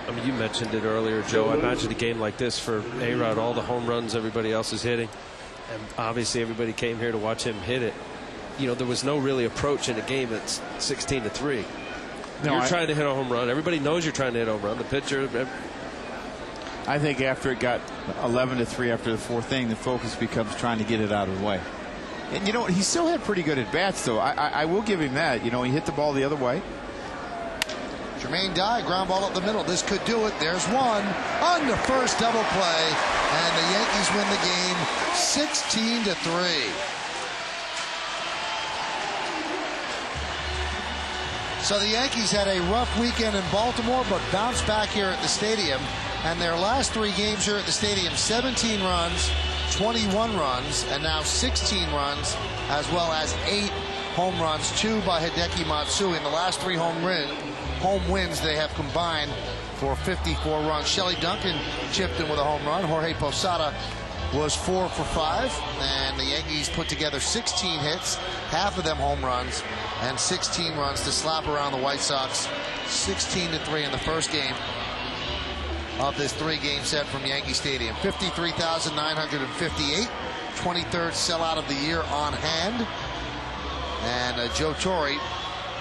I mean, you mentioned it earlier, Joe. I imagine a game like this for A-Rod, all the home runs everybody else is hitting, and obviously everybody came here to watch him hit it. You know, there was no really approach in a game that's 16-3. No, you're trying to hit a home run. Everybody knows you're trying to hit a home run. The pitcher. I think after it got 11-3 after the 4th inning, the focus becomes trying to get it out of the way. And you know what? He still had pretty good at bats, though. I will give him that. You know, he hit the ball the other way. Jermaine Dye, ground ball up the middle. This could do it. There's one on the first double play, and the Yankees win the game 16-3. So the Yankees had a rough weekend in Baltimore, but bounced back here at the stadium. And their last 3 games here at the stadium, 17 runs, 21 runs, and now 16 runs, as well as 8 home runs, 2 by Hideki Matsui. In the last 3 home wins, they have combined for 54 runs. Shelley Duncan chipped in with a home run. Jorge Posada was 4 for 5, and the Yankees put together 16 hits, half of them home runs, and 16 runs to slap around the White Sox 16-3 in the first game of this 3-game set from Yankee Stadium. 53,958, 23rd sellout of the year on hand. And Joe Torre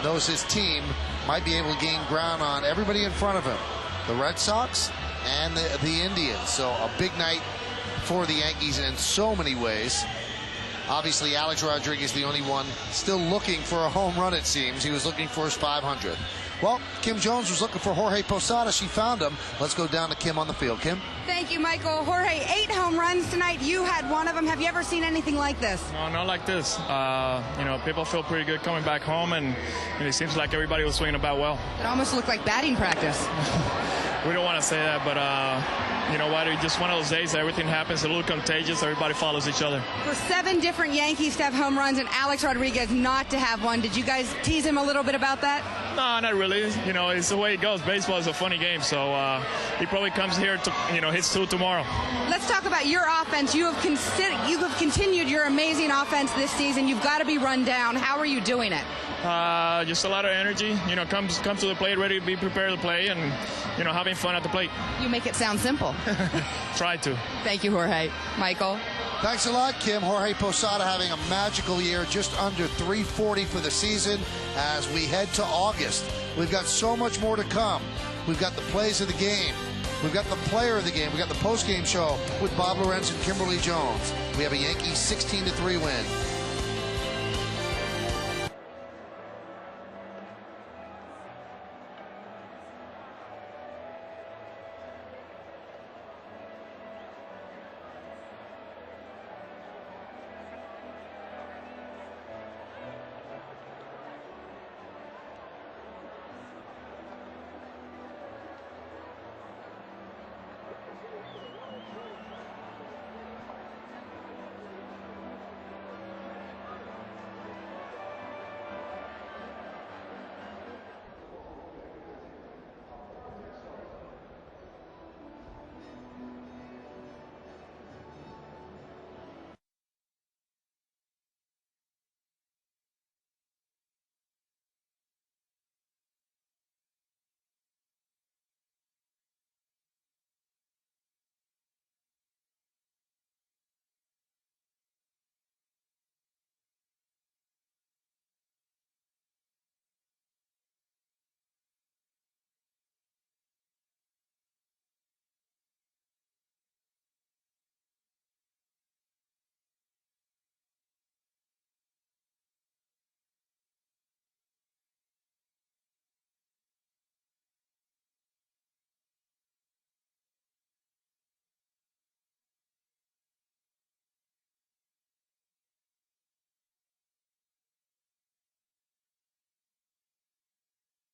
knows his team might be able to gain ground on everybody in front of him, the Red Sox and the Indians. So a big night for the Yankees in so many ways. Obviously, Alex Rodriguez, the only one still looking for a home run, it seems. He was looking for his 500. Well, Kim Jones was looking for Jorge Posada. She found him. Let's go down to Kim on the field. Kim? Thank you, Michael. Jorge, 8 home runs tonight. You had one of them. Have you ever seen anything like this? No, not like this. You know, people feel pretty good coming back home, and it seems like everybody was swinging about well. It almost looked like batting practice. We don't want to say that, but you know what? It's just one of those days that everything happens a little contagious. Everybody follows each other. For 7 different Yankees to have home runs and Alex Rodriguez not to have one, did you guys tease him a little bit about that? No, not really. You know, it's the way it goes. Baseball is a funny game, so he probably comes here to, you know, hits 2 tomorrow. Let's talk about your offense. You have continued your amazing offense this season. You've got to be run down. How are you doing it? Just a lot of energy. You know, come to the plate, ready to be prepared to play, and you know, having fun at the plate. You make it sound simple. Try to. Thank you, Jorge. Michael? Thanks a lot, Kim. Jorge Posada having a magical year, just under 340 for the season as we head to August. We've got so much more to come. We've got the plays of the game. We've got the player of the game. We've got the post-game show with Bob Lorenz and Kimberly Jones. We have a Yankees 16-3 win.